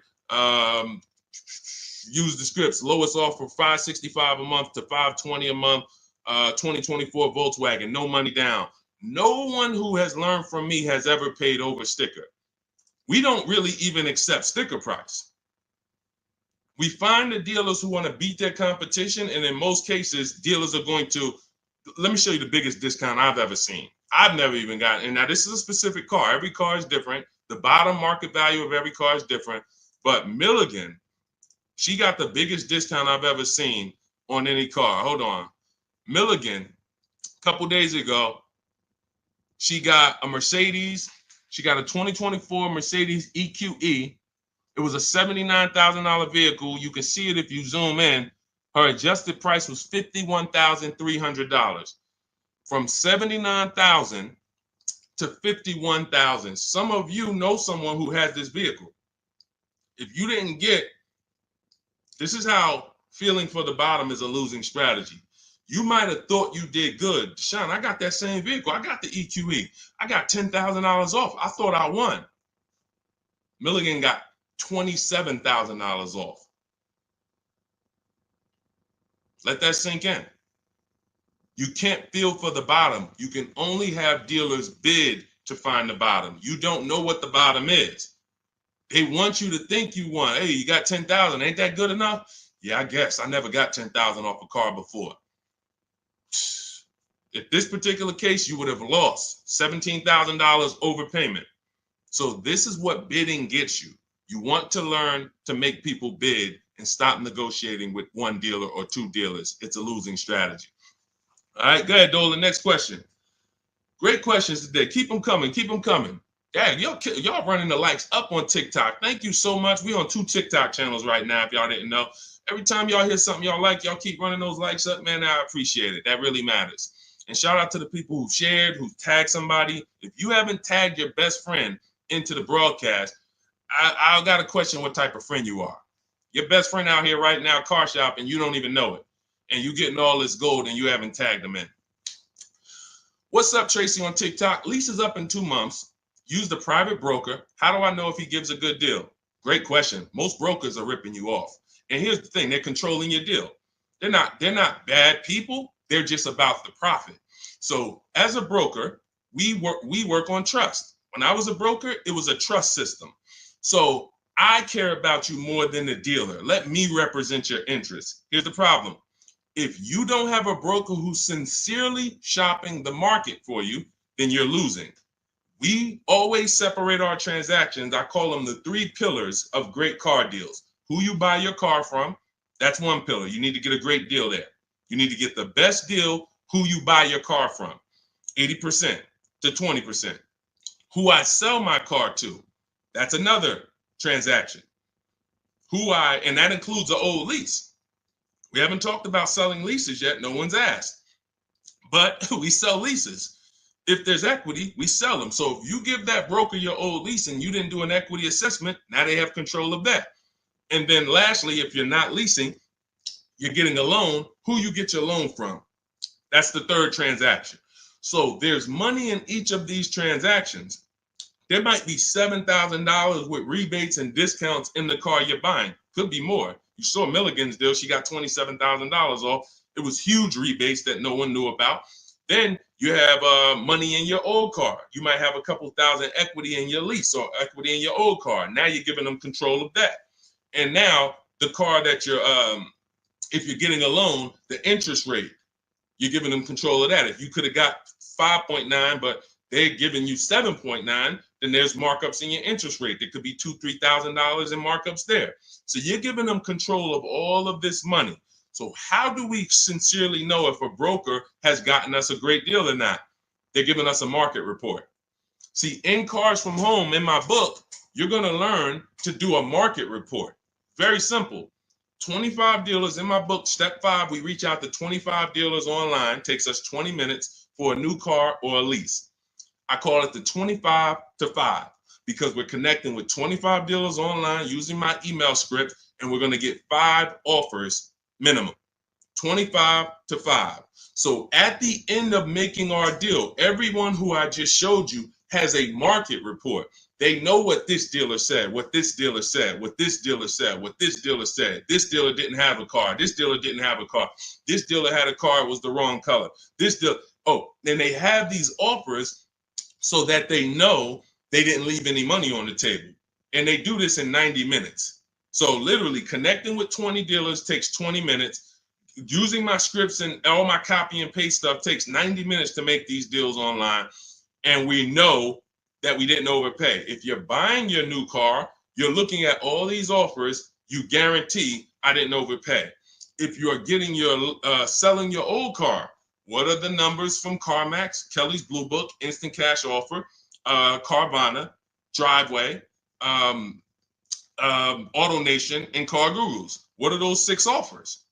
use the scripts. Lowest offer $565 a month to $520 a month. 2024 Volkswagen, no money down. No one who has learned from me has ever paid over sticker. We don't really even accept sticker price. We find the dealers who want to beat their competition, and in most cases, dealers are going to, let me show you the biggest discount I've ever seen. I've never even gotten, and now this is a specific car. Every car is different. The bottom market value of every car is different. But Milligan, she got the biggest discount I've ever seen on any car. Hold on. Milligan, a couple days ago, she got a Mercedes. She got a 2024 Mercedes EQE. It was a $79,000 vehicle. You can see it if you zoom in. Her adjusted price was $51,300. From $79,000 to $51,000. Some of you know someone who has this vehicle. If you didn't get, this is how feeling for the bottom is a losing strategy. You might have thought you did good. Deshone, I got that same vehicle. I got the EQE. I got $10,000 off. I thought I won. Milligan got $27,000 off. Let that sink in. You can't feel for the bottom. You can only have dealers bid to find the bottom. You don't know what the bottom is. They want you to think you won. Hey, you got 10,000. Ain't that good enough? Yeah, I guess. I never got 10,000 off a car before. If this particular case, you would have lost $17,000 overpayment. So this is what bidding gets you. You want to learn to make people bid and stop negotiating with one dealer or two dealers. It's a losing strategy. All right, go ahead, Dolan. Next question. Great questions today. Keep them coming. Keep them coming. Dang, y'all running the likes up on TikTok. Thank you so much. We on 2 TikTok channels right now, if y'all didn't know. Every time y'all hear something y'all like, y'all keep running those likes up, man. I appreciate it. That really matters. And shout out to the people who shared, who tagged somebody. If you haven't tagged your best friend into the broadcast, I got to question what type of friend you are. Your best friend out here right now, car shop, and you don't even know it. And you getting all this gold and you haven't tagged them in. What's up, Tracy on TikTok? Lease is up in 2 months. Use the private broker. How do I know if he gives a good deal? Great question. Most brokers are ripping you off. And here's the thing, they're controlling your deal. They're not bad people. They're just about the profit. So as a broker, we work on trust. When I was a broker, it was a trust system. So I care about you more than the dealer. Let me represent your interests. Here's the problem. If you don't have a broker who's sincerely shopping the market for you, then you're losing. We always separate our transactions. I call them the 3 pillars of great car deals. Who you buy your car from, that's one pillar. You need to get a great deal there. You need to get the best deal, who you buy your car from, 80% to 20%. Who I sell my car to, that's another transaction. And that includes an old lease. We haven't talked about selling leases yet. No one's asked. But we sell leases. If there's equity, we sell them. So if you give that broker your old lease and you didn't do an equity assessment, now they have control of that. And then lastly, if you're not leasing, you're getting a loan, who you get your loan from. That's the 3rd transaction. So there's money in each of these transactions. There might be $7,000 with rebates and discounts in the car you're buying. Could be more. You saw Milligan's deal. She got $27,000 off. It was huge rebates that no one knew about. Then you have money in your old car. You might have a couple thousand equity in your lease or equity in your old car. Now you're giving them control of that. And now the car that you're, if you're getting a loan, the interest rate, you're giving them control of that. If you could have got 5.9, but they're giving you 7.9, then there's markups in your interest rate. There could be $2,000, $3,000 in markups there. So you're giving them control of all of this money. So how do we sincerely know if a broker has gotten us a great deal or not? They're giving us a market report. See, in Cars from Home, in my book, you're going to learn to do a market report. Very simple. 25 dealers in my book, step 5, we reach out to 25 dealers online. Takes us 20 minutes for a new car or a lease. I call it the 25 to 5 because we're connecting with 25 dealers online using my email script, and we're going to get 5 offers minimum. 25 to 5. So at the end of making our deal, everyone who I just showed you has a market report. They know what this dealer said, what this dealer said, what this dealer said, what this dealer said. This dealer didn't have a car. This dealer didn't have a car. This dealer had a car, it was the wrong color. This dealer, then they have these offers so that they know they didn't leave any money on the table. And they do this in 90 minutes. So literally connecting with 20 dealers takes 20 minutes. Using my scripts and all my copy and paste stuff takes 90 minutes to make these deals online. And we know that we didn't overpay. If you're buying your new car, you're looking at all these offers, you guarantee I didn't overpay. If you're getting your selling your old car, what are the numbers from CarMax, Kelly's Blue Book, Instant Cash Offer, Carvana, Driveway, AutoNation, and Car Gurus? What are those 6 offers?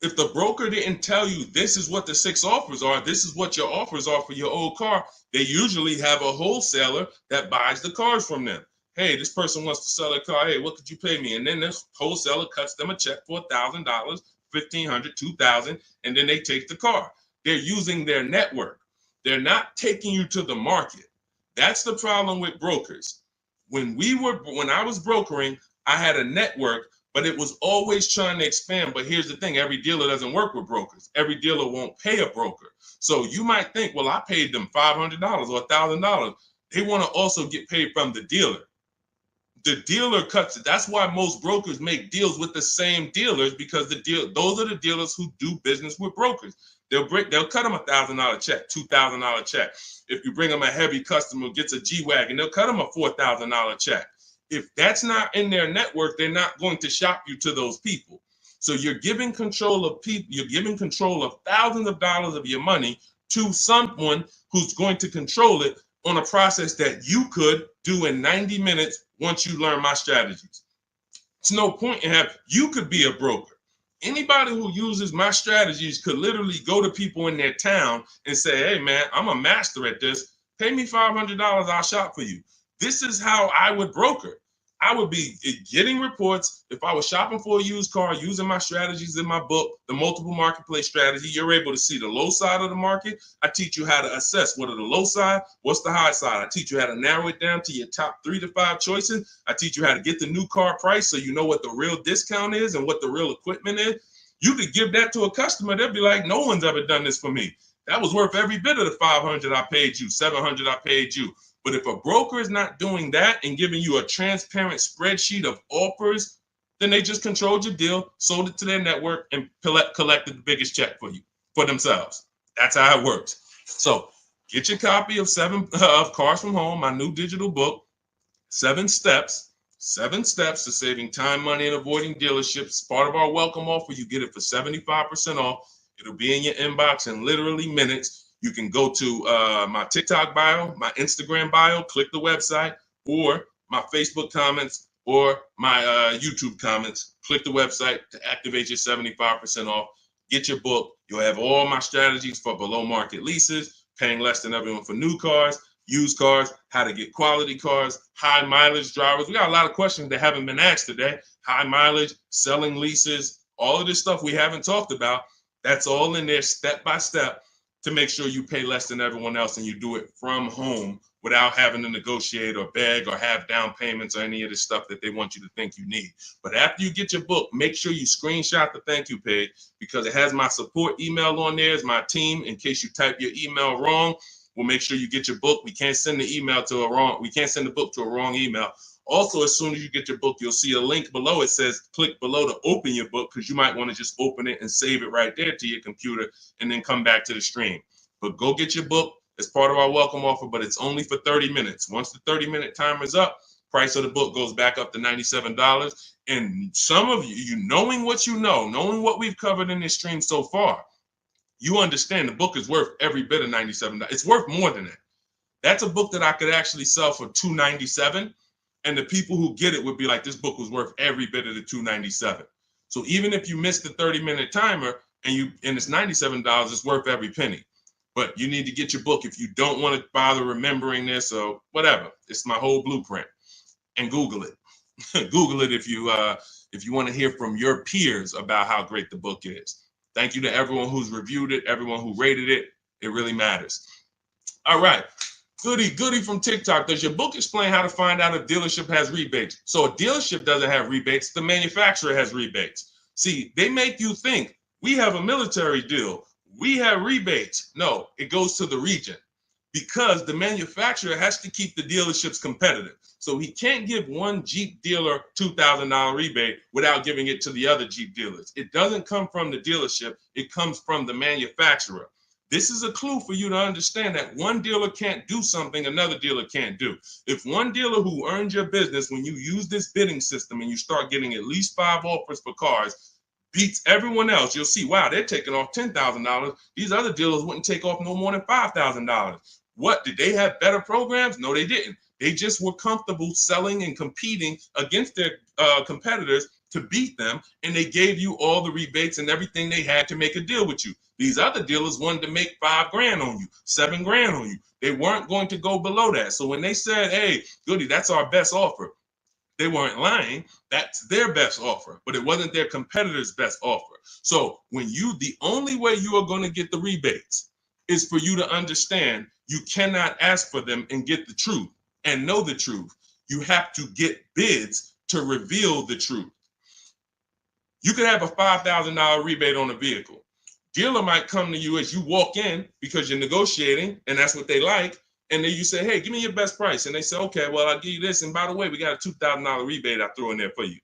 If the broker didn't tell you this is what the 6 offers are, this is what your offers are for your old car, they usually have a wholesaler that buys the cars from them. Hey, this person wants to sell a car. Hey, what could you pay me? And then this wholesaler cuts them a check for $1,000, $1,500, $2,000, and then they take the car. They're using their network. They're not taking you to the market. That's the problem with brokers. When I was brokering, I had a network, but it was always trying to expand. But here's the thing, every dealer doesn't work with brokers. Every dealer won't pay a broker. So you might think, well, I paid them $500 or $1,000. They want to also get paid from the dealer. The dealer cuts it. That's why most brokers make deals with the same dealers, because those are the dealers who do business with brokers. They'll cut them $1,000 check, $2,000 check. If you bring them a heavy customer who gets a G-Wagon, they'll cut them a $4,000 check. If that's not in their network, they're not going to shop you to those people. So you're giving control of people, you're giving control of thousands of dollars of your money to someone who's going to control it on a process that you could do in 90 minutes once you learn my strategies. It's no point in you could be a broker. Anybody who uses my strategies could literally go to people in their town and say, hey, man, I'm a master at this. Pay me $500, I'll shop for you. This is how I would broker. I would be getting reports. If I was shopping for a used car, using my strategies in my book, the multiple marketplace strategy, you're able to see the low side of the market. I teach you how to assess what are the low side, what's the high side. I teach you how to narrow it down to your top 3 to 5 choices. I teach you how to get the new car price so you know what the real discount is and what the real equipment is. You could give that to a customer. They'll be like, no one's ever done this for me. That was worth every bit of the $500 I paid you, $700 I paid you. But if a broker is not doing that and giving you a transparent spreadsheet of offers, then they just controlled your deal, sold it to their network, and collected the biggest check for you, for themselves. That's how it works. So get your copy of Cars from Home, my new digital book, 7 steps to saving time, money, and avoiding dealerships. Part of our welcome offer. You get it for 75% off. It'll be in your inbox in literally minutes. You can go to my TikTok bio, my Instagram bio, click the website, or my Facebook comments, or my YouTube comments. Click the website to activate your 75% off. Get your book. You'll have all my strategies for below market leases, paying less than everyone for new cars, used cars, how to get quality cars, high mileage drivers. We got a lot of questions that haven't been asked today. High mileage, selling leases, all of this stuff we haven't talked about. That's all in there step by step to make sure you pay less than everyone else and you do it from home without having to negotiate or beg or have down payments or any of the stuff that they want you to think you need. But after you get your book, make sure you screenshot the thank you page because it has my support email on there as my team. In case you type your email wrong, we'll make sure you get your book. We can't send the book to a wrong email. Also, as soon as you get your book, you'll see a link below. It says click below to open your book because you might want to just open it and save it right there to your computer and then come back to the stream. But go get your book. It's part of our welcome offer, but it's only for 30 minutes. Once the 30-minute timer is up, price of the book goes back up to $97. And some of you knowing what you know, knowing what we've covered in this stream so far, you understand the book is worth every bit of $97. It's worth more than that. That's a book that I could actually sell for $297. And the people who get it would be like, this book was worth every bit of the $297. So even if you miss the 30-minute timer and it's $97, it's worth every penny. But you need to get your book if you don't want to bother remembering this or whatever. It's my whole blueprint. And Google it. Google it if you want to hear from your peers about how great the book is. Thank you to everyone who's reviewed it, everyone who rated it. It really matters. All right. Goody from TikTok. Does your book explain how to find out if dealership has rebates? So a dealership doesn't have rebates. The manufacturer has rebates. See, they make you think we have a military deal. We have rebates. No, it goes to the region because the manufacturer has to keep the dealerships competitive. So he can't give one Jeep dealer $2,000 rebate without giving it to the other Jeep dealers. It doesn't come from the dealership. It comes from the manufacturer. This is a clue for you to understand that one dealer can't do something another dealer can't do. If one dealer who earned your business, when you use this bidding system and you start getting at least 5 offers for cars, beats everyone else, you'll see, wow, they're taking off $10,000. These other dealers wouldn't take off no more than $5,000. What, did they have better programs? No, they didn't. They just were comfortable selling and competing against their competitors to beat them, and they gave you all the rebates and everything they had to make a deal with you. These other dealers wanted to make $5,000 on you, $7,000 on you. They weren't going to go below that. So when they said, hey, Goody, that's our best offer, they weren't lying. That's their best offer, but it wasn't their competitor's best offer. So the only way you are going to get the rebates is for you to understand you cannot ask for them and get the truth and know the truth. You have to get bids to reveal the truth. You could have a $5,000 rebate on a vehicle. Dealer might come to you as you walk in because you're negotiating and that's what they like. And then you say, hey, give me your best price. And they say, okay, well, I'll give you this. And by the way, we got a $2,000 rebate I threw in there for you.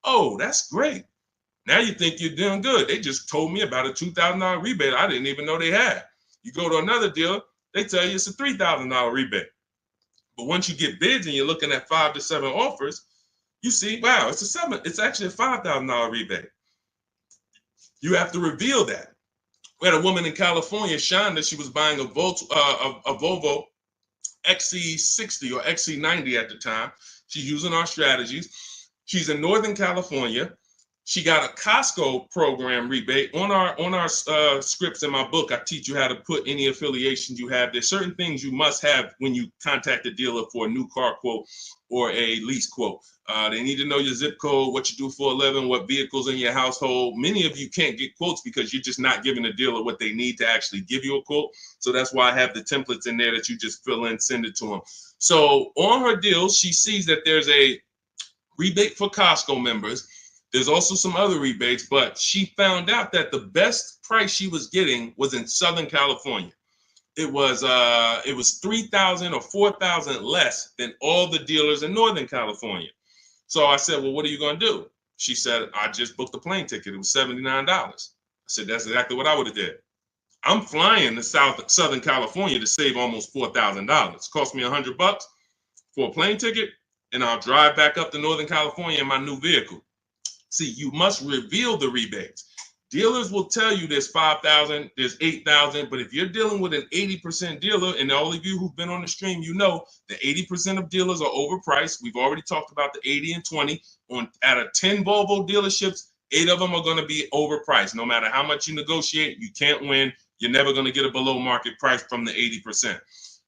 Oh, that's great. Now you think you're doing good. They just told me about a $2,000 rebate I didn't even know they had. You go to another dealer, they tell you it's a $3,000 rebate. But once you get bids and you're looking at 5 to 7 offers, you see, wow, it's actually a $5,000 rebate. You have to reveal that. We had a woman in California, Shonda, she was buying a Volvo XC60 or XC90 at the time. She's using our strategies. She's in Northern California. She got a Costco program rebate on our scripts in my book. I teach you how to put any affiliations you have. There's certain things you must have when you contact a dealer for a new car quote or a lease quote. They need to know your zip code, what you do for a living, what vehicles in your household. Many of you can't get quotes because you're just not giving the dealer what they need to actually give you a quote. So that's why I have the templates in there that you just fill in, send it to them. So on her deals, she sees that there's a rebate for Costco members. There's also some other rebates, but she found out that the best price she was getting was in Southern California. It was 3,000 or 4,000 less than all the dealers in Northern California. So I said, well, what are you going to do? She said, I just booked a plane ticket. It was $79. I said, that's exactly what I would have did. I'm flying to Southern California to save almost $4,000. Cost me $100 for a plane ticket, and I'll drive back up to Northern California in my new vehicle. See, you must reveal the rebates. Dealers will tell you there's 5,000, there's 8,000, but if you're dealing with an 80% dealer, and all of you who've been on the stream, you know the 80% of dealers are overpriced. We've already talked about the 80 and 20. Out of 10 Volvo dealerships, 8 of them are going to be overpriced. No matter how much you negotiate, you can't win. You're never going to get a below market price from the 80%.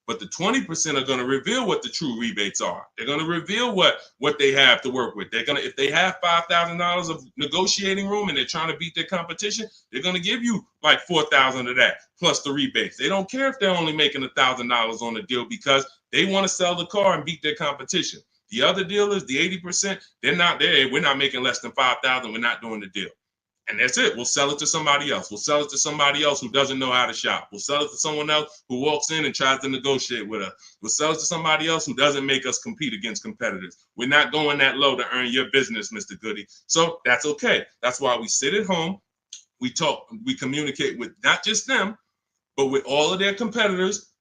But the 20% are going to reveal what the true rebates are. They're going to reveal what they have to work with. They're going to, if they have $5,000 of negotiating room and they're trying to beat their competition, they're going to give you like $4,000 of that plus the rebates. They don't care if they're only making $1,000 on the deal because they want to sell the car and beat their competition. The other dealers, the 80%, they're not there. We're not making less than $5,000. We're not doing the deal. And that's it. We'll sell it to somebody else. We'll sell it to somebody else who doesn't know how to shop. We'll sell it to someone else who walks in and tries to negotiate with us. We'll sell it to somebody else who doesn't make us compete against competitors. We're not going that low to earn your business, Mr. Goody. So that's okay. That's why we sit at home. We talk, we communicate with not just them, but with all of their competitors.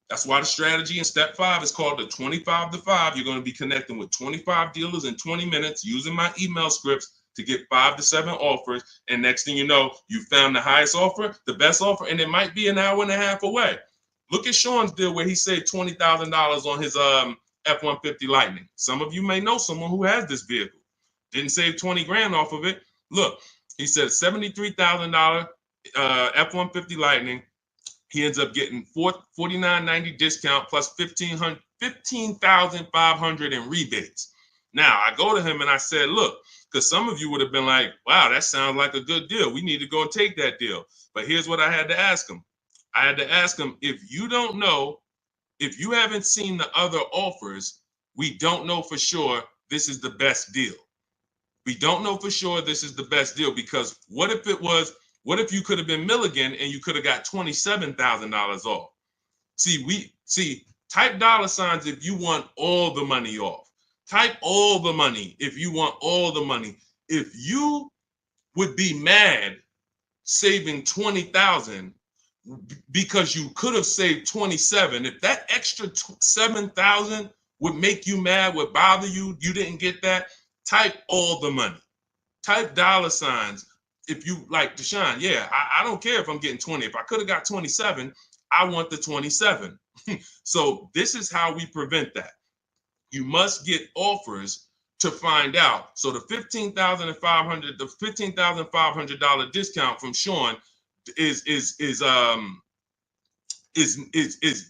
That's why the strategy in step 5 is called the 25 to 5. You're going to be connecting with 25 dealers in 20 minutes using my email scripts to get 5 to 7 offers. And next thing you know, you found the highest offer, the best offer, and it might be an hour and a half away. Look at Sean's deal where he saved $20,000 on his F-150 Lightning. Some of you may know someone who has this vehicle. Didn't save 20 grand off of it. Look, he said $73,000 F-150 Lightning. He ends up getting $49.90 discount plus $15,500 in rebates. Now, I go to him and I said, look, because some of you would have been like, wow, that sounds like a good deal. We need to go and take that deal. But here's what I had to ask him. I had to ask him, if you don't know, if you haven't seen the other offers, we don't know for sure this is the best deal. We don't know for sure this is the best deal because what if you could have been Milligan and you could have got $27,000 off? Type dollar signs if you want all the money off. Type all the money if you want all the money. If you would be mad saving 20,000 because you could have saved 27, if that extra 7,000 would make you mad, would bother you, you didn't get that, type all the money. Type dollar signs if you like Deshone. Yeah, I don't care if I'm getting 20. If I could have got 27, I want the 27. So this is how we prevent that. You must get offers to find out. So the $15,500 discount from Sean is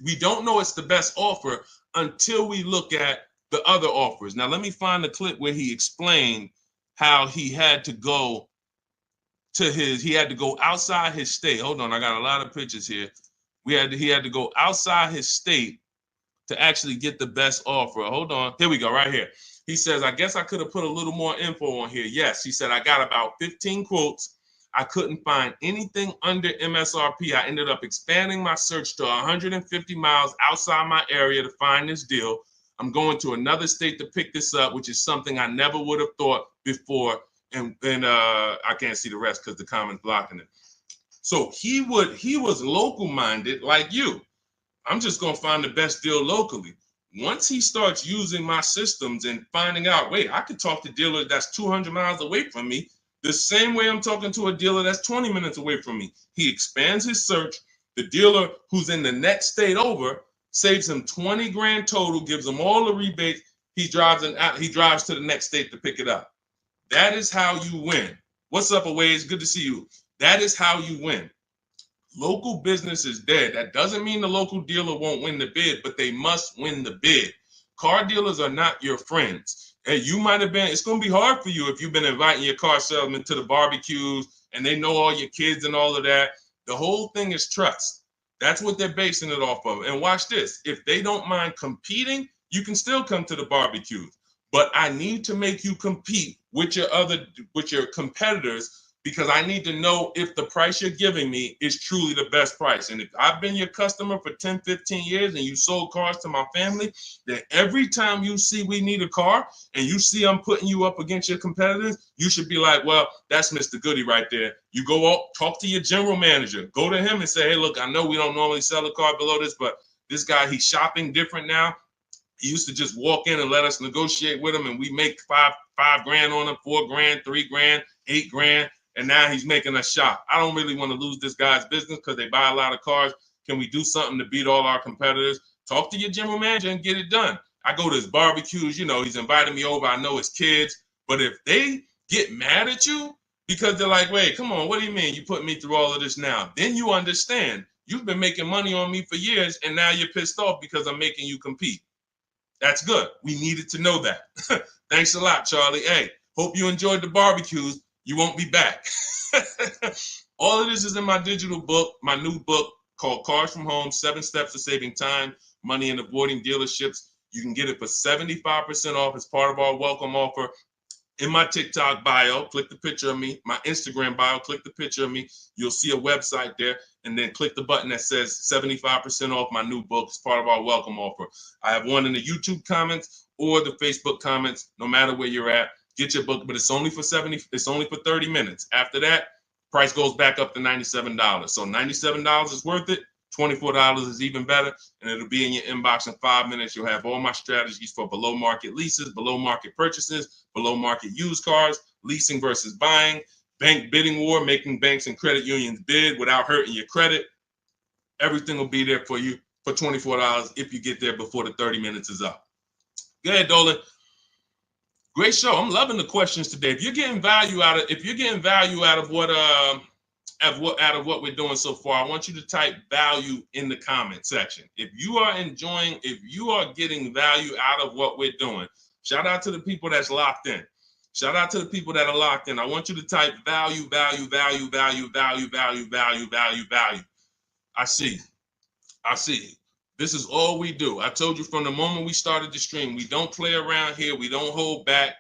we don't know it's the best offer until we look at the other offers. Now let me find the clip where he explained how he had to go outside his state. Hold on, I got a lot of pictures here. He had to go outside his state to actually get the best offer. Hold on. Here we go, right here. He says, I guess I could have put a little more info on here. Yes, he said, I got about 15 quotes. I couldn't find anything under MSRP. I ended up expanding my search to 150 miles outside my area to find this deal. I'm going to another state to pick this up, which is something I never would have thought before. And I can't see the rest because the comment's blocking it. So he was local minded like you. I'm just going to find the best deal locally. Once he starts using my systems and finding out, wait, I could talk to a dealer that's 200 miles away from me the same way I'm talking to a dealer that's 20 minutes away from me. He expands his search. The dealer who's in the next state over saves him 20 grand total, gives him all the rebates. He drives to the next state to pick it up. That is how you win. What's up, Aways? Good to see you. That is how you win. Local business is dead. That doesn't mean the local dealer won't win the bid, but they must win the bid. Car dealers are not your friends. Hey, you might have been, it's going to be hard for you if you've been inviting your car salesman to the barbecues and they know all your kids and all of that. The whole thing is trust. That's what they're basing it off of. And watch this. If they don't mind competing, you can still come to the barbecues. But I need to make you compete with your competitors, because I need to know if the price you're giving me is truly the best price. And if I've been your customer for 10, 15 years and you sold cars to my family, then every time you see we need a car and you see I'm putting you up against your competitors, you should be like, well, that's Mr. Goody right there. You go out, talk to your general manager, go to him and say, hey, look, I know we don't normally sell a car below this, but this guy, he's shopping different now. He used to just walk in and let us negotiate with him, and we make five grand on him, 4 grand, 3 grand, 8 grand. And now he's making us shop. I don't really want to lose this guy's business because they buy a lot of cars. Can we do something to beat all our competitors? Talk to your general manager and get it done. I go to his barbecues, he's invited me over. I know his kids. But if they get mad at you because they're like, wait, come on, what do you mean you put me through all of this now? Then you understand. You've been making money on me for years, and now you're pissed off because I'm making you compete. That's good. We needed to know that. Thanks a lot, Charlie. Hey, hope you enjoyed the barbecues. You won't be back. All of this is in my digital book, my new book called Cars from Home, 7 Steps to Saving Time, Money, and Avoiding Dealerships. You can get it for 75% off as part of our welcome offer. In my TikTok bio, click the picture of me. My Instagram bio, click the picture of me. You'll see a website there, and then click the button that says 75% off my new book as part of our welcome offer. I have one in the YouTube comments or the Facebook comments, no matter where you're at. Get your book, but it's only for 30 minutes. After that, price goes back up to $97. So $97 is worth it. $24 is even better, and it'll be in your inbox in 5 minutes. You'll have all my strategies for below market leases, below market purchases, below market used cars, leasing versus buying, bank bidding war, making banks and credit unions bid without hurting your credit. Everything will be there for you for $24 if you get there before the 30 minutes is up. Go ahead, Dolan. Great show. I'm loving the questions today. If you're getting value out of what we're doing so far, I want you to type value in the comment section. If you are getting value out of what we're doing, shout out to the people that's locked in. Shout out to the people that are locked in. I want you to type value, value, value, value, value, value, value, value, value. I see. This is all we do. I told you from the moment we started the stream, we don't play around here. We don't hold back.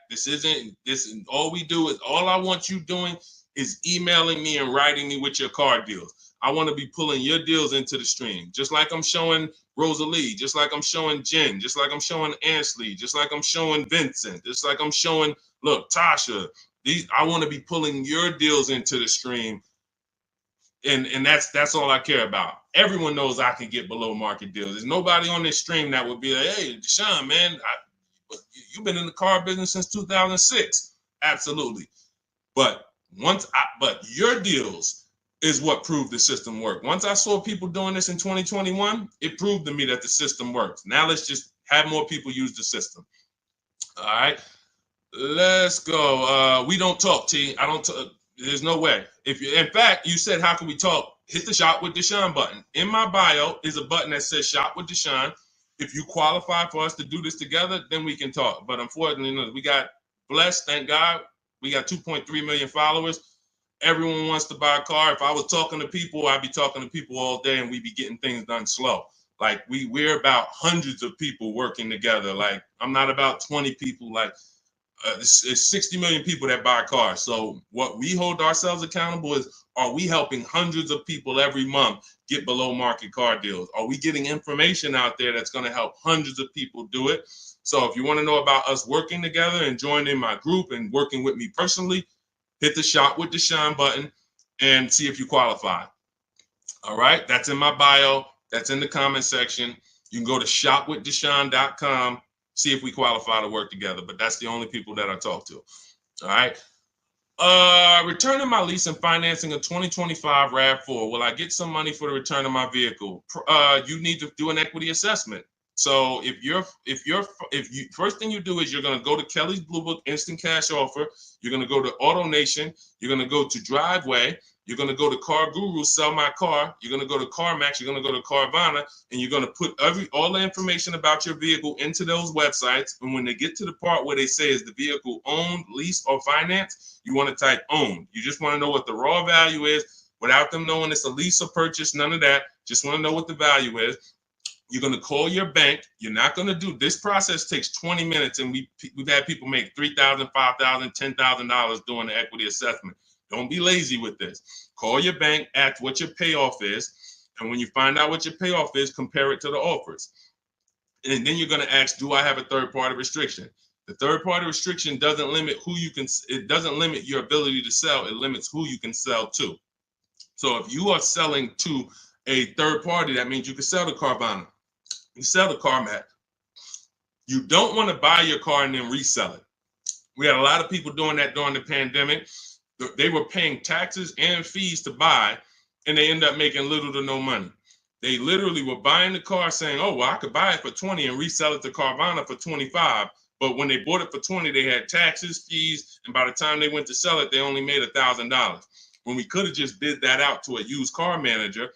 All we do is, all I want you doing is emailing me and writing me with your car deals. I want to be pulling your deals into the stream, just like I'm showing Rosalie, just like I'm showing Jen, just like I'm showing Ansley, just like I'm showing Vincent, just like I'm showing, look, Tasha. I want to be pulling your deals into the stream. And that's all I care about. Everyone knows I can get below market deals. There's nobody on this stream that would be like, hey, Deshone, man, you've been in the car business since 2006. Absolutely. But your deals is what proved the system worked. Once I saw people doing this in 2021, it proved to me that the system works. Now let's just have more people use the system. All right, let's go. We don't talk, T. I don't talk. There's no way. In fact, you said, how can we talk? Hit the Shop with Deshone button. In my bio is a button that says Shop with Deshone. If you qualify for us to do this together, then we can talk. But unfortunately, we got blessed, thank God. We got 2.3 million followers. Everyone wants to buy a car. If I was talking to people, I'd be talking to people all day and we'd be getting things done slow. Like we're about hundreds of people working together. Like I'm not about 20 people. Like it's 60 million people that buy cars. So what we hold ourselves accountable is, are we helping hundreds of people every month get below market car deals? Are we getting information out there that's going to help hundreds of people do it? So if you want to know about us working together and joining my group and working with me personally, hit the Shop with Deshone button and see if you qualify. All right, that's in my bio. That's in the comment section. You can go to shopwithdeshone.com. See if we qualify to work together, but that's the only people that I talk to. All right. Returning my lease and financing a 2025 RAV4. Will I get some money for the return of my vehicle? You need to do an equity assessment. So if you first thing you do is you're going to go to Kelly's Blue Book Instant Cash Offer. You're going to go to Auto Nation. You're going to go to Driveway. You're going to go to Car Guru, Sell My Car. You're going to go to CarMax. You're going to go to Carvana, and you're going to put all the information about your vehicle into those websites. And when they get to the part where they say is the vehicle owned, leased, or financed, you want to type owned. You just want to know what the raw value is without them knowing it's a lease or purchase. None of that. Just want to know what the value is. You're going to call your bank. You're not going to do this process takes 20 minutes, and we've had people make $3,000, $5,000, $10,000 doing the equity assessment. Don't be lazy with this. Call your bank, ask what your payoff is, and when you find out what your payoff is, compare it to the offers. And then you're going to ask, do I have a third-party restriction? The third-party restriction doesn't limit who you can. It doesn't limit your ability to sell. It limits who you can sell to. So if you are selling to a third party, that means you can sell to Carvana. You sell to CarMax. You don't want to buy your car and then resell it. We had a lot of people doing that during the pandemic. They were paying taxes and fees to buy, and they end up making little to no money. They literally were buying the car saying, oh, well, I could buy it for 20 and resell it to Carvana for 25. But when they bought it for 20, they had taxes, fees, and by the time they went to sell it, they only made $1,000. When we could have just bid that out to a used car manager,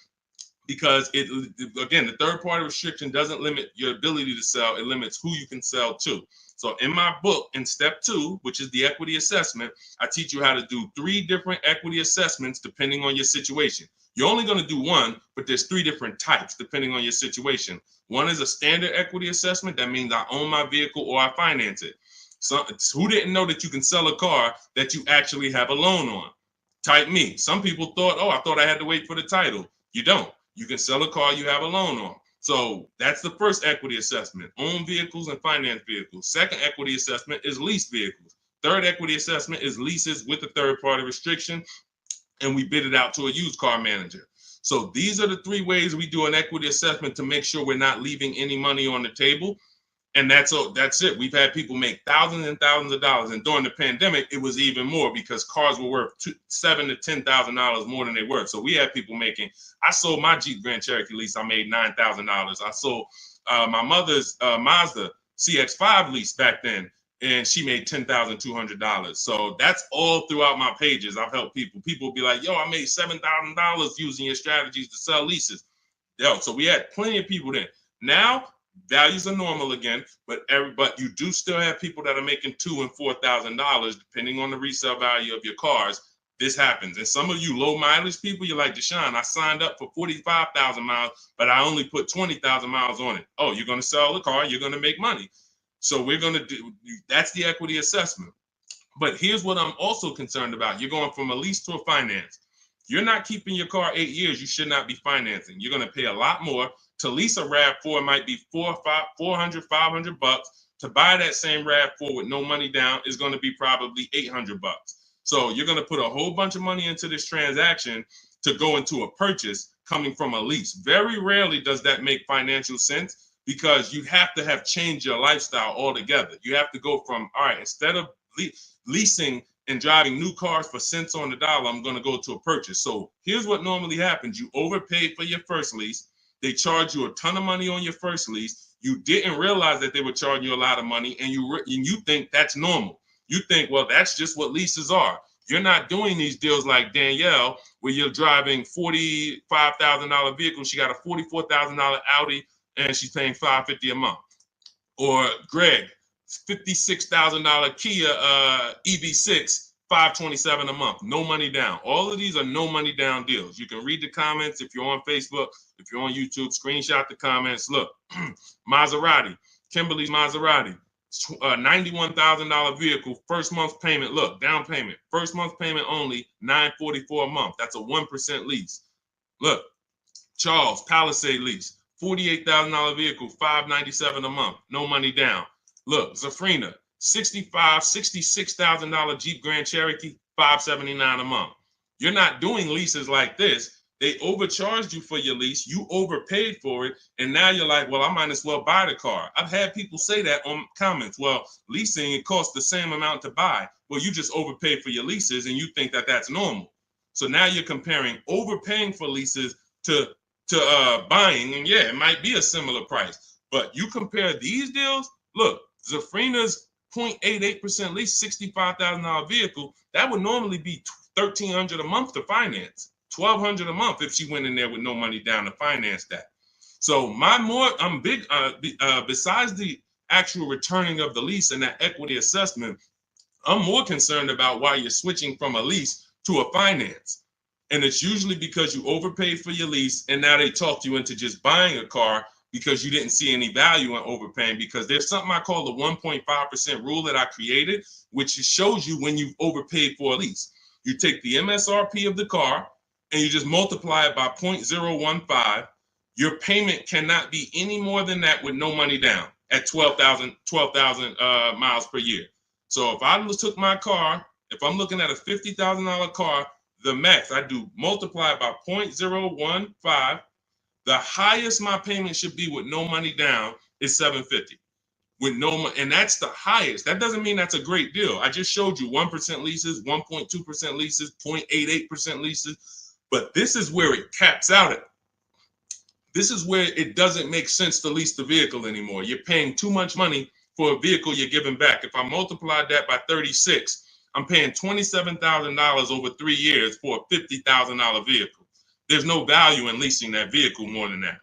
because again, the third party restriction doesn't limit your ability to sell. It limits who you can sell to. So in my book, in step 2, which is the equity assessment, I teach you how to do 3 different equity assessments depending on your situation. You're only going to do one, but there's 3 different types depending on your situation. One is a standard equity assessment. That means I own my vehicle or I finance it. So who didn't know that you can sell a car that you actually have a loan on? Type me. Some people thought, oh, I thought I had to wait for the title. You don't. You can sell a car you have a loan on. So that's the first equity assessment, own vehicles and finance vehicles. Second equity assessment is lease vehicles. Third equity assessment is leases with a third party restriction, and we bid it out to a used car manager. So these are the 3 ways we do an equity assessment to make sure we're not leaving any money on the table. And that's it. We've had people make thousands and thousands of dollars. And during the pandemic, it was even more because cars were worth $7,000 to $10,000 more than they were. So we had people making, I sold my Jeep Grand Cherokee lease. I made $9,000. I sold my mother's Mazda CX-5 lease back then, and she made $10,200. So that's all throughout my pages. I've helped people. People be like, yo, I made $7,000 using your strategies to sell leases. Yo, so we had plenty of people then. Now, values are normal again, but you do still have people that are making $2,000 and $4,000 depending on the resale value of your cars. This happens, and some of you low mileage people, you're like, Deshone, I signed up for 45,000 miles, but I only put 20,000 miles on it. Oh, you're going to sell the car, you're going to make money. So we're going to do that's the equity assessment. But here's what I'm also concerned about: you're going from a lease to a finance. You're not keeping your car 8 years. You should not be financing. You're going to pay a lot more. To lease a RAV4 might be $400, $500. To buy that same RAV4 with no money down is going to be probably $800. So you're going to put a whole bunch of money into this transaction to go into a purchase coming from a lease. Very rarely does that make financial sense because you have to have changed your lifestyle altogether. You have to go from, all right, instead of leasing and driving new cars for cents on the dollar, I'm going to go to a purchase. So here's what normally happens. You overpaid for your first lease. They charge you a ton of money on your first lease. You didn't realize that they were charging you a lot of money, and you think that's normal. You think, well, that's just what leases are. You're not doing these deals like Danielle, where you're driving $45,000 vehicle. She got a $44,000 Audi, and she's paying $550 a month. Or Greg, $56,000 Kia EV6. $527 a month, no money down. All of these are no money down deals. You can read the comments if you're on Facebook, if you're on YouTube, screenshot the comments. Look, Maserati, Kimberly's Maserati, $91,000 vehicle, first month's payment. Look, down payment, first month's payment only, $944 a month. That's a 1% lease. Look, Charles, Palisade lease, $48,000 vehicle, $597 a month, no money down. Look, Zafrina, $66,000 Jeep Grand Cherokee, $579 a month. You're not doing leases like this. They overcharged you for your lease. You overpaid for it. And now you're like, well, I might as well buy the car. I've had people say that on comments. Well, leasing, it costs the same amount to buy. Well, you just overpaid for your leases and you think that that's normal. So now you're comparing overpaying for leases to buying. And yeah, it might be a similar price. But you compare these deals, look, Zafrina's 0.88% lease, $65,000 vehicle, that would normally be $1,300 a month to finance, $1,200 a month if she went in there with no money down to finance that. So I'm big, besides the actual returning of the lease and that equity assessment, I'm more concerned about why you're switching from a lease to a finance. And it's usually because you overpaid for your lease and now they talked you into just buying a car because you didn't see any value in overpaying, because there's something I call the 1.5% rule that I created, which shows you when you've overpaid for a lease. You take the MSRP of the car and you just multiply it by 0.015. Your payment cannot be any more than that with no money down at 12,000 miles per year. So if I took my car, if I'm looking at a $50,000 car, the max I do multiply by 0.015. The highest my payment should be with no money down is $750. With no money, and that's the highest. That doesn't mean that's a great deal. I just showed you 1% leases, 1.2% leases, 0.88% leases, but this is where it caps out at. This is where it doesn't make sense to lease the vehicle anymore. You're paying too much money for a vehicle you're giving back. If I multiplied that by 36, I'm paying $27,000 over 3 years for a $50,000 vehicle. There's no value in leasing that vehicle more than that.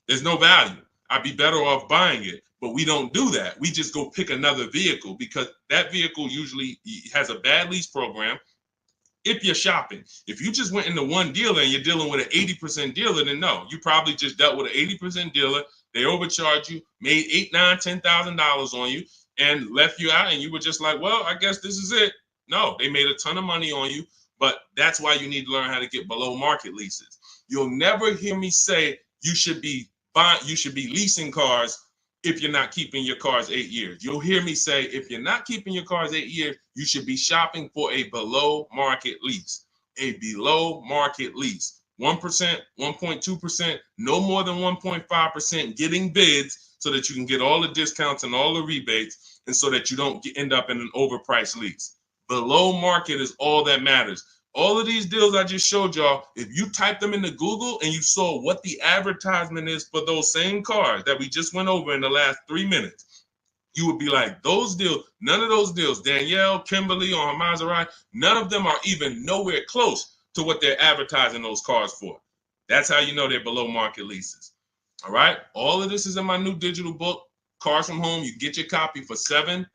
There's no value. I'd be better off buying it, but we don't do that. We just go pick another vehicle because that vehicle usually has a bad lease program. If you're shopping, if you just went into one dealer and you're dealing with an 80% dealer, then no, you probably just dealt with an 80% dealer. They overcharged you, made $8,000, $9,000, $10,000 on you, and left you out. And you were just like, well, I guess this is it. No, they made a ton of money on you, but that's why you need to learn how to get below market leases. You'll never hear me say you should be leasing cars if you're not keeping your cars 8 years. You'll hear me say, if you're not keeping your cars 8 years, you should be shopping for a below market lease. A below market lease. 1%, 1.2%, no more than 1.5%, getting bids so that you can get all the discounts and all the rebates, and so that you don't end up in an overpriced lease. Below market is all that matters. All of these deals I just showed y'all, if you type them into Google and you saw what the advertisement is for those same cars that we just went over in the last 3 minutes, you would be like, those deals, none of those deals, Danielle, Kimberly, or Maserati, none of them are even nowhere close to what they're advertising those cars for. That's how you know they're below market leases. All right. All of this is in my new digital book, Cars from Home. You get your copy for 75%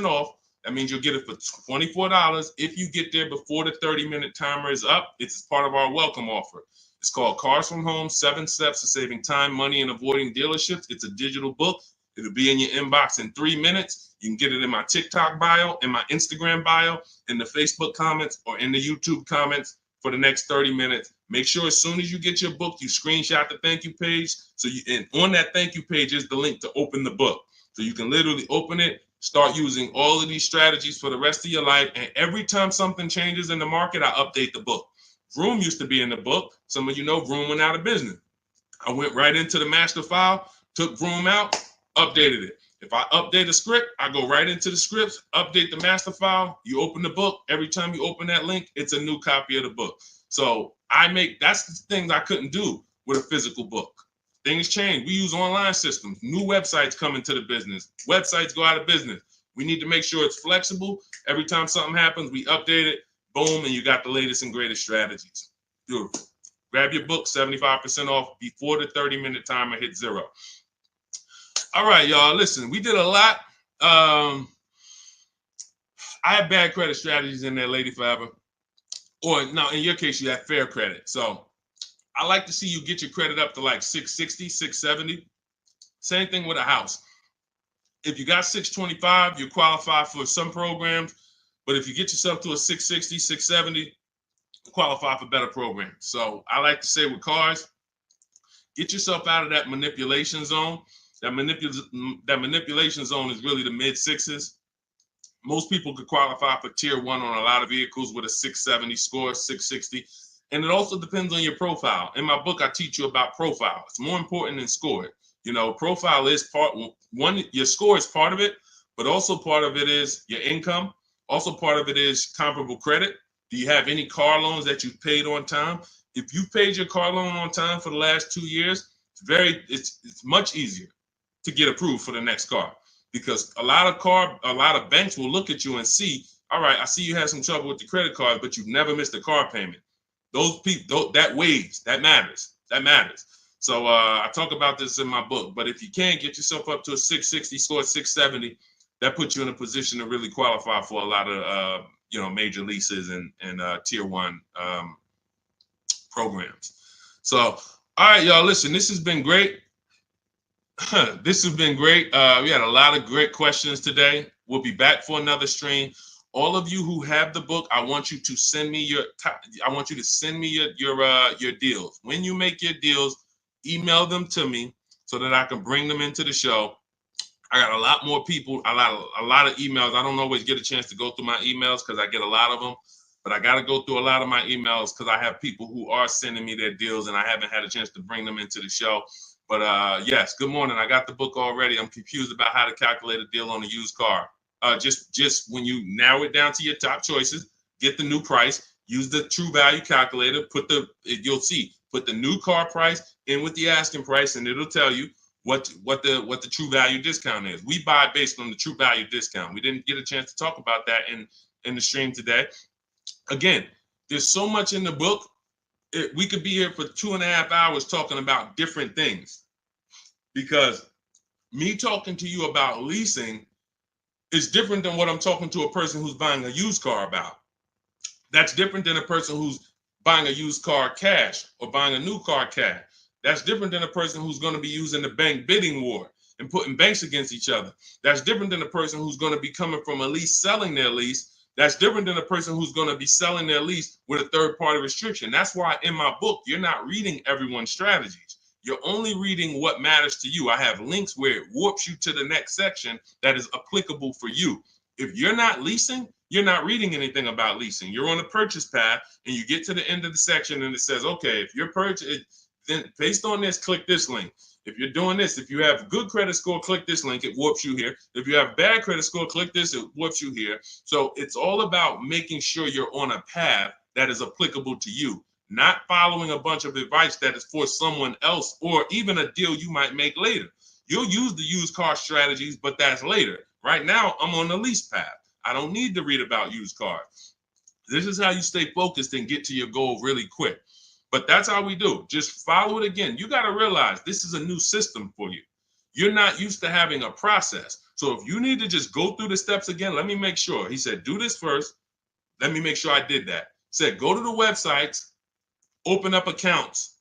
off. That means you'll get it for $24 if you get there before the 30-minute timer is up. It's part of our welcome offer. It's called Cars from Home, 7 Steps to Saving Time, Money, and Avoiding Dealerships. It's a digital book. It'll be in your inbox in 3 minutes. You can get it in my TikTok bio, in my Instagram bio, in the Facebook comments, or in the YouTube comments for the next 30 minutes. Make sure as soon as you get your book, you screenshot the thank you page. And on that thank you page is the link to open the book. So you can literally open it, start using all of these strategies for the rest of your life. And every time something changes in the market, I update the book. Vroom used to be in the book. Some of you know Vroom went out of business. I went right into the master file, took Vroom out, updated it. If I update a script, I go right into the scripts, update the master file. You open the book. Every time you open that link, it's a new copy of the book. So that's the things I couldn't do with a physical book. Things change. We use online systems. New websites come into the business. Websites go out of business. We need to make sure it's flexible. Every time something happens, we update it. Boom, and you got the latest and greatest strategies. Beautiful. Grab your book, 75% off before the 30-minute timer hits 0. All right, y'all. Listen, we did a lot. I have bad credit strategies in there, Lady Forever. Or no, in your case, you have fair credit. So I like to see you get your credit up to like 660, 670. Same thing with a house. If you got 625, you qualify for some programs. But if you get yourself to a 660, 670, you qualify for better programs. So I like to say with cars, get yourself out of that manipulation zone. That manipulation zone is really the mid-6s. Most people could qualify for tier 1 on a lot of vehicles with a 670 score, 660. And it also depends on your profile. In my book, I teach you about profile. It's more important than score. You know, profile is part one. Your score is part of it, but also part of it is your income. Also part of it is comparable credit. Do you have any car loans that you've paid on time? If you've paid your car loan on time for the last 2 years, It's much easier to get approved for the next car, because a lot of banks will look at you and see, all right, I see you had some trouble with the credit card, but you've never missed a car payment. Those people, that weighs, that matters. So I talk about this in my book. But if you can get yourself up to a 660 score, 670, that puts you in a position to really qualify for a lot of major leases and tier one programs. So, all right, y'all, listen, this has been great. This has been great. We had a lot of great questions today. We'll be back for another stream. All of you who have the book, I want you to send me your deals. When you make your deals, email them to me so that I can bring them into the show. I got a lot more people, a lot of emails. I don't always get a chance to go through my emails because I get a lot of them, but I got to go through a lot of my emails because I have people who are sending me their deals and I haven't had a chance to bring them into the show. But yes, good morning. I got the book already. I'm confused about how to calculate a deal on a used car. Just when you narrow it down to your top choices, get the new price, use the true value calculator, put the new car price in with the asking price, and it'll tell you what the true value discount is. We buy based on the true value discount. We didn't get a chance to talk about that in the stream today. Again, there's so much in the book. We could be here for 2.5 hours talking about different things, because me talking to you about leasing is different than what I'm talking to a person who's buying a used car about. That's different than a person who's buying a used car cash or buying a new car cash. That's different than a person who's going to be using the bank bidding war and putting banks against each other. That's different than a person who's going to be coming from a lease, selling their lease. That's different than a person who's going to be selling their lease with a third-party restriction. That's why in my book, you're not reading everyone's strategies. You're only reading what matters to you. I have links where it warps you to the next section that is applicable for you. If you're not leasing, you're not reading anything about leasing. You're on a purchase path and you get to the end of the section and it says, okay, if you're purchasing, then based on this, click this link. If you're doing this, if you have good credit score, click this link, it warps you here. If you have bad credit score, click this, it warps you here. So it's all about making sure you're on a path that is applicable to you, not following a bunch of advice that is for someone else or even a deal you might make later. You'll use the used car strategies, but that's later. Right now, I'm on the lease path. I don't need to read about used cars. This is how you stay focused and get to your goal really quick. But that's how we do. Just follow it again. You got to realize this is a new system for you. You're not used to having a process. So if you need to just go through the steps again, let me make sure. He said, do this first. Let me make sure I did that. Said, go to the websites, open up accounts.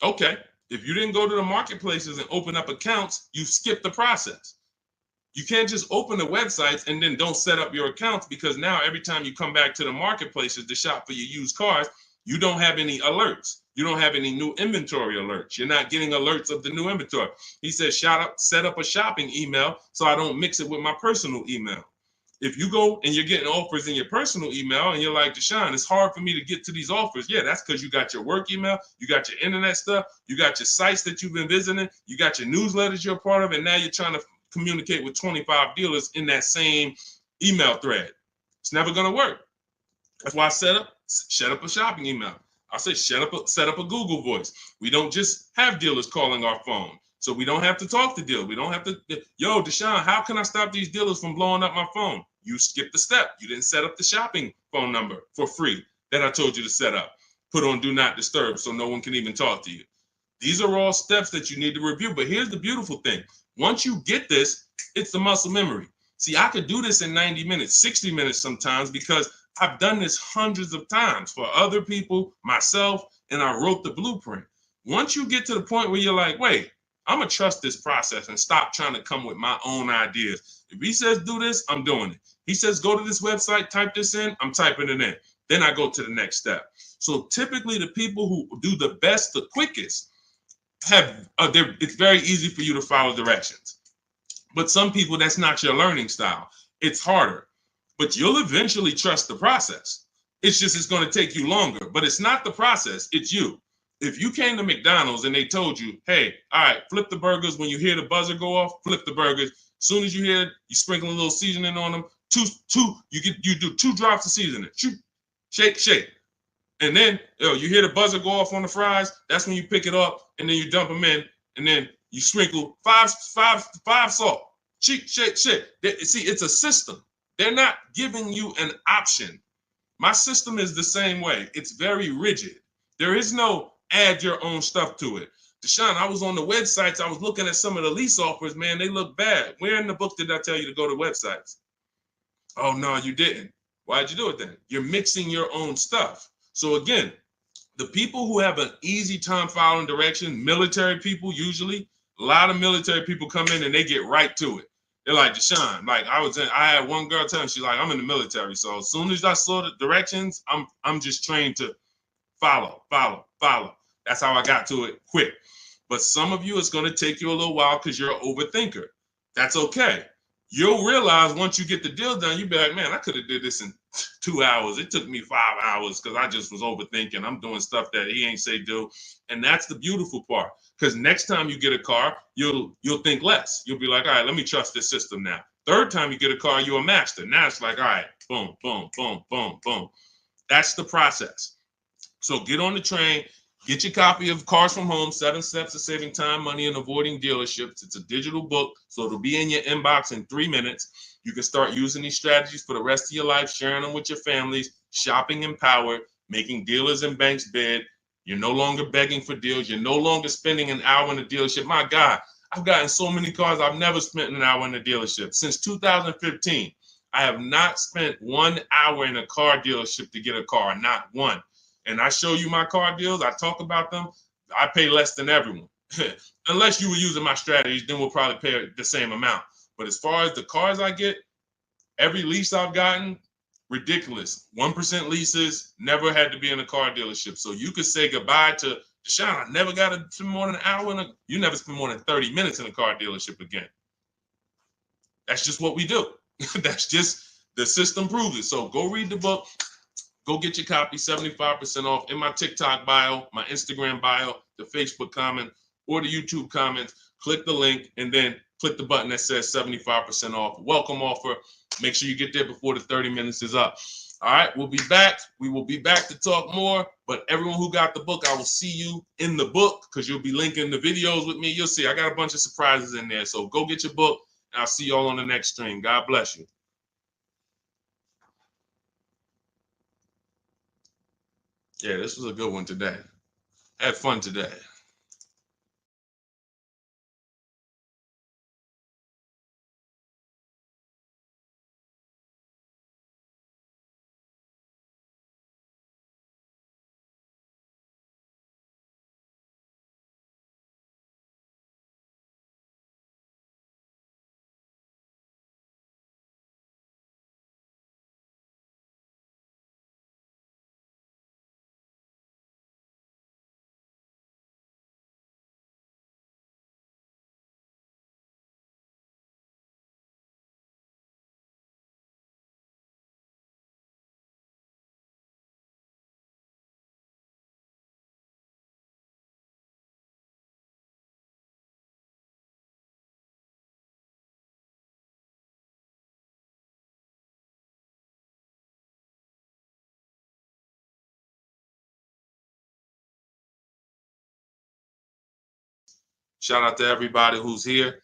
Okay. If you didn't go to the marketplaces and open up accounts, you skipped the process. You can't just open the websites and then don't set up your accounts, because now every time you come back to the marketplaces to shop for your used cars, you don't have any alerts. You don't have any new inventory alerts. You're not getting alerts of the new inventory. He says, set up a shopping email so I don't mix it with my personal email. If you go and you're getting offers in your personal email and you're like, Deshone, it's hard for me to get to these offers. Yeah, that's because you got your work email, you got your internet stuff, you got your sites that you've been visiting, you got your newsletters you're a part of, and now you're trying to communicate with 25 dealers in that same email thread. It's never going to work. That's why I set up a shopping email. I say set up a Google Voice. We don't just have dealers calling our phone, so we don't have to talk to dealers. We don't have to, yo, Deshone, how can I stop these dealers from blowing up my phone? You skipped the step. You didn't set up the shopping phone number for free that I told you to set up. Put on do not disturb so no one can even talk to you. These are all steps that you need to review. But here's the beautiful thing. Once you get this, it's the muscle memory. See, I could do this in 90 minutes, 60 minutes sometimes, because I've done this hundreds of times for other people, myself, and I wrote the blueprint. Once you get to the point where you're like, wait, I'm going to trust this process and stop trying to come with my own ideas. If he says do this, I'm doing it. He says go to this website, type this in, I'm typing it in. Then I go to the next step. So typically the people who do the best, the quickest, it's very easy for you to follow directions. But some people, that's not your learning style. It's harder. But you'll eventually trust the process. It's going to take you longer. But it's not the process, it's you. If you came to McDonald's and they told you, hey, all right, flip the burgers. When you hear the buzzer go off, flip the burgers. As soon as you hear it, you sprinkle a little seasoning on them. You do 2 drops of seasoning. Shake. And then you hear the buzzer go off on the fries. That's when you pick it up and then you dump them in. and then you sprinkle five salt. Shit. See, it's a system. They're not giving you an option. My system is the same way. It's very rigid. There is no add your own stuff to it. Deshone, I was on the websites. I was looking at some of the lease offers. Man, they look bad. Where in the book did I tell you to go to websites? Oh, no, you didn't. Why'd you do it then? You're mixing your own stuff. So again, the people who have an easy time following direction, military people usually, a lot of military people come in and they get right to it. They're like, Deshone, like I had one girl tell me, she's like, I'm in the military. So as soon as I saw the directions, I'm just trained to follow. That's how I got to it quick. But some of you, it's going to take you a little while because you're an overthinker. That's okay. You'll realize once you get the deal done, you'll be like, man, I could have did this in 2 hours. It took me 5 hours because I just was overthinking. I'm doing stuff that he ain't say do. And that's the beautiful part. Because next time you get a car, you'll think less. You'll be like, all right, let me trust this system now. Third time you get a car, you're a master. Now it's like, all right, boom, boom, boom, boom, boom. That's the process. So get on the train. Get your copy of Cars from Home, 7 Steps to Saving Time, Money, and Avoiding Dealerships. It's a digital book, so it'll be in your inbox in 3 minutes. You can start using these strategies for the rest of your life, sharing them with your families, shopping empowered, making dealers and banks bid. You're no longer begging for deals. You're no longer spending an hour in a dealership. My God, I've gotten so many cars. I've never spent an hour in a dealership. Since 2015, I have not spent 1 hour in a car dealership to get a car, not one. And I show you my car deals, I talk about them, I pay less than everyone. Unless you were using my strategies, then we'll probably pay the same amount. But as far as the cars I get, every lease I've gotten, ridiculous. 1% leases, never had to be in a car dealership. So you could say goodbye to Deshone, I never got to spend more than an hour you never spend more than 30 minutes in a car dealership again. That's just what we do. That's just, the system proves it. So go read the book. Go get your copy, 75% off in my TikTok bio, my Instagram bio, the Facebook comment, or the YouTube comments. Click the link and then click the button that says 75% off. Welcome offer. Make sure you get there before the 30 minutes is up. All right, we'll be back. We will be back to talk more. But everyone who got the book, I will see you in the book because you'll be linking the videos with me. You'll see I got a bunch of surprises in there. So go get your book, and I'll see you all on the next stream. God bless you. Yeah, this was a good one today. Had fun today. Shout out to everybody who's here.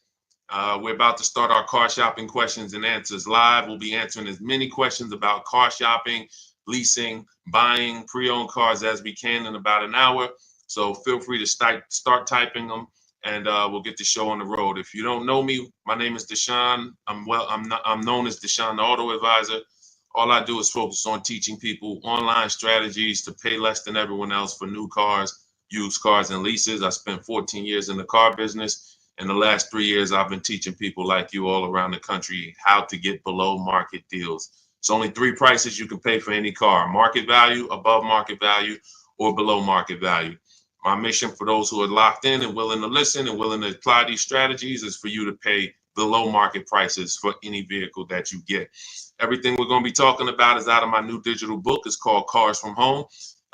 We're about to start our car shopping questions and answers live. We'll be answering as many questions about car shopping, leasing, buying, pre-owned cars as we can in about an hour. So feel free to start typing them, and we'll get the show on the road. If you don't know me, my name is Deshone. I'm known as Deshone, the Auto Advisor. All I do is focus on teaching people online strategies to pay less than everyone else for new cars, used cars, and leases. I spent 14 years in the car business. In the last 3 years, I've been teaching people like you all around the country how to get below market deals. It's only 3 prices you can pay for any car: market value, above market value, or below market value. My mission for those who are locked in and willing to listen and willing to apply these strategies is for you to pay below market prices for any vehicle that you get. Everything we're going to be talking about is out of my new digital book. It's called Cars from Home.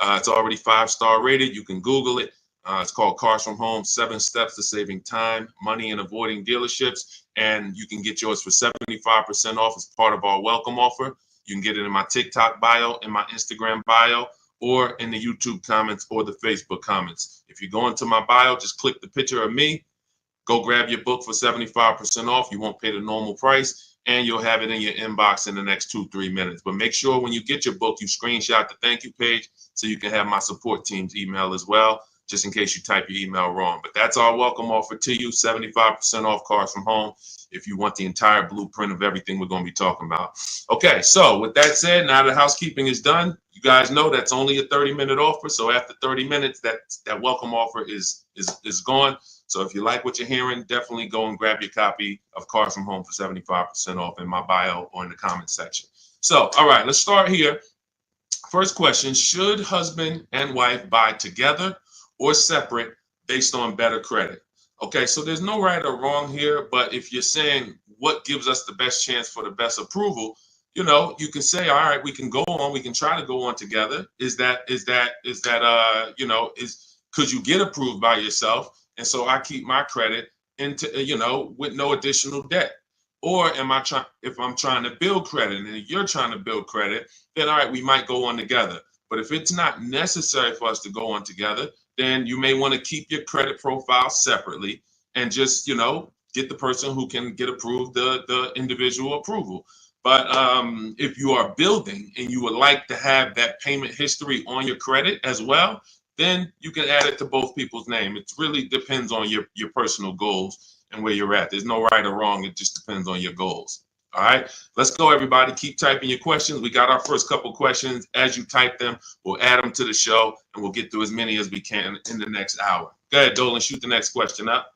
It's already 5-star rated. You can Google it. It's called Cars from Home, 7 Steps to Saving Time, Money, and Avoiding Dealerships. And you can get yours for 75% off as part of our welcome offer. You can get it in my TikTok bio, in my Instagram bio, or in the YouTube comments or the Facebook comments. If you go into my bio, just click the picture of me. Go grab your book for 75% off. You won't pay the normal price, and you'll have it in your inbox in the next 2-3 minutes. But make sure when you get your book, you screenshot the thank you page so you can have my support team's email as well, just in case you type your email wrong. But that's our welcome offer to you, 75% off Cars from Home, if you want the entire blueprint of everything we're going to be talking about. Okay, so with that said, now the housekeeping is done. You guys know that's only a 30-minute offer. So after 30 minutes, that welcome offer is gone. So if you like what you're hearing, definitely go and grab your copy of Cars from Home for 75% off in my bio or in the comment section. So, all right, let's start here. First question, should husband and wife buy together or separate based on better credit? Okay, so there's no right or wrong here, but if you're saying what gives us the best chance for the best approval, you know, you can say, all right, we can go on, we can try to go on together. Could you get approved by yourself? And so I keep my credit into, with no additional debt. Or if I'm trying to build credit and you're trying to build credit, then all right, we might go on together. But if it's not necessary for us to go on together, then you may want to keep your credit profile separately and just, get the person who can get approved the individual approval. But if you are building and you would like to have that payment history on your credit as well, then you can add it to both people's name. It really depends on your personal goals and where you're at. There's no right or wrong. It just depends on your goals. All right, let's go, everybody. Keep typing your questions. We got our first couple questions. As you type them, we'll add them to the show, and we'll get through as many as we can in the next hour. Go ahead, Dolan, shoot the next question up.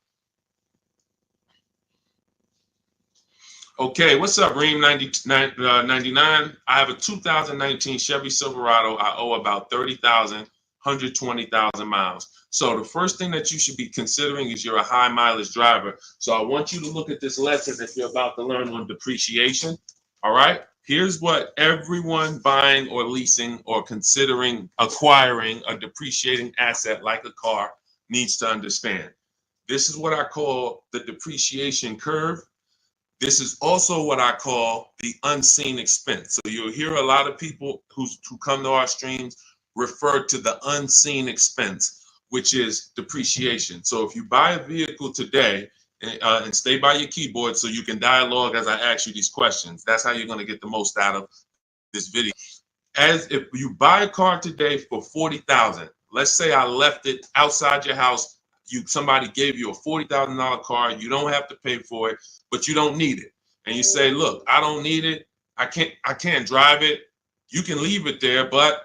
Okay, what's up, Reem 99? I have a 2019 Chevy Silverado. I owe about 30,000, 120,000 miles. So the first thing that you should be considering is you're a high mileage driver. So I want you to look at this lesson that you're about to learn on depreciation. All right, here's what everyone buying or leasing or considering acquiring a depreciating asset like a car needs to understand. This is what I call the depreciation curve. This is also what I call the unseen expense. So you'll hear a lot of people who come to our streams refer to the unseen expense, which is depreciation. So if you buy a vehicle today, and stay by your keyboard so you can dialogue as I ask you these questions. That's how you're going to get the most out of this video. As if you buy a car today for 40,000, let's say I left it outside your house. Somebody gave you a $40,000 car. You don't have to pay for it, but you don't need it. And you say, look, I don't need it. I can't drive it. You can leave it there, but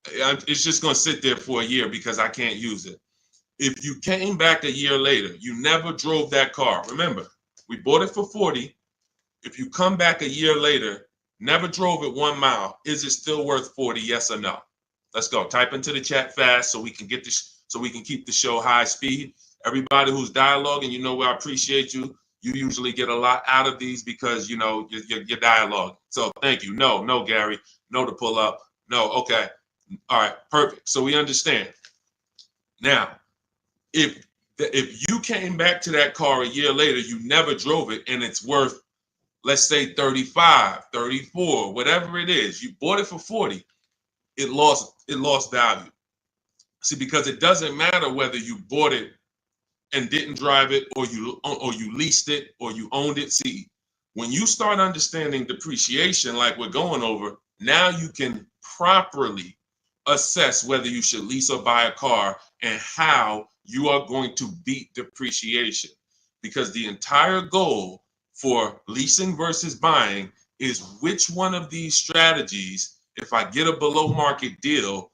it's just going to sit there for a year because I can't use it. If you came back a year later, you never drove that car. Remember, we bought it for 40. If you come back a year later, never drove it 1 mile, is it still worth 40? Yes or no? Let's go. Type into the chat fast so we can get this, so we can keep the show high speed. Everybody who's dialoguing, I appreciate you. You usually get a lot out of these because your dialogue. So thank you. No, Gary. No to pull up. No. Okay. All right. Perfect. So we understand. Now, if you came back to that car a year later, you never drove it, and it's worth, let's say 35, 34, whatever it is, you bought it for 40, it lost value. See, because it doesn't matter whether you bought it and didn't drive it, or you leased it, or you owned it. See, when you start understanding depreciation like we're going over, now you can properly assess whether you should lease or buy a car and how you are going to beat depreciation. Because the entire goal for leasing versus buying is which one of these strategies, if I get a below market deal,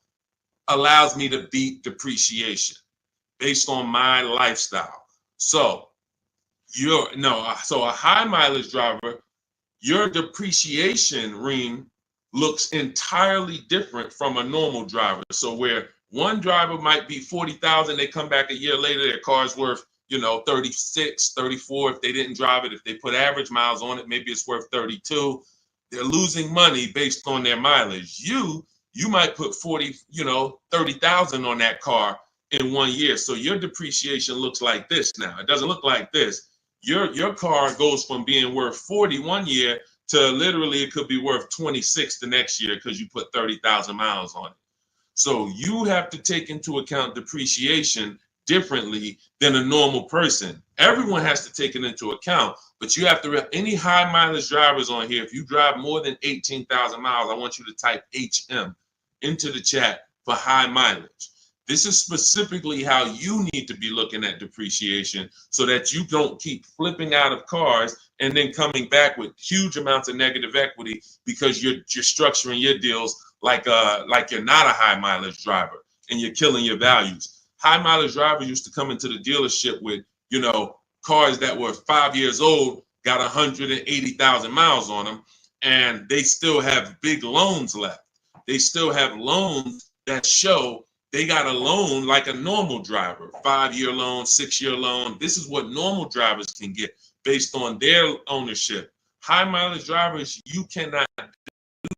allows me to beat depreciation based on my lifestyle. So so a high mileage driver, your depreciation ring looks entirely different from a normal driver. So where one driver might be 40,000, they come back a year later, their car's worth, 36, 34. If they didn't drive it, if they put average miles on it, maybe it's worth 32. They're losing money based on their mileage. You might put 30,000 on that car in 1 year. So your depreciation looks like this now. It doesn't look like this. Your car goes from being worth 40 1 year to literally it could be worth 26 the next year because you put 30,000 miles on it. So you have to take into account depreciation differently than a normal person. Everyone has to take it into account, but you have to, any high mileage drivers on here, if you drive more than 18,000 miles, I want you to type HM into the chat for high mileage. This is specifically how you need to be looking at depreciation so that you don't keep flipping out of cars and then coming back with huge amounts of negative equity because you're structuring your deals like you're not a high mileage driver and you're killing your values. High mileage drivers used to come into the dealership with, cars that were 5 years old, got 180,000 miles on them, and they still have big loans left. They still have loans that show they got a loan like a normal driver, 5-year loan, 6-year loan. This is what normal drivers can get based on their ownership. High mileage drivers, you cannot do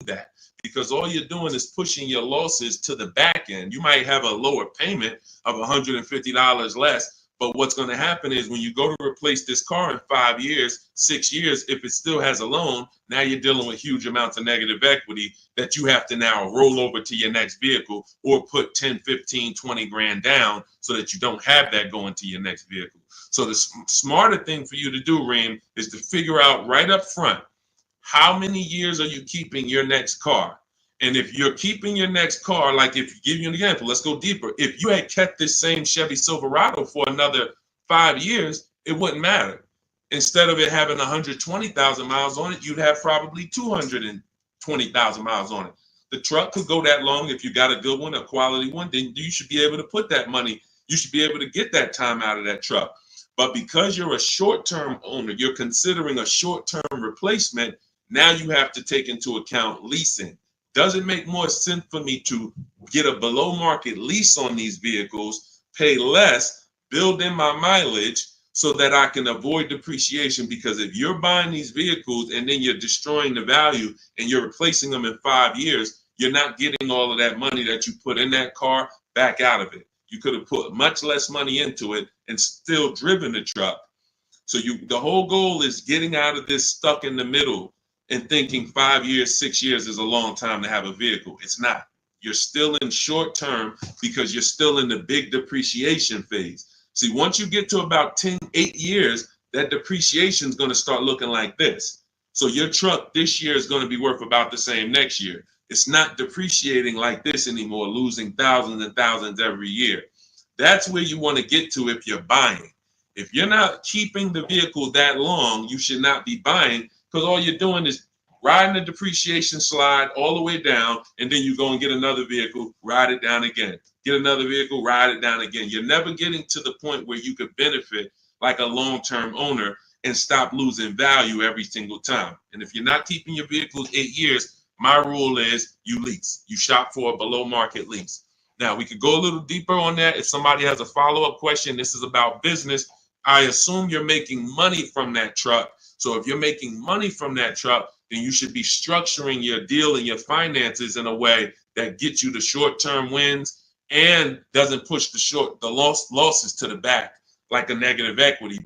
that because all you're doing is pushing your losses to the back end. You might have a lower payment of $150 less, but what's going to happen is when you go to replace this car in 5 years, 6 years, if it still has a loan, now you're dealing with huge amounts of negative equity that you have to now roll over to your next vehicle or put 10, 15, 20 grand down so that you don't have that going to your next vehicle. So the smarter thing for you to do, Reem, is to figure out right up front, how many years are you keeping your next car? And if you're keeping your next car, like if you give you an example, let's go deeper. If you had kept this same Chevy Silverado for another 5 years, it wouldn't matter. Instead of it having 120,000 miles on it, you'd have probably 220,000 miles on it. The truck could go that long. If you got a good one, a quality one, then you should be able to put that money. You should be able to get that time out of that truck. But because you're a short-term owner, you're considering a short-term replacement. Now you have to take into account leasing. Does it make more sense for me to get a below market lease on these vehicles, pay less, build in my mileage so that I can avoid depreciation? Because if you're buying these vehicles and then you're destroying the value and you're replacing them in 5 years, you're not getting all of that money that you put in that car back out of it. You could have put much less money into it and still driven the truck. So the whole goal is getting out of this stuck in the middle and thinking 5 years, 6 years is a long time to have a vehicle. It's not. You're still in short term because you're still in the big depreciation phase. See, once you get to about 8 years, that depreciation is going to start looking like this. So your truck this year is going to be worth about the same next year. It's not depreciating like this anymore, losing thousands and thousands every year. That's where you want to get to if you're buying. If you're not keeping the vehicle that long, you should not be buying, because all you're doing is riding the depreciation slide all the way down, and then you go and get another vehicle, ride it down again. Get another vehicle, ride it down again. You're never getting to the point where you could benefit like a long-term owner and stop losing value every single time. And if you're not keeping your vehicles 8 years, my rule is you lease. You shop for a below-market lease. Now, we could go a little deeper on that. If somebody has a follow-up question, this is about business. I assume you're making money from that truck. So if you're making money from that truck, then you should be structuring your deal and your finances in a way that gets you the short-term wins and doesn't push the losses to the back like a negative equity.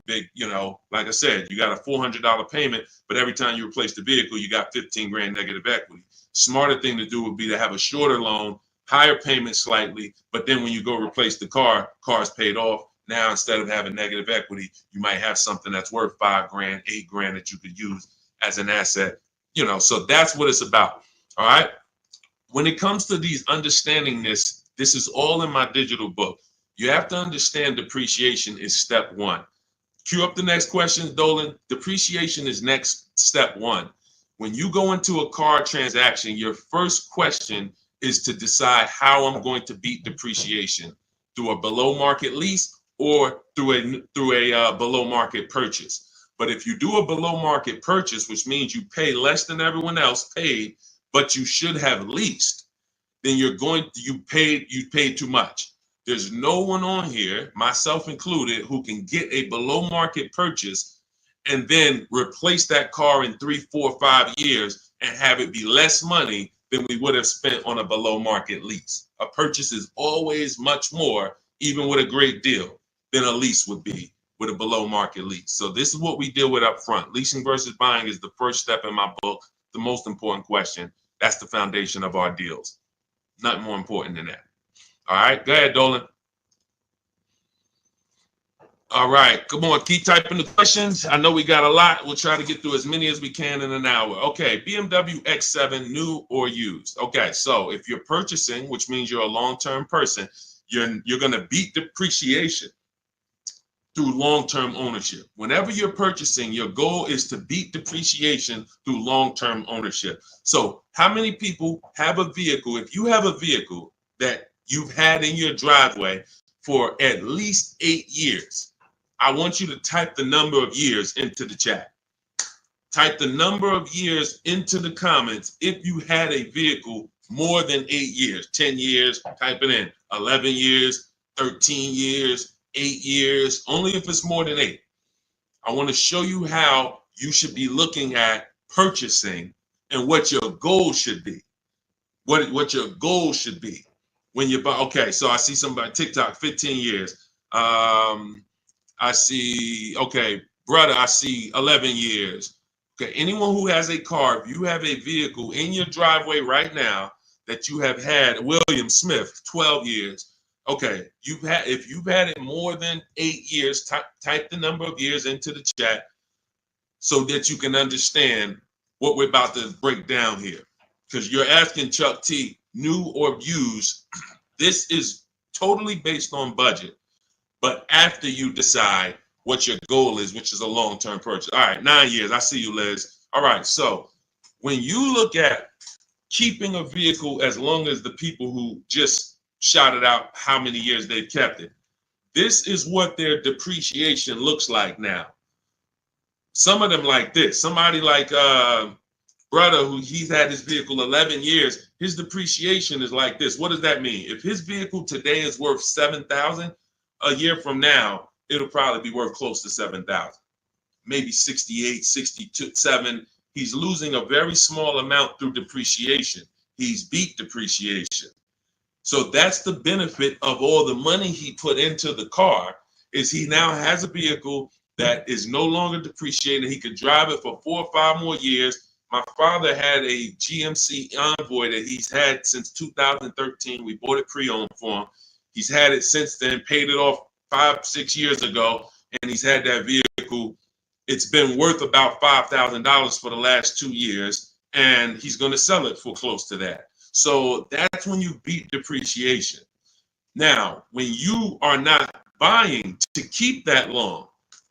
Like I said, you got a $400 payment, but every time you replace the vehicle, you got 15 grand negative equity. Smarter thing to do would be to have a shorter loan, higher payment slightly, but then when you go replace the car's paid off. Now, instead of having negative equity, you might have something that's worth 5 grand, 8 grand that you could use as an asset. So that's what it's about. All right. When it comes to these understanding this is all in my digital book. You have to understand depreciation is step one. Cue up the next question, Dolan. Depreciation is next step one. When you go into a car transaction, your first question is to decide how I'm going to beat depreciation, through a below market lease or through a below market purchase. But if you do a below market purchase, which means you pay less than everyone else paid, but you should have leased, then you paid too much. There's no one on here, myself included, who can get a below market purchase and then replace that car in 3, 4, 5 years and have it be less money than we would have spent on a below market lease. A purchase is always much more, even with a great deal, than a lease would be with a below market lease. So this is what we deal with up front. Leasing versus buying is the first step in my book, the most important question. That's the foundation of our deals. Nothing more important than that. All right, go ahead, Dolan. All right, come on, keep typing the questions. I know we got a lot. We'll try to get through as many as we can in an hour. Okay, BMW X7, new or used. Okay, so if you're purchasing, which means you're a long-term person, you're going to beat depreciation through long-term ownership. Whenever you're purchasing, your goal is to beat depreciation through long-term ownership. So how many people have a vehicle? If you have a vehicle that you've had in your driveway for at least 8 years, I want you to type the number of years into the chat. Type the number of years into the comments if you had a vehicle more than 8 years, 10 years, type it in, 11 years, 13 years, 8 years, only if it's more than 8. I want to show you how you should be looking at purchasing and what your goal should be. What your goal should be when you buy. Okay, so I see somebody TikTok 15 years. I see, okay, brother, I see 11 years. Okay, anyone who has a car, if you have a vehicle in your driveway right now that you have had, William Smith, 12 years. Okay, if you've had it more than 8 years, type the number of years into the chat so that you can understand what we're about to break down here. Because you're asking Chuck T, new or used. This is totally based on budget. But after you decide what your goal is, which is a long-term purchase. All right, 9 years. I see you, Liz. All right, so when you look at keeping a vehicle as long as the people who just shouted out how many years they've kept it, this is what their depreciation looks like now. Some of them like this. Somebody like brother who he's had his vehicle 11 years, his depreciation is like this. What does that mean? If his vehicle today is worth $7,000, a year from now, it'll probably be worth close to 7,000, maybe 68, 62, 7. He's losing a very small amount through depreciation. He's beat depreciation. So that's the benefit of all the money he put into the car, is he now has a vehicle that is no longer depreciated. He could drive it for 4 or 5 more years. My father had a GMC Envoy that he's had since 2013. We bought it pre-owned for him. He's had it since then, paid it off 5, 6 years ago, and he's had that vehicle. It's been worth about $5,000 for the last 2 years, and he's going to sell it for close to that. So that's when you beat depreciation. Now, when you are not buying to keep that long,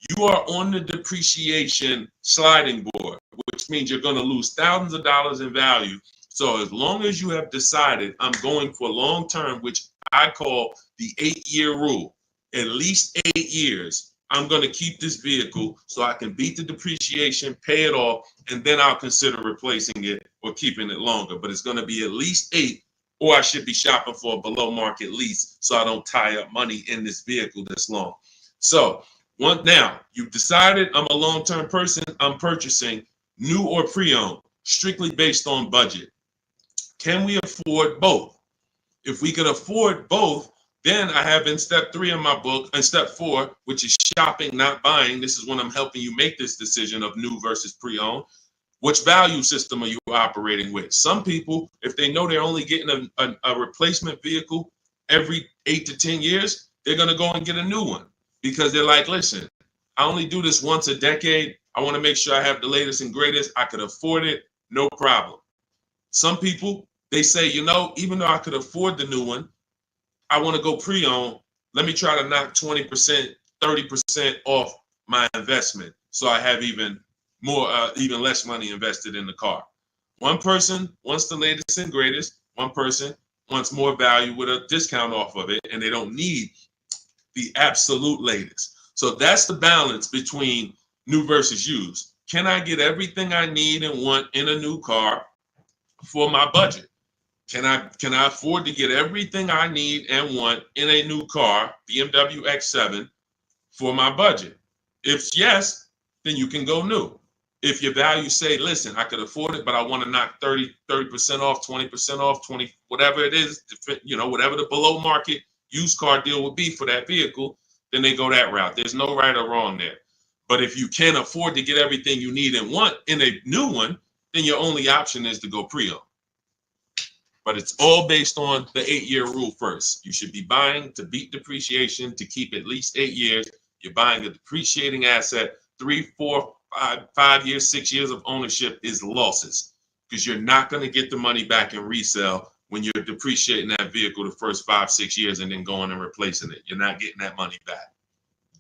you are on the depreciation sliding board, which means you're going to lose thousands of dollars in value. So as long as you have decided I'm going for long term, which I call the 8-year rule, at least 8 years, I'm going to keep this vehicle so I can beat the depreciation, pay it off, and then I'll consider replacing it or keeping it longer. But it's going to be at least 8, or I should be shopping for a below market lease so I don't tie up money in this vehicle this long. So now you've decided I'm a long-term person, I'm purchasing new or pre-owned, strictly based on budget. Can we afford both? If we can afford both, then I have in step 3 in my book, and step 4, which is shopping, not buying. This is when I'm helping you make this decision of new versus pre-owned. Which value system are you operating with? Some people, if they know they're only getting a replacement vehicle every 8 to 10 years, they're going to go and get a new one because they're like, listen, I only do this once a decade. I want to make sure I have the latest and greatest. I could afford it, no problem. Some people, they say, you know, even though I could afford the new one, I want to go pre-owned. Let me try to knock 20%, 30% off my investment so I have even less money invested in the car. One person wants the latest and greatest. One person wants more value with a discount off of it, and they don't need the absolute latest. So that's the balance between new versus used. Can I get everything I need and want in a new car for my budget? Can I afford to get everything I need and want in a new car, BMW X7, for my budget? If yes, then you can go new. If your value say, listen, I could afford it, but I want to knock 30% off, 20% off, 20, whatever it is, whatever the below market used car deal would be for that vehicle, then they go that route. There's no right or wrong there. But if you can't afford to get everything you need and want in a new one, then your only option is to go pre-owned. But it's all based on the 8-year rule first. You should be buying to beat depreciation to keep at least 8 years. You're buying a depreciating asset. 3, 4, 5 years, 6 years of ownership is losses because you're not going to get the money back in resale when you're depreciating that vehicle the first 5, 6 years and then going and replacing it. You're not getting that money back.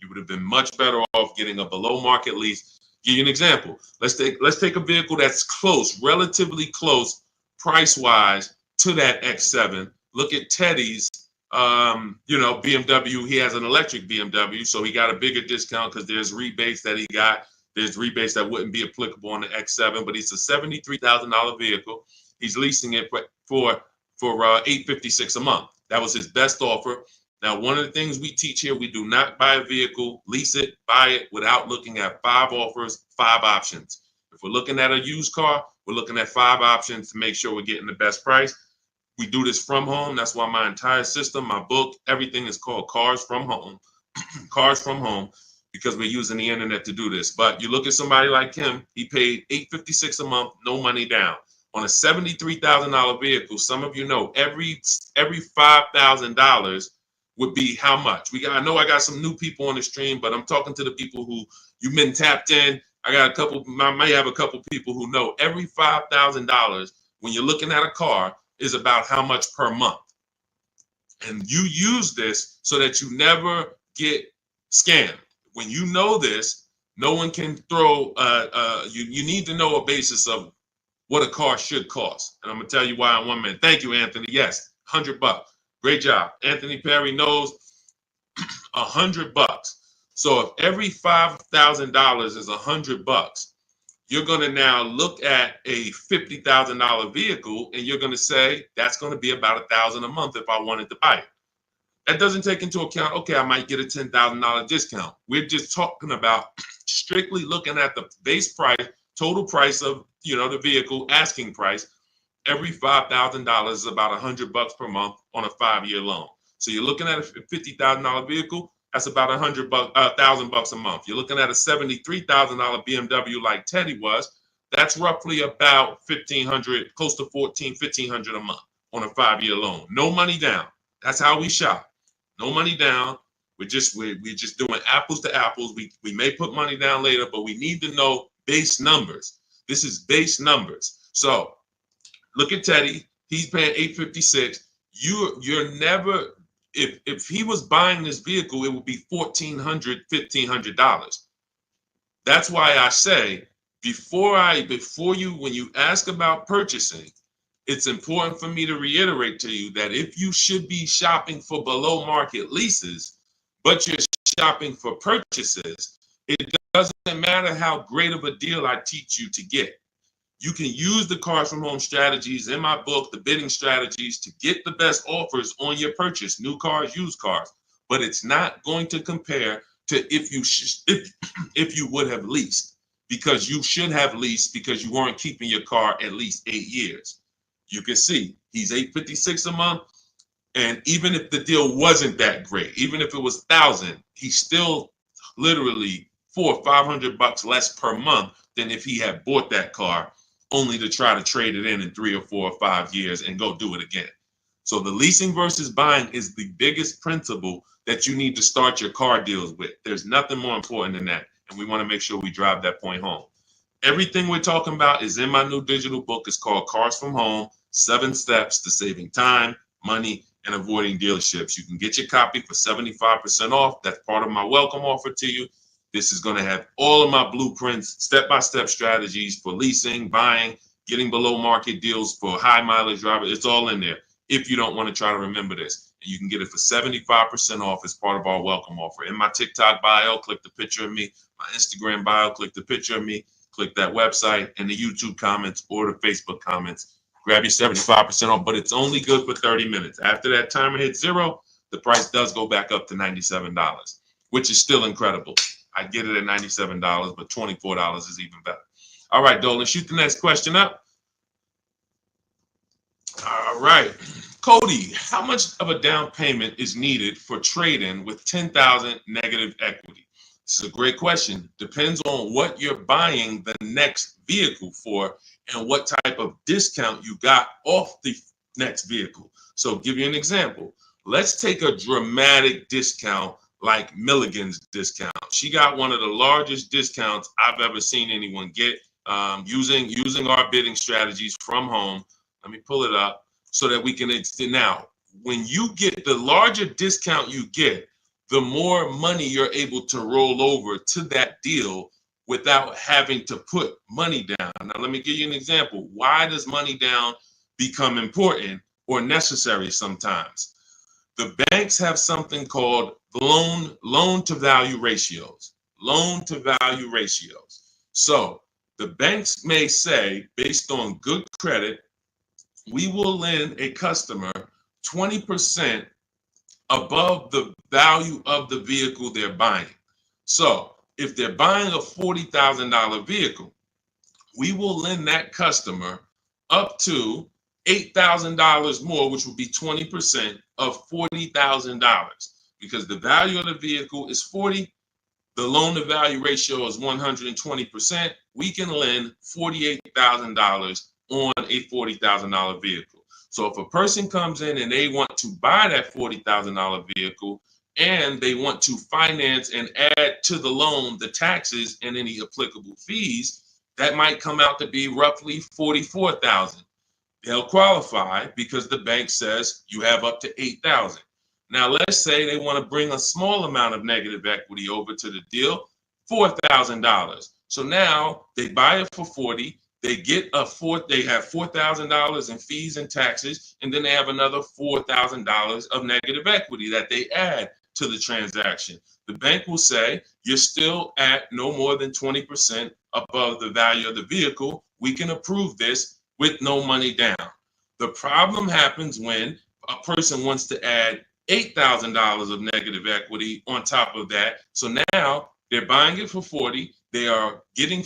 You would have been much better off getting a below market lease. Give you an example. Let's take a vehicle that's close, relatively close, price wise to that X7. Look at Teddy's, BMW. He has an electric BMW, so he got a bigger discount because there's rebates that he got. There's rebates that wouldn't be applicable on the X7, but it's a $73,000 vehicle. He's leasing it for $856 a month. That was his best offer. Now, one of the things we teach here, we do not buy a vehicle, lease it, buy it without looking at 5 offers, 5 options. If we're looking at a used car, we're looking at 5 options to make sure we're getting the best price. We do this from home. That's why my entire system, my book, everything is called Cars from Home. Cars from Home, because we're using the internet to do this. But you look at somebody like him, he paid $856 a month, no money down. On a $73,000 vehicle, some of you know every $5,000 would be how much? I know I got some new people on the stream, but I'm talking to the people who you've been tapped in. I may have a couple people who know every $5,000 when you're looking at a car is about how much per month. And you use this so that you never get scammed. When you know this, no one can throw, you need to know a basis of what a car should cost. And I'm gonna tell you why in 1 minute. Thank you, Anthony. Yes, $100. Great job. Anthony Perry knows $100. So if every $5,000 is $100, you're going to now look at a $50,000 vehicle and you're going to say that's going to be about $1,000 a month if I wanted to buy it. That doesn't take into account, okay, I might get a $10,000 discount. We're just talking about strictly looking at the base price, total price of the vehicle, asking price. Every $5,000 is about $100 per month on a 5-year loan. So you're looking at a $50,000 vehicle, that's about $1,000 a month. You're looking at a $73,000 BMW like Teddy was, that's roughly about $1,500, close to $1,500 a month on a 5-year loan. No money down. That's how we shop. No money down. We're just doing apples to apples. We may put money down later, but we need to know base numbers. This is base numbers. So look at Teddy. He's paying $856. You're never, if he was buying this vehicle, it would be $1,400, $1,500. That's why I say when you ask about purchasing, it's important for me to reiterate to you that if you should be shopping for below market leases, but you're shopping for purchases, it doesn't matter how great of a deal I teach you to get. You can use the Cars from Home strategies in my book, the bidding strategies, to get the best offers on your purchase, new cars, used cars. But it's not going to compare to if you would have leased, because you should have leased because you weren't keeping your car at least 8 years. You can see he's $856 a month, and even if the deal wasn't that great, even if it was $1,000, he's still literally $400 or $500 less per month than if he had bought that car only to try to trade it in 3 or 4 or 5 years and go do it again. So the leasing versus buying is the biggest principle that you need to start your car deals with. There's nothing more important than that, and we want to make sure we drive that point home. Everything we're talking about is in my new digital book. It's called Cars from Home, 7 Steps to Saving Time, Money, and Avoiding Dealerships. You can get your copy for 75% off. That's part of my welcome offer to you. This is going to have all of my blueprints, step-by-step strategies for leasing, buying, getting below market deals for high mileage drivers. It's all in there if you don't want to try to remember this. And you can get it for 75% off as part of our welcome offer. In my TikTok bio, click the picture of me. My Instagram bio, click the picture of me. Click that website, and the YouTube comments or the Facebook comments. Grab your 75% off, but it's only good for 30 minutes. After that timer hits 0, the price does go back up to $97, which is still incredible. I get it at $97, but $24 is even better. All right, Dolan, shoot the next question up. All right. Cody, how much of a down payment is needed for trade-in with $10,000 negative equity? This is a great question. Depends on what you're buying the next vehicle for and what type of discount you got off the next vehicle. So give you an example. Let's take a dramatic discount like Milligan's discount. She got one of the largest discounts I've ever seen anyone get using our bidding strategies from home. Let me pull it up so that we can now. When you get the larger discount you get, the more money you're able to roll over to that deal without having to put money down. Now, let me give you an example. Why does money down become important or necessary sometimes? The banks have something called loan to value ratios. Loan to value ratios. So the banks may say, based on good credit, we will lend a customer 20% above the value of the vehicle they're buying. So if they're buying a $40,000 vehicle, we will lend that customer up to $8,000 more, which would be 20% of $40,000. Because the value of the vehicle is 40, the loan to value ratio is 120%. We can lend $48,000 on a $40,000 vehicle. So if a person comes in and they want to buy that $40,000 vehicle and they want to finance and add to the loan the taxes and any applicable fees, that might come out to be roughly $44,000. They'll qualify because the bank says you have up to $8,000. Now, let's say they want to bring a small amount of negative equity over to the deal, $4,000. So now they buy it for 40. They get they have $4,000 in fees and taxes, and then they have another $4,000 of negative equity that they add to the transaction. The bank will say you're still at no more than 20% above the value of the vehicle. We can approve this with no money down. The problem happens when a person wants to add $8,000 of negative equity on top of that. So now they're buying it for 40. They are getting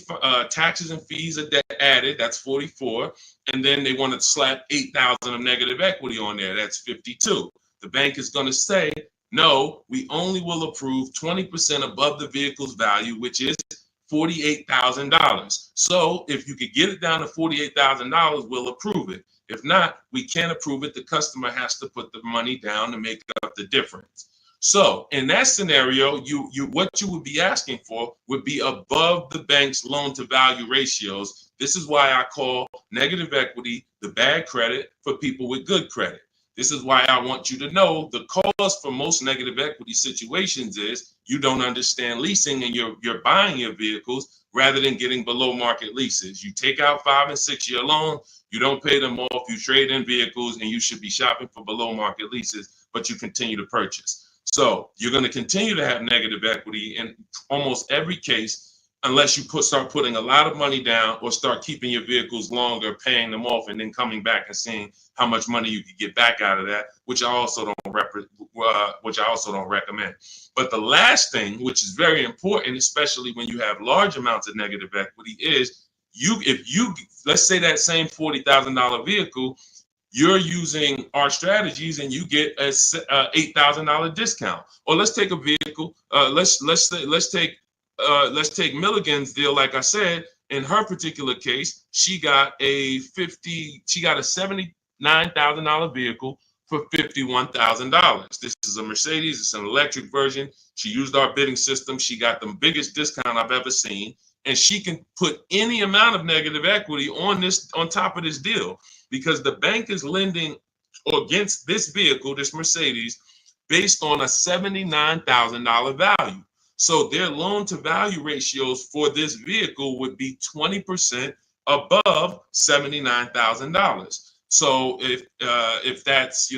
taxes and fees added. That's 44. And then they want to slap 8,000 of negative equity on there. That's 52. The bank is going to say, no, we only will approve 20% above the vehicle's value, which is $48,000. So if you could get it down to $48,000, we'll approve it. If not, we can't approve it. The customer has to put the money down to make up the difference. So in that scenario, what you would be asking for would be above the bank's loan to value ratios. This is why I call negative equity the bad credit for people with good credit. This is why I want you to know the cause for most negative equity situations is you don't understand leasing and you're buying your vehicles rather than getting below market leases. You take out 5 and 6 year loans, you don't pay them off, you trade in vehicles, and you should be shopping for below market leases, but you continue to purchase. So you're going to continue to have negative equity in almost every case unless you start putting a lot of money down or start keeping your vehicles longer, paying them off, and then coming back and seeing how much money you could get back out of that, which I also don't recommend. But the last thing, which is very important, especially when you have large amounts of negative equity, is let's say that same $40,000 vehicle, you're using our strategies and you get a $8,000 discount. Or let's take a vehicle. Let's take Milligan's deal. Like I said, in her particular case, she got a $79,000 vehicle for $51,000. This is a Mercedes. It's an electric version. She used our bidding system. She got the biggest discount I've ever seen, and she can put any amount of negative equity on top of this deal because the bank is lending against this vehicle, this Mercedes, based on a $79,000 value. So their loan to value ratios for this vehicle would be 20% above $79,000. So if that's,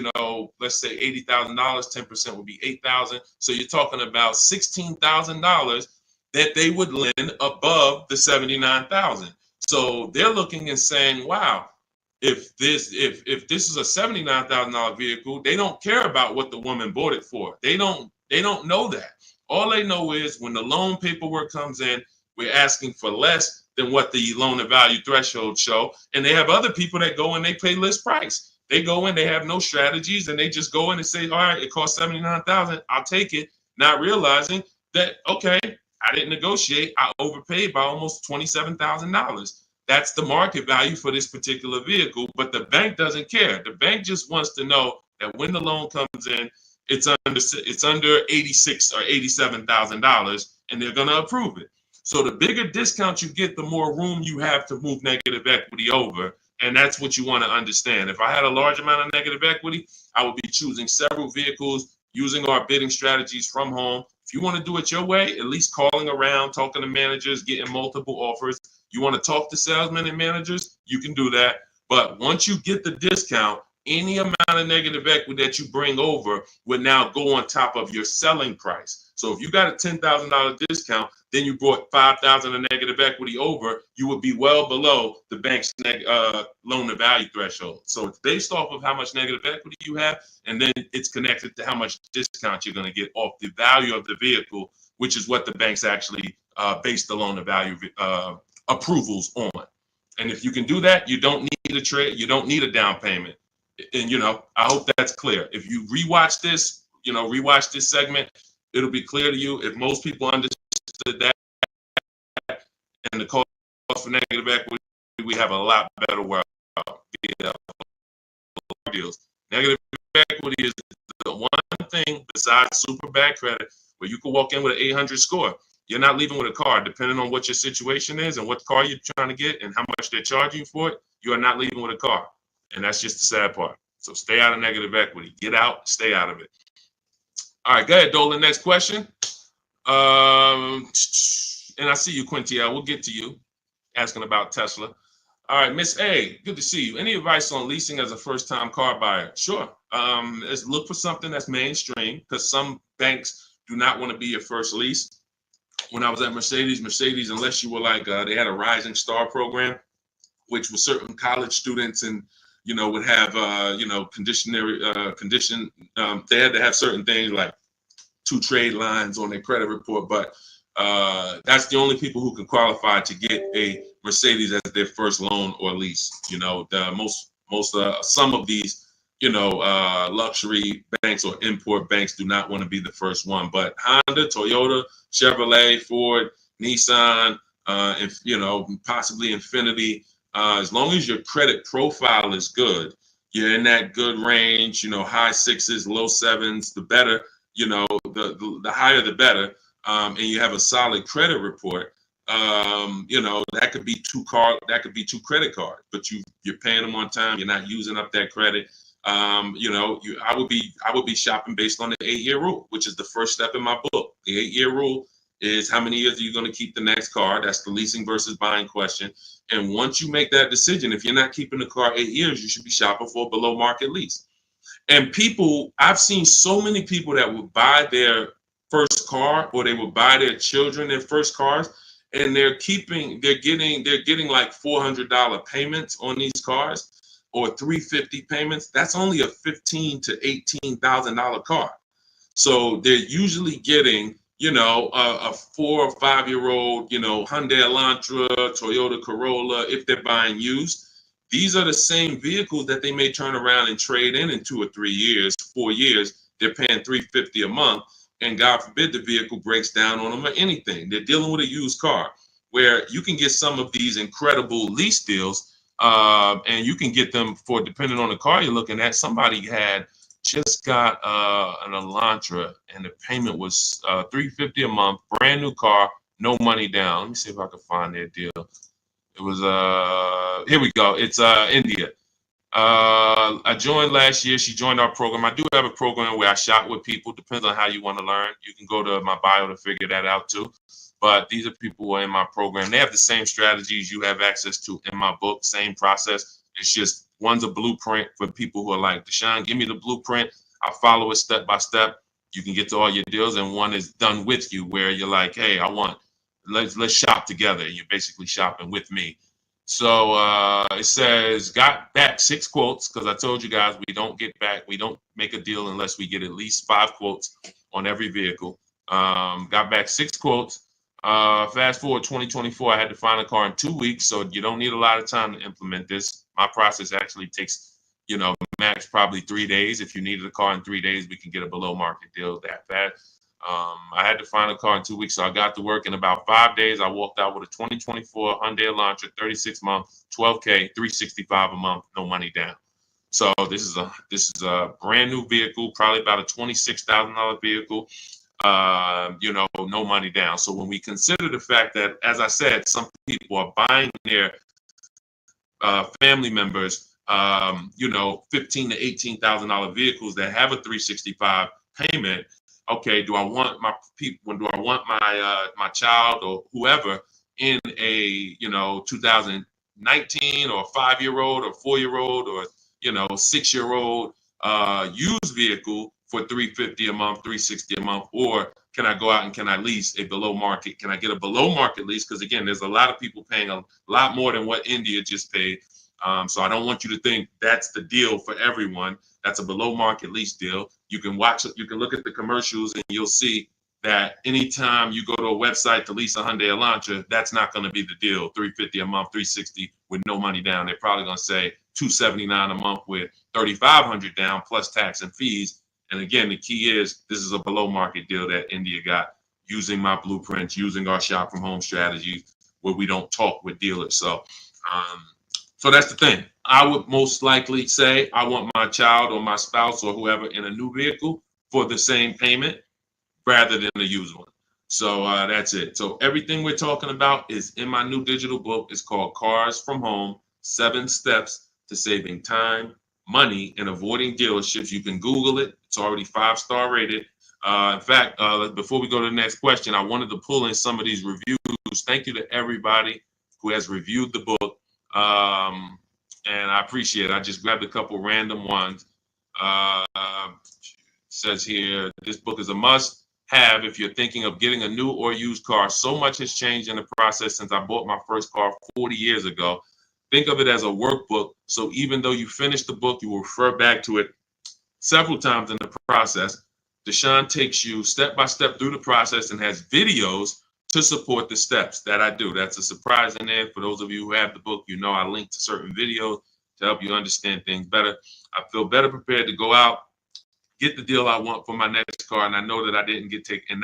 let's say $80,000, 10% would be $8,000. So you're talking about $16,000 that they would lend above the $79,000. So they're looking and saying, wow, if this is a $79,000 vehicle, they don't care about what the woman bought it for. They don't know that. All they know is when the loan paperwork comes in, we're asking for less than what the loan to value threshold show. And they have other people that go and they pay list price. They go in, they have no strategies, and they just go in and say, all right, it costs $79,000, I'll take it, not realizing that, okay, I didn't negotiate. I overpaid by almost $27,000. That's the market value for this particular vehicle, but the bank doesn't care. The bank just wants to know that when the loan comes in, it's under 86 or $87,000, and they're going to approve it. So the bigger discount you get, the more room you have to move negative equity over, and that's what you want to understand. If I had a large amount of negative equity, I would be choosing several vehicles, using our bidding strategies from home. If you want to do it your way, at least calling around, talking to managers, getting multiple offers. You want to talk to salesmen and managers, you can do that. But once you get the discount, any amount of negative equity that you bring over would now go on top of your selling price. So if you got a $10,000 discount, then you brought $5,000 of negative equity over, you would be well below the bank's loan to value threshold. So it's based off of how much negative equity you have, and then it's connected to how much discount you're going to get off the value of the vehicle, which is what the banks actually base the loan to value approvals on. And if you can do that, you don't need a trade, you don't need a down payment. And I hope that's clear. If you rewatch this, rewatch this segment, it'll be clear to you. If most people understood that and the cost for negative equity, we have a lot better world. Deals. Negative equity is the one thing besides super bad credit where you can walk in with an 800 score. You're not leaving with a car, depending on what your situation is and what car you're trying to get and how much they're charging you for it. You are not leaving with a car. And that's just the sad part. So stay out of negative equity. Get out, stay out of it. All right, go ahead, Dolan. Next question. And I see you, Quintia. We'll get to you asking about Tesla. All right, Miss A, good to see you. Any advice on leasing as a first-time car buyer? Sure. Let's look for something that's mainstream because some banks do not want to be your first lease. When I was at Mercedes, unless you were like, they had a Rising Star program, which was certain college students and, would have, condition. They had to have certain things like 2 trade lines on their credit report, but that's the only people who can qualify to get a Mercedes as their first loan or lease. Some of these, luxury banks or import banks do not want to be the first one, but Honda, Toyota, Chevrolet, Ford, Nissan, and possibly Infiniti, as long as your credit profile is good, you're in that good range, high 6s, low 7s, the better, the higher the better, and you have a solid credit report, that could be 2 credit cards, but you're paying them on time, you're not using up that credit. I would be shopping based on the 8-year rule, which is the first step in my book. The 8-year rule is how many years are you going to keep the next car? That's the leasing versus buying question. And once you make that decision, if you're not keeping the car 8 years, you should be shopping for a below market lease. And I've seen so many people that would buy their first car or they would buy their children their first cars, and they're getting like $400 payments on these cars or $350 payments. That's only a $15,000 to $18,000 car. So they're usually getting, a 4 or 5-year-old, Hyundai Elantra, Toyota Corolla, if they're buying used. These are the same vehicles that they may turn around and trade in 2 or 3 years, 4 years. They're paying $350 a month, and God forbid the vehicle breaks down on them or anything. They're dealing with a used car, where you can get some of these incredible lease deals, and you can get them for, depending on the car you're looking at. Somebody had just got an Elantra, and the payment was $350 a month, brand new car, no money down. Let me see if I can find their deal. It was here we go. It's India. I joined last year. She joined our program. I do have a program where I shop with people. Depends on how you want to learn. You can go to my bio to figure that out too. But these are people who are in my program. They have the same strategies you have access to in my book, same process. It's just one's a blueprint for people who are like, Deshone, give me the blueprint. I'll follow it step by step. You can get to all your deals. And one is done with you, where you're like, hey, let's shop together. You're basically shopping with me. So it says, got back 6 quotes, because I told you guys we don't make a deal unless we get at least 5 quotes on every vehicle. Got back 6 quotes. Fast forward 2024, I had to find a car in 2 weeks, so you don't need a lot of time to implement this. My process actually takes, max probably 3 days. If you needed a car in 3 days, we can get a below market deal that fast. I had to find a car in 2 weeks, so I got to work in about 5 days. I walked out with a 2024 Hyundai Elantra, 36 month, 12K, 365 a month, no money down. So this is a brand new vehicle, probably about a $26,000 vehicle. You know, no money down. So when we consider the fact that, as I said, some people are buying their family members, you know, $15,000 to $18,000 vehicles that have a 365 payment. Okay, do I want my people? Do I want my my child or whoever in a, you know, 2019 or 5-year-old or 4-year-old or, you know, 6-year-old used vehicle for $350 a month, $360 a month, or can I go out and can I lease a below market? Can I get a below market lease? Because again, there's a lot of people paying a lot more than what India just paid. So I don't want you to think that's the deal for everyone. That's a below market lease deal. You can look at the commercials and you'll see that anytime you go to a website to lease a Hyundai Elantra, that's not going to be the deal. $350 a month, $360 with no money down. They're probably going to say $279 a month with $3,500 down plus tax and fees. And again, the key is this is a below market deal that India got using my blueprints, using our shop from home strategy where we don't talk with dealers. So that's the thing. I would most likely say I want my child or my spouse or whoever in a new vehicle for the same payment rather than a used one. So that's it. So everything we're talking about is in my new digital book. It's called Cars from Home, 7 Steps to Saving Time, Money, and Avoiding Dealerships. You can Google it. It's already 5-star rated. In fact, before we go to the next question, I wanted to pull in some of these reviews. Thank you to everybody who has reviewed the book. And I appreciate it. I just grabbed a couple random ones. Says here, this book is a must have if you're thinking of getting a new or used car. So much has changed in the process since I bought my first car 40 years ago. Think of it as a workbook. So even though you finish the book, you will refer back to it several times in the process. Deshone takes you step by step through the process and has videos to support the steps that I do. That's a surprise in there. For those of you who have the book, you know I link to certain videos to help you understand things better. I feel better prepared to go out, get the deal I want for my next car, and I know that I didn't get taken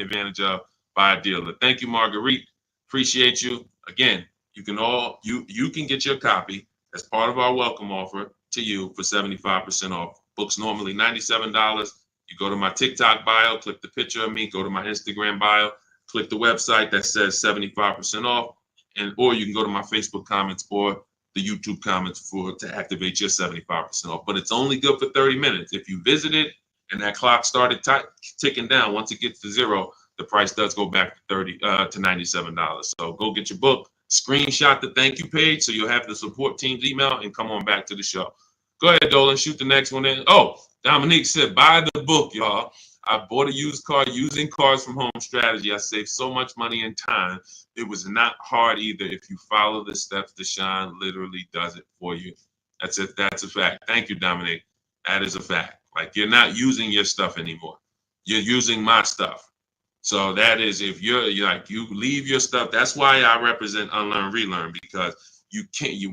advantage of by a dealer. Thank you, Marguerite. Appreciate you. Again, you can get your copy as part of our welcome offer to you for 75% off. Books normally $97. You go to my TikTok bio, click the picture of me, go to my Instagram bio, click the website that says 75% off, or you can go to my Facebook comments or the YouTube comments to activate your 75% off. But it's only good for 30 minutes. If you visit it and that clock started ticking down, once it gets to 0, the price does go back to $97. So go get your book, screenshot the thank you page so you'll have the support team's email, and come on back to the show. Go ahead, Dolan, shoot the next one in. Oh, Dominique said, buy the book, y'all. I bought a used car using Cars from Home strategy. I saved so much money and time. It was not hard either. If you follow the steps, Deshone literally does it for you. That's it. That's a fact. Thank you, Dominique. That is a fact. Like, you're not using your stuff anymore. You're using my stuff. So that is, if you leave your stuff. That's why I represent Unlearn, Relearn, because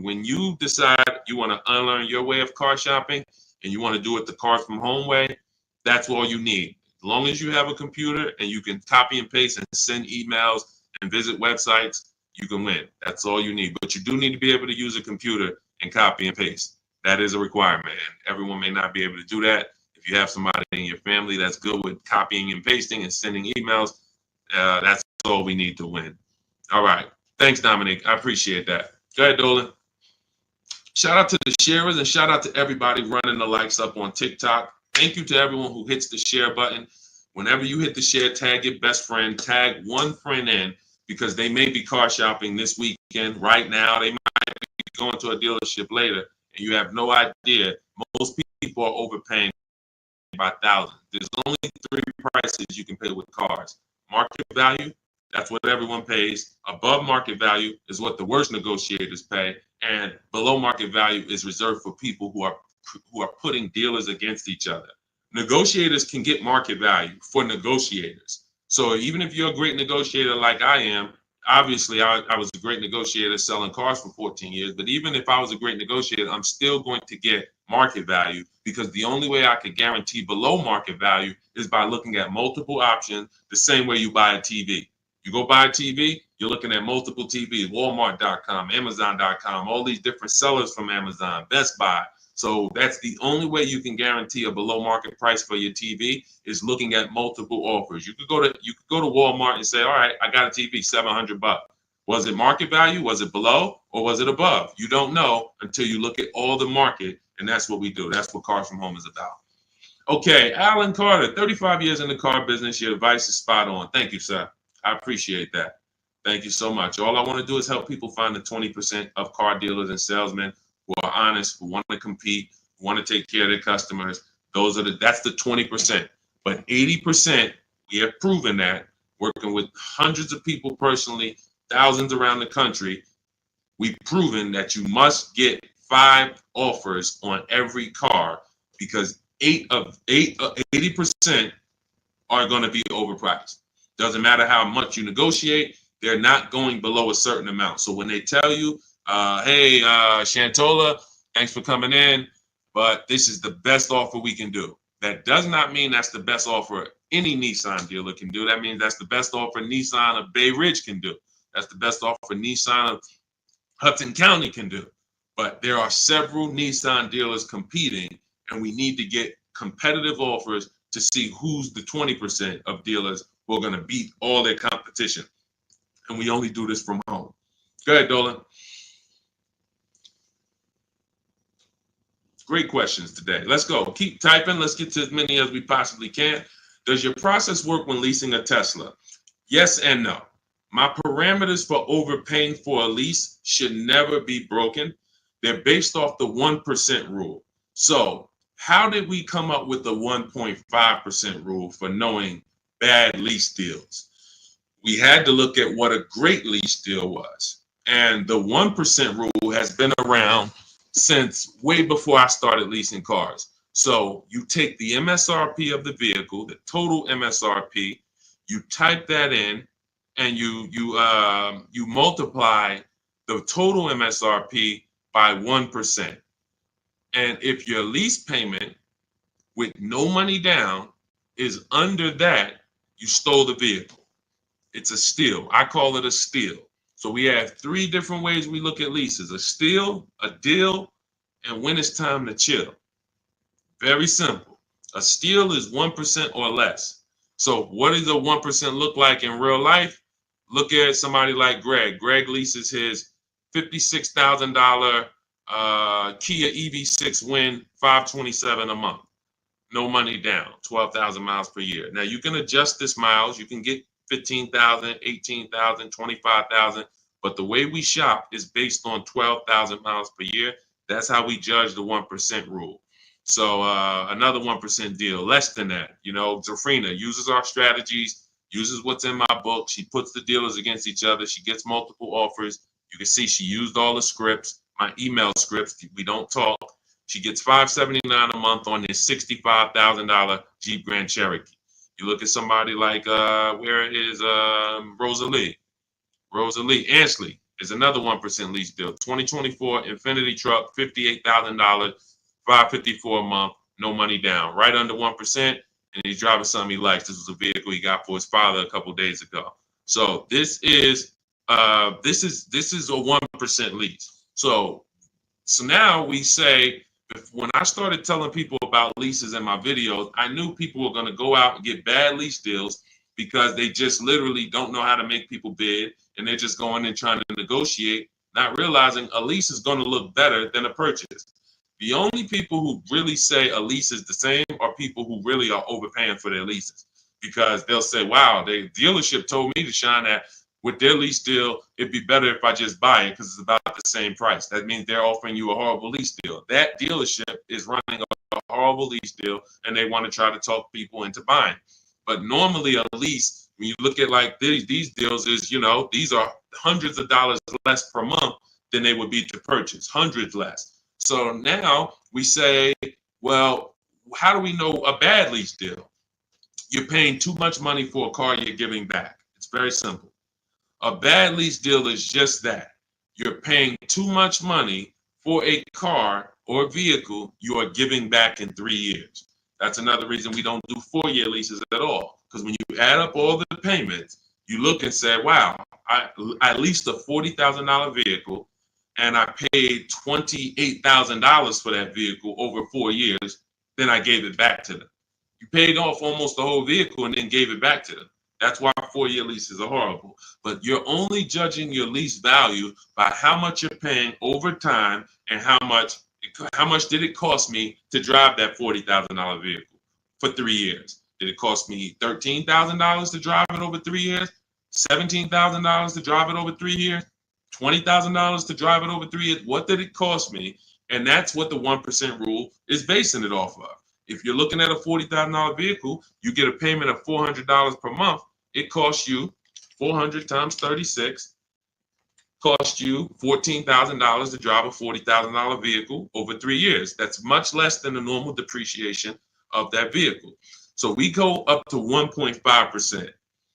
when you decide you want to unlearn your way of car shopping and you want to do it the Cars from Home way, that's all you need. As long as you have a computer and you can copy and paste and send emails and visit websites, you can win. That's all you need. But you do need to be able to use a computer and copy and paste. That is a requirement. And everyone may not be able to do that. If you have somebody in your family that's good with copying and pasting and sending emails, that's all we need to win. All right. Thanks, Dominic. I appreciate that. Go ahead, Dolan. Shout out to the sharers and shout out to everybody running the likes up on TikTok. Thank you to everyone who hits the share button. Whenever you hit the share, tag your best friend, tag one friend in, because they may be car shopping this weekend. Right now, they might be going to a dealership later, and you have no idea. Most people are overpaying by thousands. There's only 3 prices you can pay with cars. Market value, that's what everyone pays. Above market value is what the worst negotiators pay. And below market value is reserved for people who are putting dealers against each other. Negotiators can get market value for negotiators. So even if you're a great negotiator like I am, obviously I was a great negotiator selling cars for 14 years, but even if I was a great negotiator, I'm still going to get market value, because the only way I could guarantee below market value is by looking at multiple options, the same way you buy a TV. You go buy a TV, you're looking at multiple TVs, Walmart.com, Amazon.com, all these different sellers from Amazon, Best Buy. So that's the only way you can guarantee a below market price for your TV, is looking at multiple offers. You could go to Walmart and say, all right, I got a TV, $700. Was it market value? Was it below? Or was it above? You don't know until you look at all the market, and that's what we do. That's what Cars from Home is about. Okay, Alan Carter, 35 years in the car business. Your advice is spot on. Thank you, sir. I appreciate that. Thank you so much. All I want to do is help people find the 20% of car dealers and salesmen who are honest, who want to compete, who want to take care of their customers. That's the 20%. But 80%, we have proven that, working with hundreds of people personally, thousands around the country, we've proven that you must get 5 offers on every car, because 80% are going to be overpriced. Doesn't matter how much you negotiate, they're not going below a certain amount. So when they tell you, hey, Shantola, thanks for coming in, but this is the best offer we can do, that does not mean that's the best offer any Nissan dealer can do. That means that's the best offer Nissan of Bay Ridge can do. That's the best offer Nissan of Hudson County can do. But there are several Nissan dealers competing, and we need to get competitive offers to see who's the 20% of dealers who are going to beat all their competition. And we only do this from home. Go ahead, Dolan. Great questions today. Let's go. Keep typing. Let's get to as many as we possibly can. Does your process work when leasing a Tesla? Yes and no. My parameters for overpaying for a lease should never be broken. They're based off the 1% rule. So how did we come up with the 1.5% rule for knowing bad lease deals? We had to look at what a great lease deal was. And the 1% rule has been around since way before I started leasing cars. So you take the MSRP of the vehicle, the total MSRP, you type that in, and you multiply the total MSRP by 1%. And if your lease payment with no money down is under that, you stole the vehicle. It's a steal. I call it a steal. So we have 3 different ways we look at leases: a steal, a deal, and when it's time to chill. Very simple. A steal is 1% or less. So what does a 1% look like in real life? Look at somebody like Greg. Greg leases his $56,000 Kia EV6 Win, $527 a month. No money down, 12,000 miles per year. Now you can adjust this miles. You can get 15,000, 18,000, 25,000. But the way we shop is based on 12,000 miles per year. That's how we judge the 1% rule. So another 1% deal, less than that. You know, Zafrina uses our strategies, uses what's in my book. She puts the dealers against each other. She gets multiple offers. You can see she used all the scripts, my email scripts. We don't talk. She gets $579 a month on this $65,000 Jeep Grand Cherokee. You look at somebody like, where is Rosalie? Rosalie Ansley is another 1% lease deal. 2024 Infinity truck, $58,000, $554 a month, no money down, right under 1%. And he's driving something he likes. This was a vehicle he got for his father a couple days ago. So this is a 1% lease. So now we say, when I started telling people about leases in my videos, I knew people were going to go out and get bad lease deals because they just literally don't know how to make people bid, and they're just going in trying to negotiate, not realizing a lease is going to look better than a purchase. The only people who really say a lease is the same are people who really are overpaying for their leases, because they'll say, wow, the dealership told me to shine that with their lease deal, it'd be better if I just buy it because it's about the same price. That means they're offering you a horrible lease deal. That dealership is running a horrible lease deal, and they want to try to talk people into buying. But normally a lease, when you look at like these deals, is, you know, these are hundreds of dollars less per month than they would be to purchase, hundreds less. So now we say, well, how do we know a bad lease deal? You're paying too much money for a car you're giving back. It's very simple. A bad lease deal is just that. You're paying too much money for a car or vehicle you are giving back in 3 years. That's another reason we don't do 4-year leases at all. Because when you add up all the payments, you look and say, wow, I leased a $40,000 vehicle and I paid $28,000 for that vehicle over 4 years. Then I gave it back to them. You paid off almost the whole vehicle and then gave it back to them. That's why 4-year leases are horrible. But you're only judging your lease value by how much you're paying over time and how much did it cost me to drive that $40,000 vehicle for 3 years. Did it cost me $13,000 to drive it over 3 years? $17,000 to drive it over 3 years? $20,000 to drive it over 3 years? What did it cost me? And that's what the 1% rule is basing it off of. If you're looking at a $40,000 vehicle, you get a payment of $400 per month. It costs you 400 times 36, cost you $14,000 to drive a $40,000 vehicle over 3 years. That's much less than the normal depreciation of that vehicle. So we go up to 1.5%.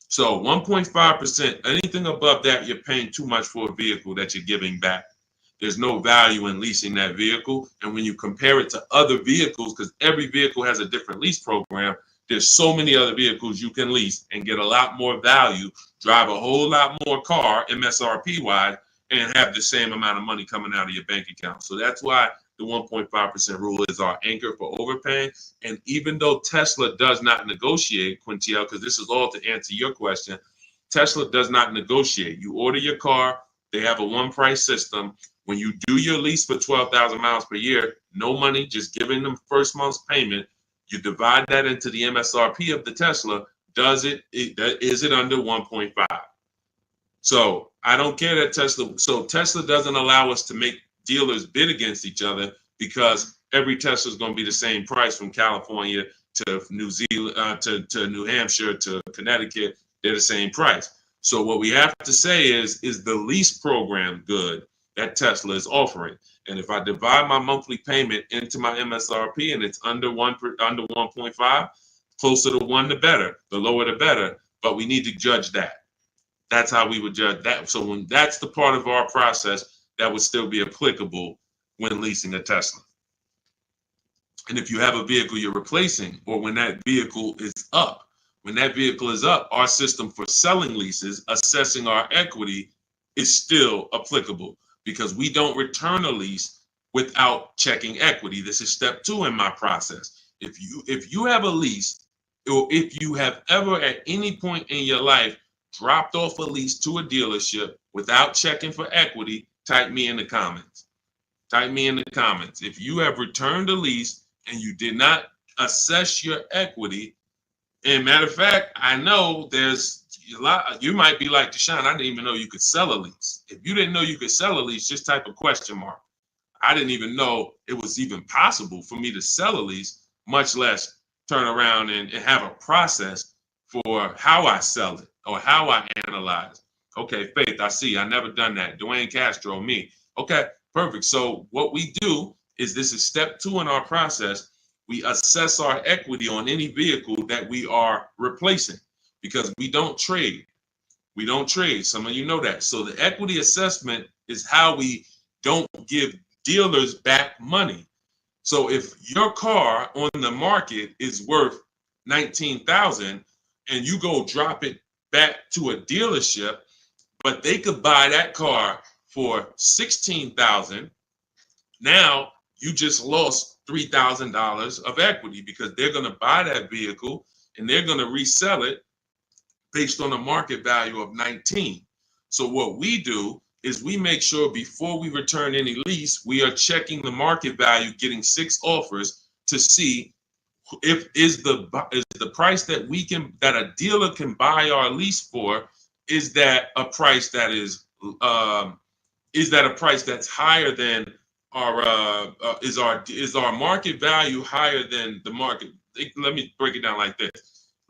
So 1.5%, anything above that, you're paying too much for a vehicle that you're giving back. There's no value in leasing that vehicle. And when you compare it to other vehicles, because every vehicle has a different lease program, there's so many other vehicles you can lease and get a lot more value, drive a whole lot more car MSRP wise, and have the same amount of money coming out of your bank account. So that's why the 1.5% rule is our anchor for overpaying. And even though Tesla does not negotiate, Quintiel, because this is all to answer your question, Tesla does not negotiate. You order your car, they have a one price system. When you do your lease for 12,000 miles per year, no money, just giving them first month's payment. You divide that into the MSRP of the Tesla. Is it under 1.5? So I don't care that Tesla. So Tesla doesn't allow us to make dealers bid against each other because every Tesla is going to be the same price from California to New Zealand to New Hampshire to Connecticut. They're the same price. So what we have to say is the lease program good that Tesla is offering? And if I divide my monthly payment into my MSRP and it's under 1.5, closer to 1 the better, the lower the better. But we need to judge that. That's how we would judge that. So when that's the part of our process that would still be applicable when leasing a Tesla. And if you have a vehicle you're replacing, or when that vehicle is up, our system for selling leases, assessing our equity is still applicable because we don't return a lease without checking equity. This is step 2 in my process. If you have a lease, or if you have ever at any point in your life dropped off a lease to a dealership without checking for equity, type me in the comments. Type me in the comments. If you have returned a lease and you did not assess your equity, and matter of fact, I know there's a lot, you might be like Deshone, I didn't even know you could sell a lease. If you didn't know you could sell a lease, just type a question mark. I didn't even know it was even possible for me to sell a lease, much less turn around and have a process for how I sell it or how I analyze. Okay, Faith, I see. I never done that. Dwayne Castro, me. Okay, perfect. So what we do is, this is step 2 in our process. We assess our equity on any vehicle that we are replacing because we don't trade. We don't trade. Some of you know that. So the equity assessment is how we don't give dealers back money. So if your car on the market is worth $19,000 and you go drop it back to a dealership, but they could buy that car for $16,000, now you just lost $3,000 of equity because they're going to buy that vehicle and they're going to resell it based on a market value of 19. So what we do is we make sure before we return any lease, we are checking the market value, getting 6 offers to see if is the price that a dealer can buy our lease for, is that a price that is a price that's higher than our is our market value higher than the market? Let me break it down like this.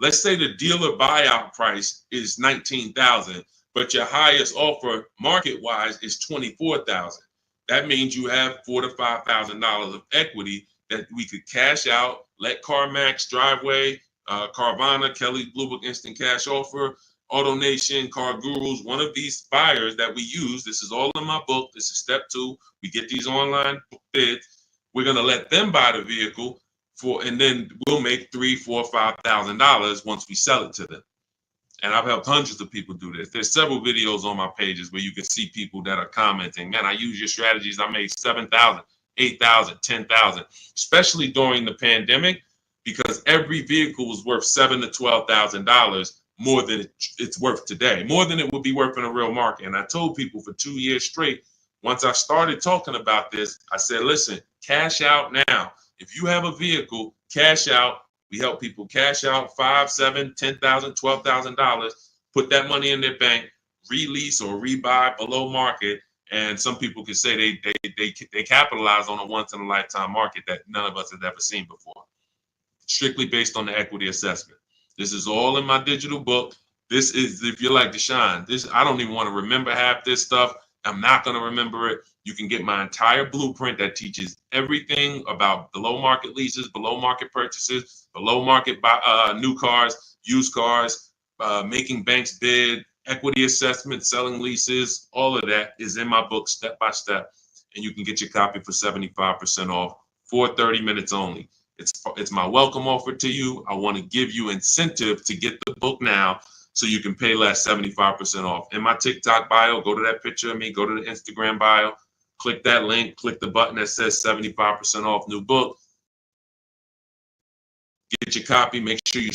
Let's say the dealer buyout price is $19,000, but your highest offer market-wise is $24,000. That means you have $4,000 to $5,000 of equity that we could cash out, let CarMax, Driveway, Carvana, Kelly Blue Book Instant Cash Offer, AutoNation, Car Gurus, one of these buyers that we use, this is all in my book. This is step 2. We get these online bids. We're going to let them buy the vehicle and then we'll make $3,000, $4,000, $5,000 once we sell it to them. And I've helped hundreds of people do this. There's several videos on my pages where you can see people that are commenting, man, I use your strategies. I made 7,000, 8,000, 10,000, especially during the pandemic, because every vehicle was worth $7,000 to $12,000 more than it's worth today, more than it would be worth in a real market. And I told people for 2 years straight, once I started talking about this, I said, listen, cash out now. If you have a vehicle, cash out. We help people cash out $5,000, $7,000, $10,000, $12,000, put that money in their bank, release or rebuy below market. And some people can say they capitalize on a once in a lifetime market that none of us have ever seen before. Strictly based on the equity assessment. This is all in my digital book. This is, if you're like Deshone, I don't even want to remember half this stuff. I'm not going to remember it. You can get my entire blueprint that teaches everything about below market leases, below market purchases, below market new cars, used cars, making banks bid, equity assessment, selling leases. All of that is in my book step by step. And you can get your copy for 75% off for 30 minutes only. It's my welcome offer to you. I want to give you incentive to get the book now so you can pay less, 75% off. In my TikTok bio, go to that picture of me, go to the Instagram bio, click that link, click the button that says 75% off new book. Get your copy. Make sure you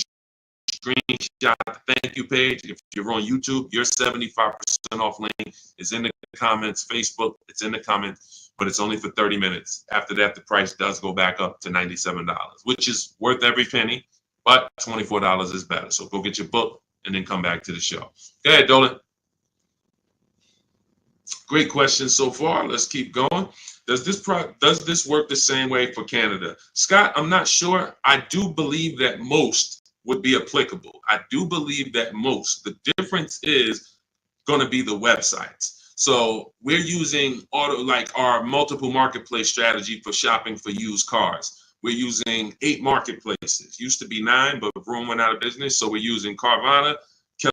screenshot the thank you page. If you're on YouTube, your 75% off link is in the comments. Facebook, it's in the comments, but it's only for 30 minutes. After that, the price does go back up to $97, which is worth every penny, but $24 is better. So go get your book and then come back to the show. Go ahead, Dolan. Great question so far. Let's keep going. Does this work the same way for Canada? Scott, I'm not sure. I do believe that most would be applicable. I do believe that most. The difference is going to be the websites. So we're using our multiple marketplace strategy for shopping for used cars. We're using 8 marketplaces. Used to be 9, but Vroom went out of business. So we're using Carvana,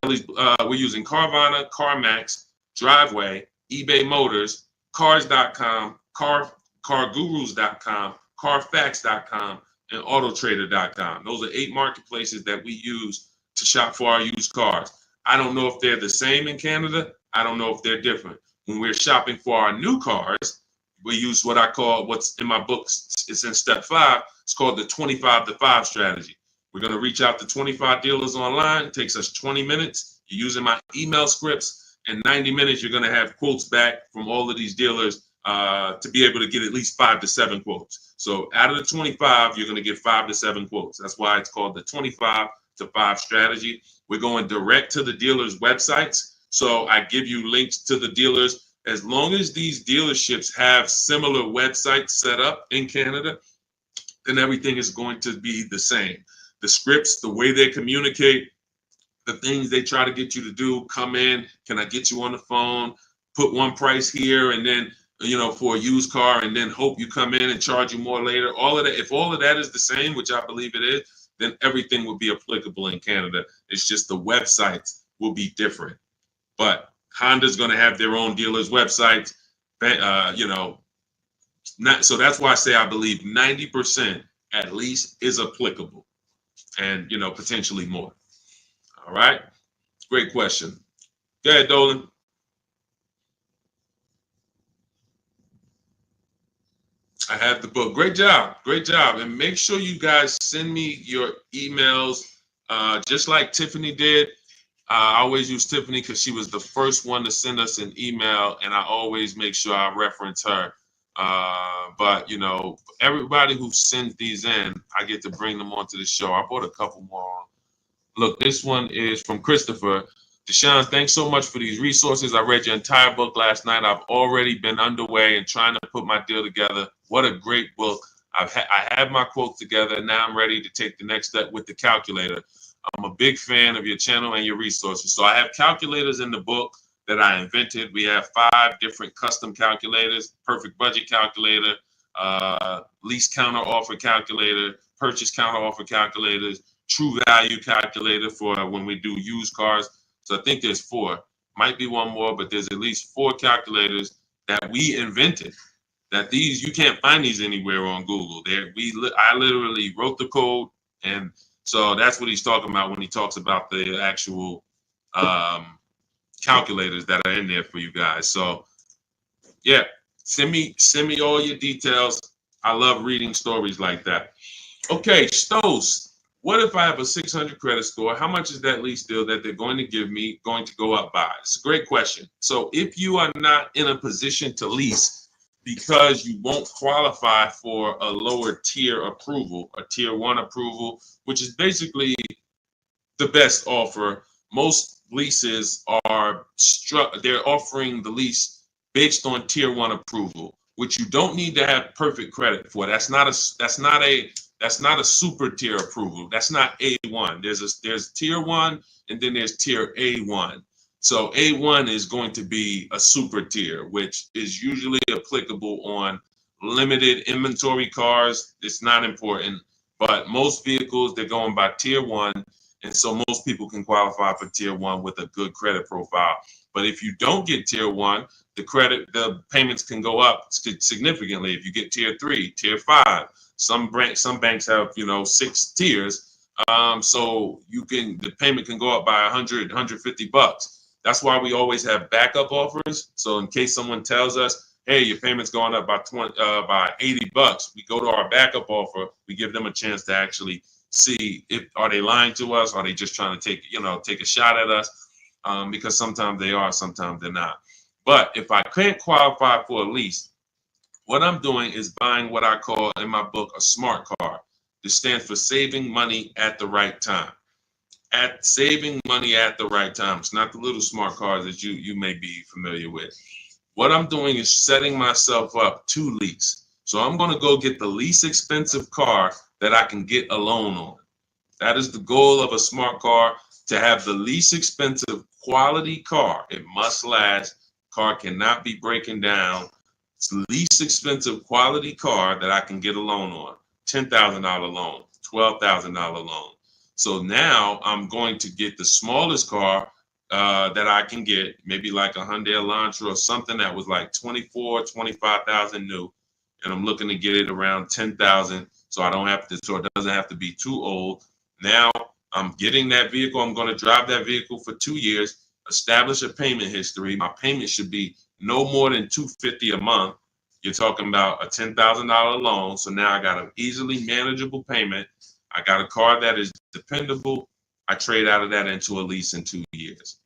we're using Carvana, CarMax, Driveway, eBay Motors, Cars.com, CarGurus.com, Carfax.com, and Autotrader.com. Those are 8 marketplaces that we use to shop for our used cars. I don't know if they're the same in Canada. I don't know if they're different. When we're shopping for our new cars, we use what I call, what's in my books, it's in step 5, it's called the 25 to 5 strategy. We're going to reach out to 25 dealers online. It takes us 20 minutes. You're using my email scripts. In 90 minutes, you're going to have quotes back from all of these dealers to be able to get at least 5 to 7 quotes. So out of the 25, you're going to get 5 to 7 quotes. That's why it's called the 25 to 5 strategy. We're going direct to the dealers' websites. So I give you links to the dealers. As long as these dealerships have similar websites set up in Canada, then everything is going to be the same. The scripts, the way they communicate, the things they try to get you to do, come in, can I get you on the phone, put one price here, and then, for a used car, and then hope you come in and charge you more later. All of that, if all of that is the same, which I believe it is, then everything will be applicable in Canada. It's just the websites will be different. But Honda's going to have their own dealers' websites, so that's why I say I believe 90% at least is applicable, and potentially more. All right, great question. Go ahead, Dolan. I have the book. Great job, and make sure you guys send me your emails, just like Tiffany did. I always use Tiffany because she was the first one to send us an email, and I always make sure I reference her. But everybody who sends these in, I get to bring them onto the show. I brought a couple more. Look, this one is from Christopher. Deshone, thanks so much for these resources. I read your entire book last night. I've already been underway and trying to put my deal together. What a great book. I have my quotes together. Now I'm ready to take the next step with the calculator. I'm a big fan of your channel and your resources. So I have calculators in the book that I invented. We have 5 different custom calculators: perfect budget calculator, lease counter offer calculator, purchase counter offer calculators, true value calculator for when we do used cars. So I think there's 4. Might be one more, but there's at least 4 calculators that we invented. That these, you can't find these anywhere on Google. I literally wrote the code, and so that's what he's talking about when he talks about the actual calculators that are in there for you guys. So yeah, send me all your details. I love reading stories like that. Okay, Stos, what if I have a 600 credit score? How much is that lease deal that they're going to give me going to go up by? It's a great question. So if you are not in a position to lease because you won't qualify for a lower tier approval, a tier 1 approval, which is basically the best offer. Most leases are they're offering the lease based on tier 1 approval, which you don't need to have perfect credit for. That's not a super tier approval. That's not A1. There's tier 1 and then there's tier A1. So A1 is going to be a super tier, which is usually applicable on limited inventory cars. It's not important, but most vehicles, they're going by tier 1. And so most people can qualify for tier 1 with a good credit profile. But if you don't get tier 1, the payments can go up significantly. If you get tier 3, tier 5, some banks have 6 tiers. So the payment can go up by $100, $150. That's why we always have backup offers. So in case someone tells us, hey, your payment's going up by $80, we go to our backup offer. We give them a chance to actually see are they lying to us? Are they just trying to take a shot at us? Because sometimes they are, sometimes they're not. But if I can't qualify for a lease, what I'm doing is buying what I call in my book a smart card. This stands for saving money at the right time. Saving money at the right time. It's not the little smart cards that you may be familiar with. What I'm doing is setting myself up to lease. So I'm going to go get the least expensive car that I can get a loan on. That is the goal of a smart car, to have the least expensive quality car. It must last. Car cannot be breaking down. It's the least expensive quality car that I can get a loan on. $10,000 loan, $12,000 loan. So now I'm going to get the smallest car that I can get, maybe like a Hyundai Elantra or something that was like 24, 25,000 new. And I'm looking to get it around 10,000. So it doesn't have to be too old. Now I'm getting that vehicle. I'm going to drive that vehicle for 2 years, establish a payment history. My payment should be no more than $250 a month. You're talking about a $10,000 loan. So now I got an easily manageable payment. I got a car that is dependable. I trade out of that into a lease in 2 years.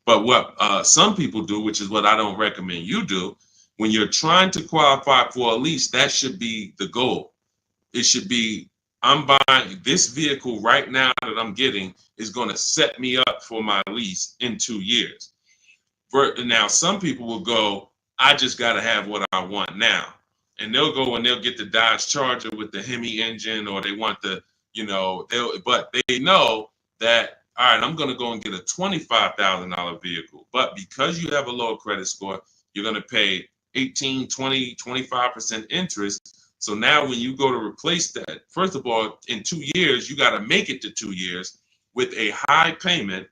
But what some people do, which is what I don't recommend you do, when you're trying to qualify for a lease, that should be the goal. It should be, I'm buying this vehicle right now that I'm getting is going to set me up for my lease in 2 years. Now, some people will go, I just got to have what I want now. And they'll go and they'll get the Dodge Charger with the Hemi engine, or they want but they know that, all right, I'm going to go and get a $25,000 vehicle. But because you have a lower credit score, you're going to pay 18, 20, 25% interest. So now when you go to replace that, first of all, in 2 years, you got to make it to 2 years with a high payment,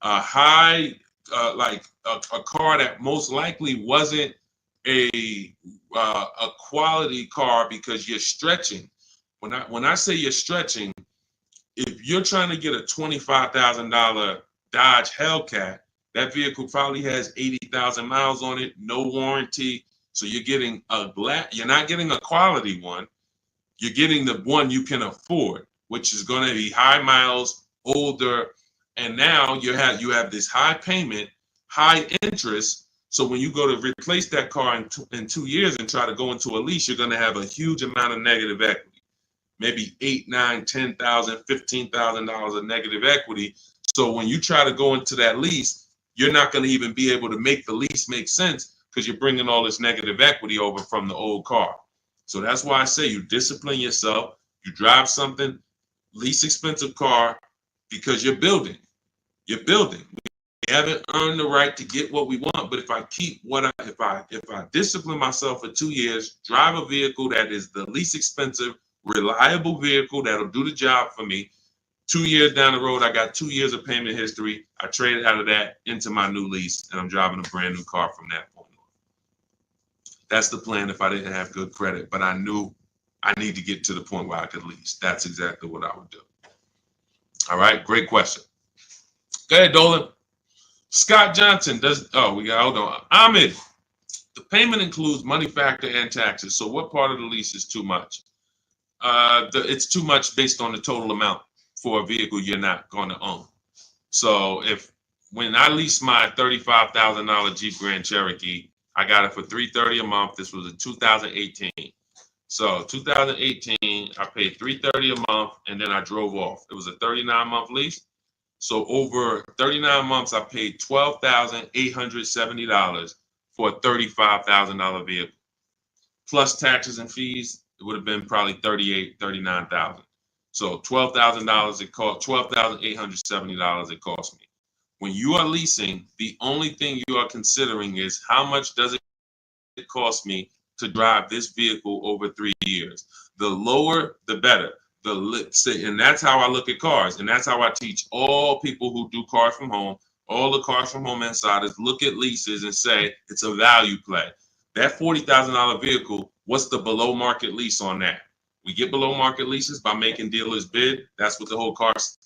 a car that most likely wasn't a quality car, because you're stretching. When I say you're stretching, if you're trying to get a $25,000 Dodge Hellcat, that vehicle probably has 80,000 miles on it, no warranty. So you're getting you're not getting a quality one. You're getting the one you can afford, which is going to be high miles, older, and now you have this high payment, high interest. So when you go to replace that car in 2 years and try to go into a lease, you're going to have a huge amount of negative equity, maybe $8,000, $9,000, $10,000, $15,000 of negative equity. So when you try to go into that lease, you're not going to even be able to make the lease make sense, because you're bringing all this negative equity over from the old car. So that's why I say you discipline yourself. You drive something, least expensive car, because you're building. You're building. We haven't earned the right to get what we want, but if I discipline myself for 2 years, drive a vehicle that is the least expensive, reliable vehicle that'll do the job for me, 2 years down the road, I got 2 years of payment history. I traded out of that into my new lease, and I'm driving a brand new car from that point on. That's the plan if I didn't have good credit, but I knew I need to get to the point where I could lease. That's exactly what I would do. All right, great question. Go ahead, Dolan. Scott Johnson hold on. Ahmed, the payment includes money factor and taxes. So what part of the lease is too much? It's too much based on the total amount for a vehicle you're not going to own. So when I leased my $35,000 Jeep Grand Cherokee, I got it for $330 a month. This was in 2018. So 2018, I paid $330 a month, and then I drove off. It was a 39-month lease. So over 39 months, I paid $12,870 for a $35,000 vehicle. Plus taxes and fees, it would have been probably $39,000. So $12,000 it cost, $12,870 it cost me. When you are leasing, the only thing you are considering is how much does it cost me to drive this vehicle over 3 years. The lower, the better. And that's how I look at cars, and that's how I teach all people who do cars from home, all the cars from home insiders, look at leases and say it's a value play. That $40,000 vehicle, what's the below market lease on that? We get below market leases by making dealers bid. That's what the whole cars.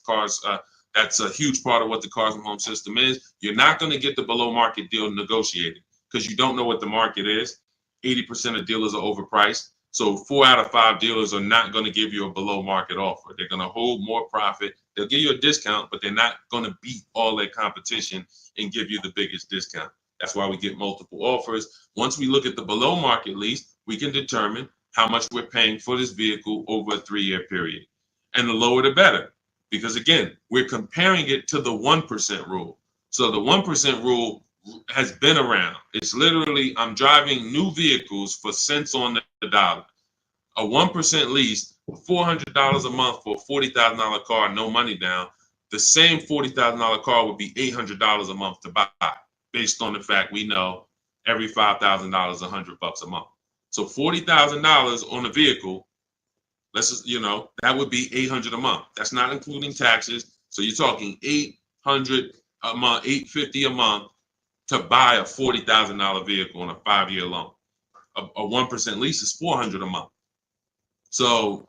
That's a huge part of what the cars from home system is. You're not going to get the below market deal negotiated because you don't know what the market is. 80% of dealers are overpriced. So 4 out of 5 dealers are not going to give you a below market offer. They're going to hold more profit. They'll give you a discount, but they're not going to beat all their competition and give you the biggest discount. That's why we get multiple offers. Once we look at the below market lease, we can determine how much we're paying for this vehicle over a 3-year period. And the lower the better. Because again, we're comparing it to the 1% rule. So the 1% rule has been around. It's literally, I'm driving new vehicles for cents on the dollar. A 1% lease, $400 a month for a $40,000 car, no money down. The same $40,000 car would be $800 a month to buy, based on the fact we know every $5,000 is $100 a month. So $40,000 on a vehicle, that would be $800 a month. That's not including taxes. So you're talking $800 a month, $850 a month to buy a $40,000 vehicle on a 5-year loan. A 1% lease is $400 a month. So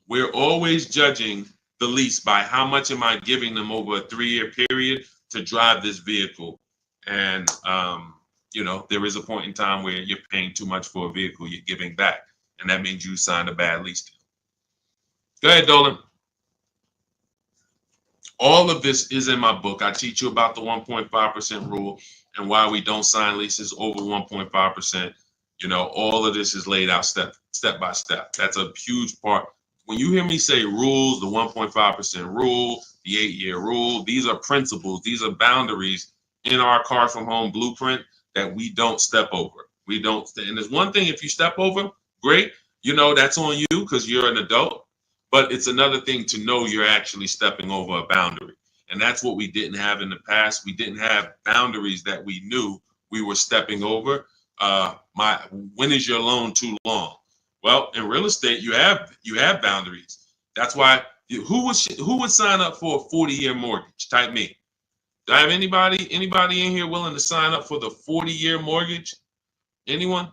we're always judging the lease by how much am I giving them over a 3-year period to drive this vehicle. And, there is a point in time where you're paying too much for a vehicle you're giving back. And that means you signed a bad lease deal. Go ahead, Dolan. All of this is in my book. I teach you about the 1.5% rule and why we don't sign leases over 1.5%. All of this is laid out step by step. That's a huge part. When you hear me say rules, the 1.5% rule, the 8-year rule, these are principles. These are boundaries in our Cars from Home blueprint that we don't step over. We don't. And there's one thing, if you step over, great. That's on you because you're an adult. But it's another thing to know you're actually stepping over a boundary. And that's what we didn't have in the past. We didn't have boundaries that we knew we were stepping over. When is your loan too long? Well, in real estate, you have boundaries. That's why who would sign up for a 40-year mortgage? Type me. Do I have anybody in here willing to sign up for the 40-year mortgage? Anyone?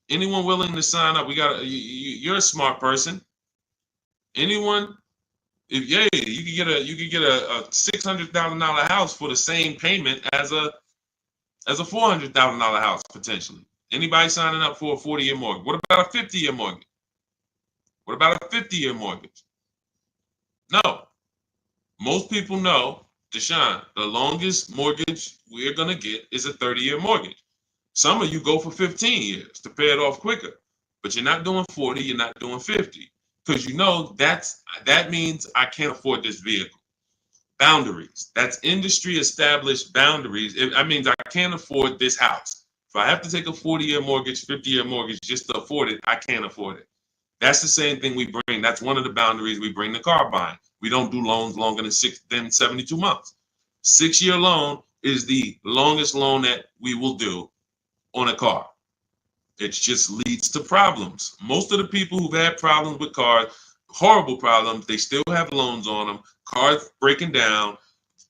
Anyone willing to sign up? You're a smart person. Anyone? You could get a $600,000 house for the same payment as a $400,000 house potentially. Anybody signing up for a 40-year mortgage? What about a 50-year mortgage? What about a 50-year mortgage? No. Most people know, Deshone, the longest mortgage we're gonna get is a 30-year mortgage. Some of you go for 15 years to pay it off quicker, but you're not doing 40, you're not doing 50. Because that means I can't afford this vehicle. Boundaries. That's industry established boundaries. That means I can't afford this house. If I have to take a 40-year mortgage, 50-year mortgage just to afford it, I can't afford it. That's the same thing we bring. That's one of the boundaries we bring to car buying. We don't do loans longer than 72 months. 6-year loan is the longest loan that we will do on a car. It just leads to problems. Most of the people who've had problems with cars, horrible problems. They still have loans on them. Cars breaking down.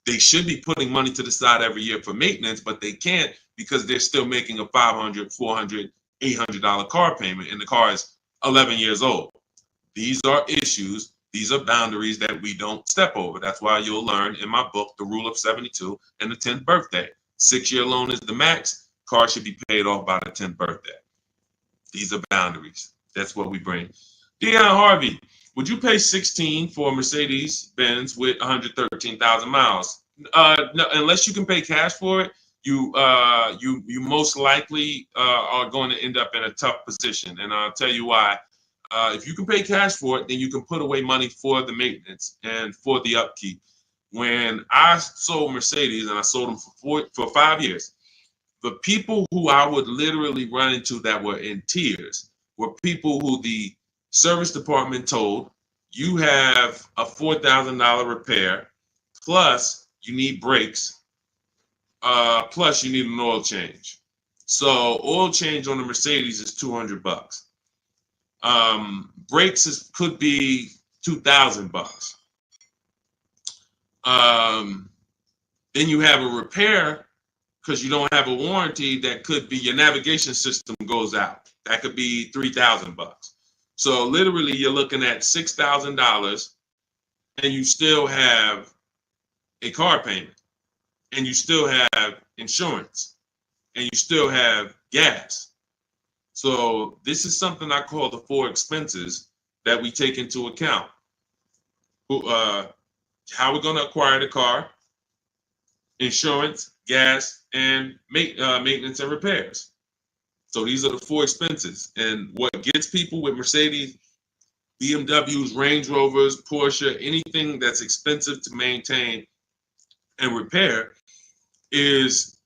They should be putting money to the side every year for maintenance, but they can't because they're still making a $500, $400, $800 car payment, and the car is 11 years old. These are issues. These are boundaries that we don't step over. That's why you'll learn in my book, The Rule of 72 and the 10th birthday. 6-year loan is the max. Car should be paid off by the 10th birthday. These are boundaries. That's what we bring. Dion Harvey, would you pay 16 for a Mercedes Benz with 113,000 miles? No, unless you can pay cash for it, you most likely are going to end up in a tough position, and I'll tell you why. If you can pay cash for it, then you can put away money for the maintenance and for the upkeep. When I sold Mercedes, and I sold them for 5 years, the people who I would literally run into that were in tears were people who the service department told, you have a $4,000 repair, plus you need brakes, plus you need an oil change. So oil change on the Mercedes is $200. Brakes could be $2,000. Then you have a repair because you don't have a warranty that could be your navigation system goes out. That could be $3,000. So literally you're looking at $6,000 and you still have a car payment and you still have insurance and you still have gas. So this is something I call the 4 expenses that we take into account. How we're going to acquire the car, insurance, gas, and maintenance and repairs. So these are the 4 expenses. And what gets people with Mercedes, BMWs, Range Rovers, Porsche, anything that's expensive to maintain and repair is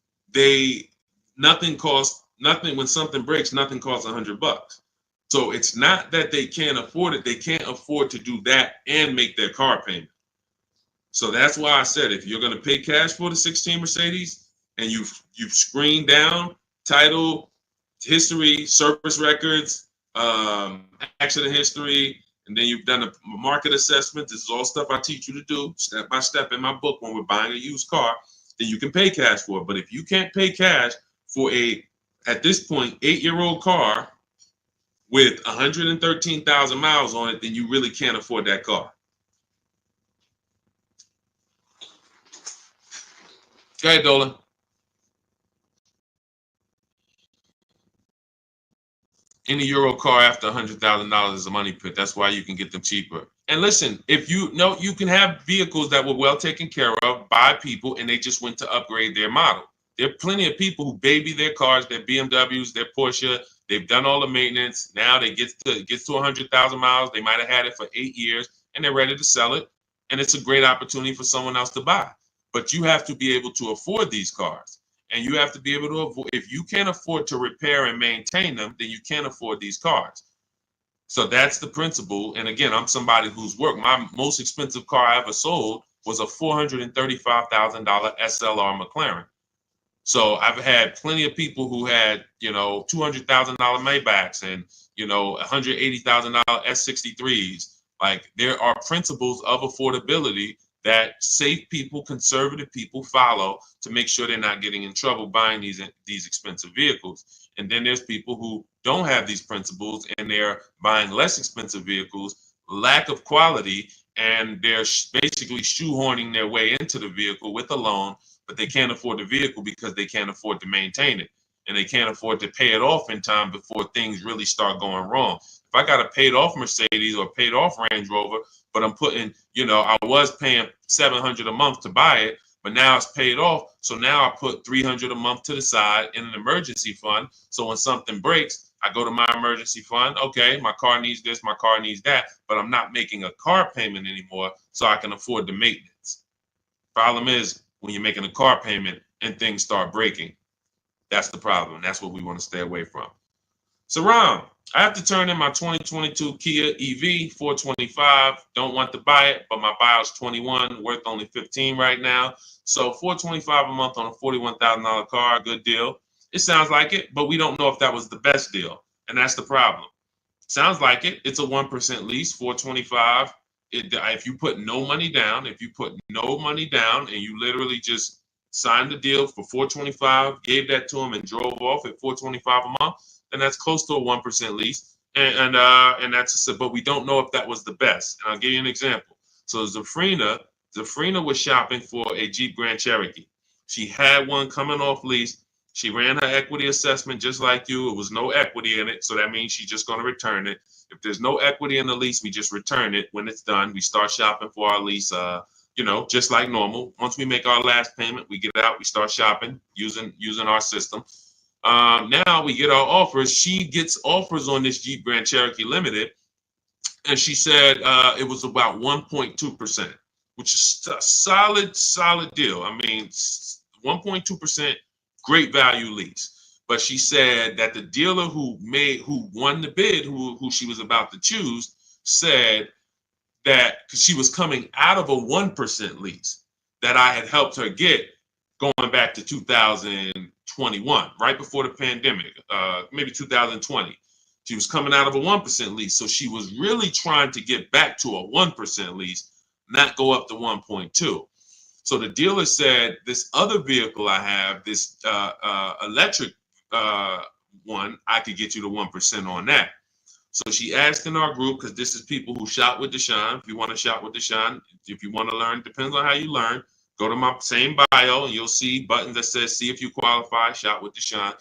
nothing when something breaks, nothing costs $100. So it's not that they can't afford it. They can't afford to do that and make their car payment. So that's why I said, if you're going to pay cash for the 16 Mercedes and you've screened down title, history, service records, accident history, and then you've done a market assessment. This is all stuff I teach you to do step by step in my book when we're buying a used car. Then you can pay cash for it. But if you can't pay cash for at this point, 8-year-old car with 113,000 miles on it, then you really can't afford that car. Go ahead, Dolan. Any Euro car after $100,000 is a money pit. That's why you can get them cheaper. And listen, if you know, you can have vehicles that were well taken care of by people and they just went to upgrade their model. There are plenty of people who baby their cars, their BMWs, their Porsche. They've done all the maintenance. Now they get to 100,000 miles. They might have had it for 8 years and they're ready to sell it. And it's a great opportunity for someone else to buy. But you have to be able to afford these cars. And you have to be able to avoid, if you can't afford to repair and maintain them, then you can't afford these cars. So that's the principle. And again, I'm somebody who's worked. My most expensive car I ever sold was a $435,000 SLR McLaren. So I've had plenty of people who had, $200,000 Maybachs and, $180,000 S63s. Like, there are principles of affordability that safe people, conservative people follow to make sure they're not getting in trouble buying these expensive vehicles. And then there's people who don't have these principles and they're buying less expensive vehicles, lack of quality, and they're basically shoehorning their way into the vehicle with a loan, but they can't afford the vehicle because they can't afford to maintain it. And they can't afford to pay it off in time before things really start going wrong. If I got a paid off Mercedes or paid off Range Rover, but I'm putting, I was paying $700 a month to buy it, but now it's paid off. So now I put $300 a month to the side in an emergency fund. So when something breaks, I go to my emergency fund. Okay, my car needs this, my car needs that, but I'm not making a car payment anymore, so I can afford the maintenance. Problem is, when you're making a car payment and things start breaking, that's the problem. That's what we want to stay away from. So Ron, I have to turn in my 2022 Kia EV 425. Don't want to buy it, but my buyer's 21, worth only 15 right now. So 425 a month on a $41,000 car, good deal. It sounds like it, but we don't know if that was the best deal, and that's the problem. Sounds like it. It's a 1% lease, 425. If you put no money down, and you literally just signed the deal for 425, gave that to them and drove off at 425 a month, then that's close to a 1% lease. And that's but we don't know if that was the best. And I'll give you an example. So Zafrina was shopping for a Jeep Grand Cherokee. She had one coming off lease. She ran her equity assessment just like you. It was no equity in it, so that means she's just going to return it. If there's no equity in the lease, we just return it. When it's done, we start shopping for our lease, just like normal. Once we make our last payment, we get out, we start shopping using our system. Now we get our offers. She gets offers on this Jeep Grand Cherokee Limited, and she said it was about 1.2%, which is a solid deal. I mean, 1.2%. Great value lease. But she said that the dealer who won the bid, who she was about to choose, said that because she was coming out of a 1% lease that I had helped her get going back to 2021, right before the pandemic, maybe 2020. She was coming out of a 1% lease. So she was really trying to get back to a 1% lease, not go up to 1.2. So the dealer said, this other vehicle I have, this electric one, I could get you to 1% on that. So she asked in our group, because this is people who shop with Deshone. If you want to shop with Deshone, if you want to learn, depends on how you learn. Go to my same bio and you'll see buttons that says, see if you qualify, shop with Deshone.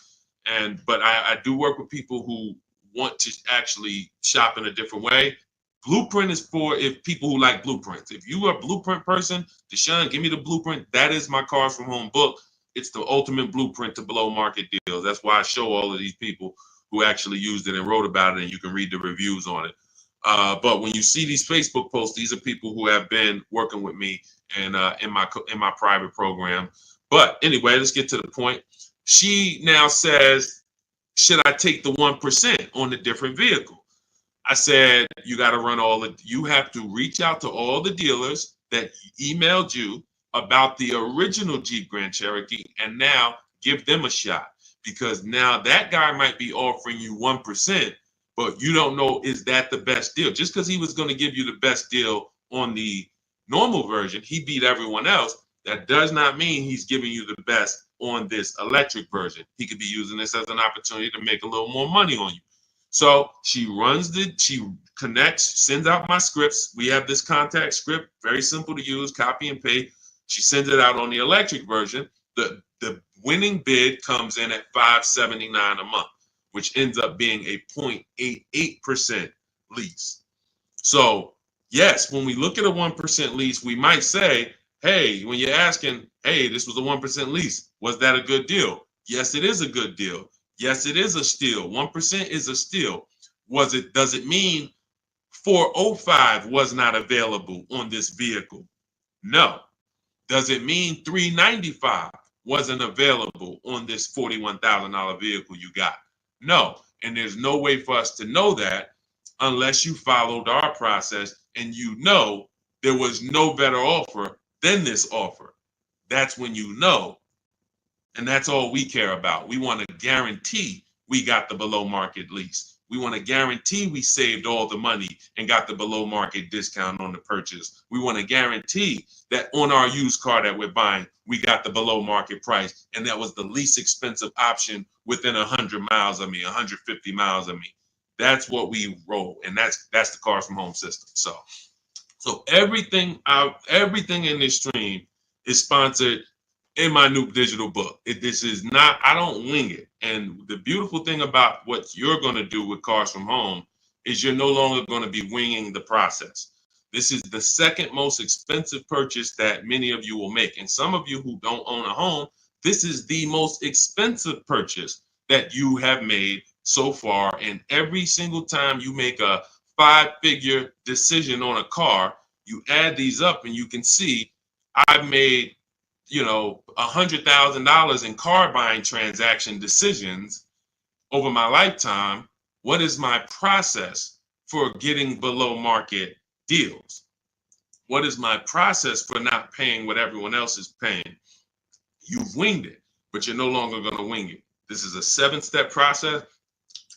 But I do work with people who want to actually shop in a different way. Blueprint is for people who like blueprints. If you are a blueprint person, Deshone, give me the blueprint. That is my Cars from Home book. It's the ultimate blueprint to below market deals. That's why I show all of these people who actually used it and wrote about it, and you can read the reviews on it. But when you see these Facebook posts, these are people who have been working with me and in my private program. But anyway, let's get to the point. She now says, should I take the 1% on the different vehicle? I said, you got to you have to reach out to all the dealers that emailed you about the original Jeep Grand Cherokee and now give them a shot, because now that guy might be offering you 1%, but you don't know, is that the best deal? Just because he was going to give you the best deal on the normal version, he beat everyone else. That does not mean he's giving you the best on this electric version. He could be using this as an opportunity to make a little more money on you. So she connects, sends out my scripts. We have this contact script, very simple to use, copy and paste. She sends it out on the electric version. The winning bid comes in at $579 a month, which ends up being a 0.88% lease. So yes, when we look at a 1% lease, we might say, hey, when you're asking, hey, this was a 1% lease, was that a good deal? Yes, it is a good deal. Yes, it is a steal. 1% is a steal. Does it mean 405 was not available on this vehicle? No. Does it mean 395 wasn't available on this $41,000 vehicle you got? No. And there's no way for us to know that unless you followed our process and you know there was no better offer than this offer. That's when you know. And that's all we care about. We want to guarantee we got the below market lease. We want to guarantee we saved all the money and got the below market discount on the purchase. We want to guarantee that on our used car that we're buying, we got the below market price. And that was the least expensive option within 100 miles of me, 150 miles of me. That's what we roll. And that's the Cars from Home system. So everything in this stream is sponsored in my new digital book. This is not, I don't wing it. And the beautiful thing about what you're going to do with Cars from Home is you're no longer going to be winging the process. This is the second most expensive purchase that many of you will make. And some of you who don't own a home, this is the most expensive purchase that you have made so far. And every single time you make a 5-figure decision on a car, you add these up and you can see I've made $100,000 in car buying transaction decisions over my lifetime. What is my process for getting below market deals? What is my process for not paying what everyone else is paying? You've winged it, but you're no longer going to wing it. This is a 7-step process.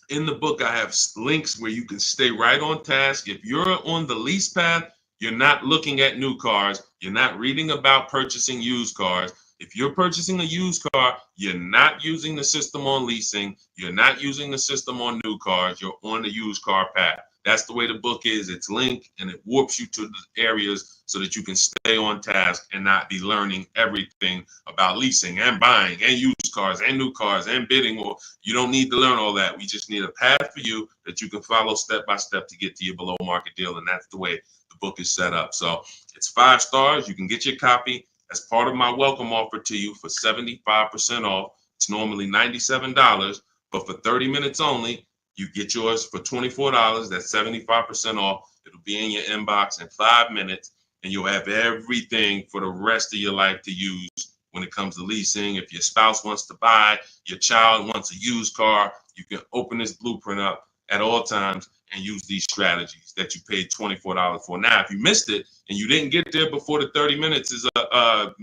In the book, I have links where you can stay right on task. If you're on the lease path, you're not looking at new cars. You're not reading about purchasing used cars. If you're purchasing a used car, you're not using the system on leasing. You're not using the system on new cars. You're on the used car path. That's the way the book is. It's linked and it warps you to the areas so that you can stay on task and not be learning everything about leasing and buying and used cars and new cars and bidding. Or you don't need to learn all that. We just need a path for you that you can follow step by step to get to your below market deal. And that's the way the book is set up. So it's 5 stars. You can get your copy as part of my welcome offer to you for 75% off. It's normally $97, but for 30 minutes only, you get yours for $24. That's 75% off. It'll be in your inbox in 5 minutes, and you'll have everything for the rest of your life to use when it comes to leasing. If your spouse wants to buy, your child wants a used car, you can open this blueprint up at all times and use these strategies that you paid $24 for. Now, if you missed it and you didn't get there before the 30 minutes is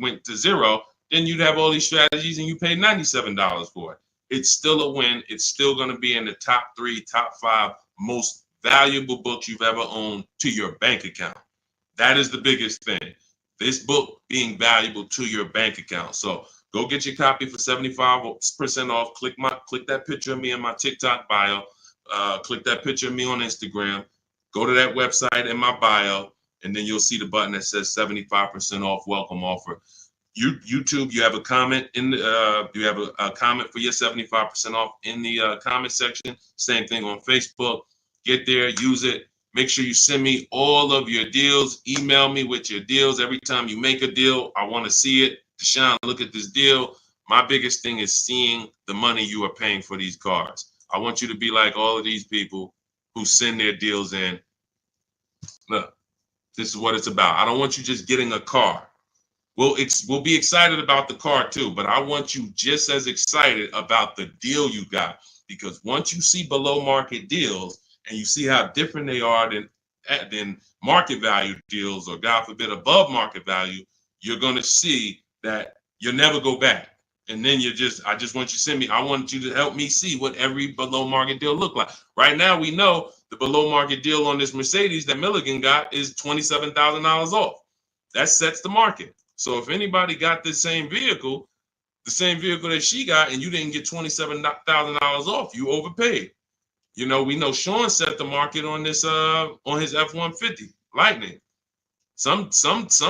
went to zero, then you'd have all these strategies and you paid $97 for it. It's still a win. It's still going to be in the top 3, top 5 most valuable books you've ever owned to your bank account. That is the biggest thing. This book being valuable to your bank account. So go get your copy for 75% off. Click that picture of me in my TikTok bio. Click that picture of me on Instagram. Go to that website in my bio, and then you'll see the button that says 75% off welcome offer. YouTube, you have a comment in the, you have a comment for your 75% off in the comment section. Same thing on Facebook. Get there, use it. Make sure you send me all of your deals. Email me with your deals. Every time you make a deal, I want to see it. Deshone, look at this deal. My biggest thing is seeing the money you are paying for these cars. I want you to be like all of these people who send their deals in. Look, this is what it's about. I don't want you just getting a car. We'll be excited about the car too, but I want you just as excited about the deal you got, because once you see below market deals and you see how different they are than market value deals, or God forbid above market value, you're going to see that you'll never go back. And then I just want you to send me, I want you to help me see what every below market deal look like. Right now, we know the below market deal on this Mercedes that Milligan got is $27,000 off. That sets the market. So if anybody got this same vehicle, the same vehicle that she got, and you didn't get $27,000 off, you overpaid. You know, we know Sean set the market on this on his F-150 Lightning. Some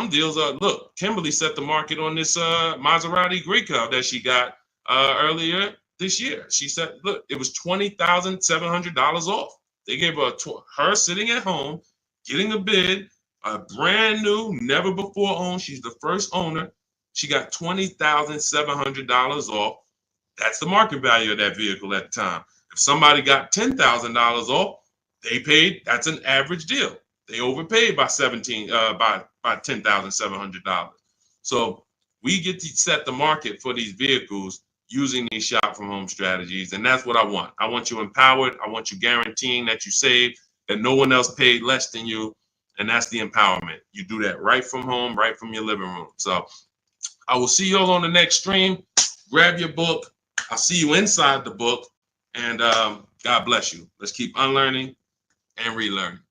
deals are, look, Kimberly set the market on this Maserati Greco that she got earlier this year. She said, look, it was $20,700 off. They gave her sitting at home, getting a bid, a brand new, never before owned. She's the first owner. She got $20,700 off. That's the market value of that vehicle at the time. If somebody got $10,000 off, they paid. That's an average deal. They overpaid by $10,700. So we get to set the market for these vehicles using these shop from home strategies, and that's what I want. I want you empowered. I want you guaranteeing that you save, that no one else paid less than you. And that's the empowerment. You do that right from home, right from your living room. So I will see you all on the next stream. Grab your book. I'll see you inside the book. And God bless you. Let's keep unlearning and relearning.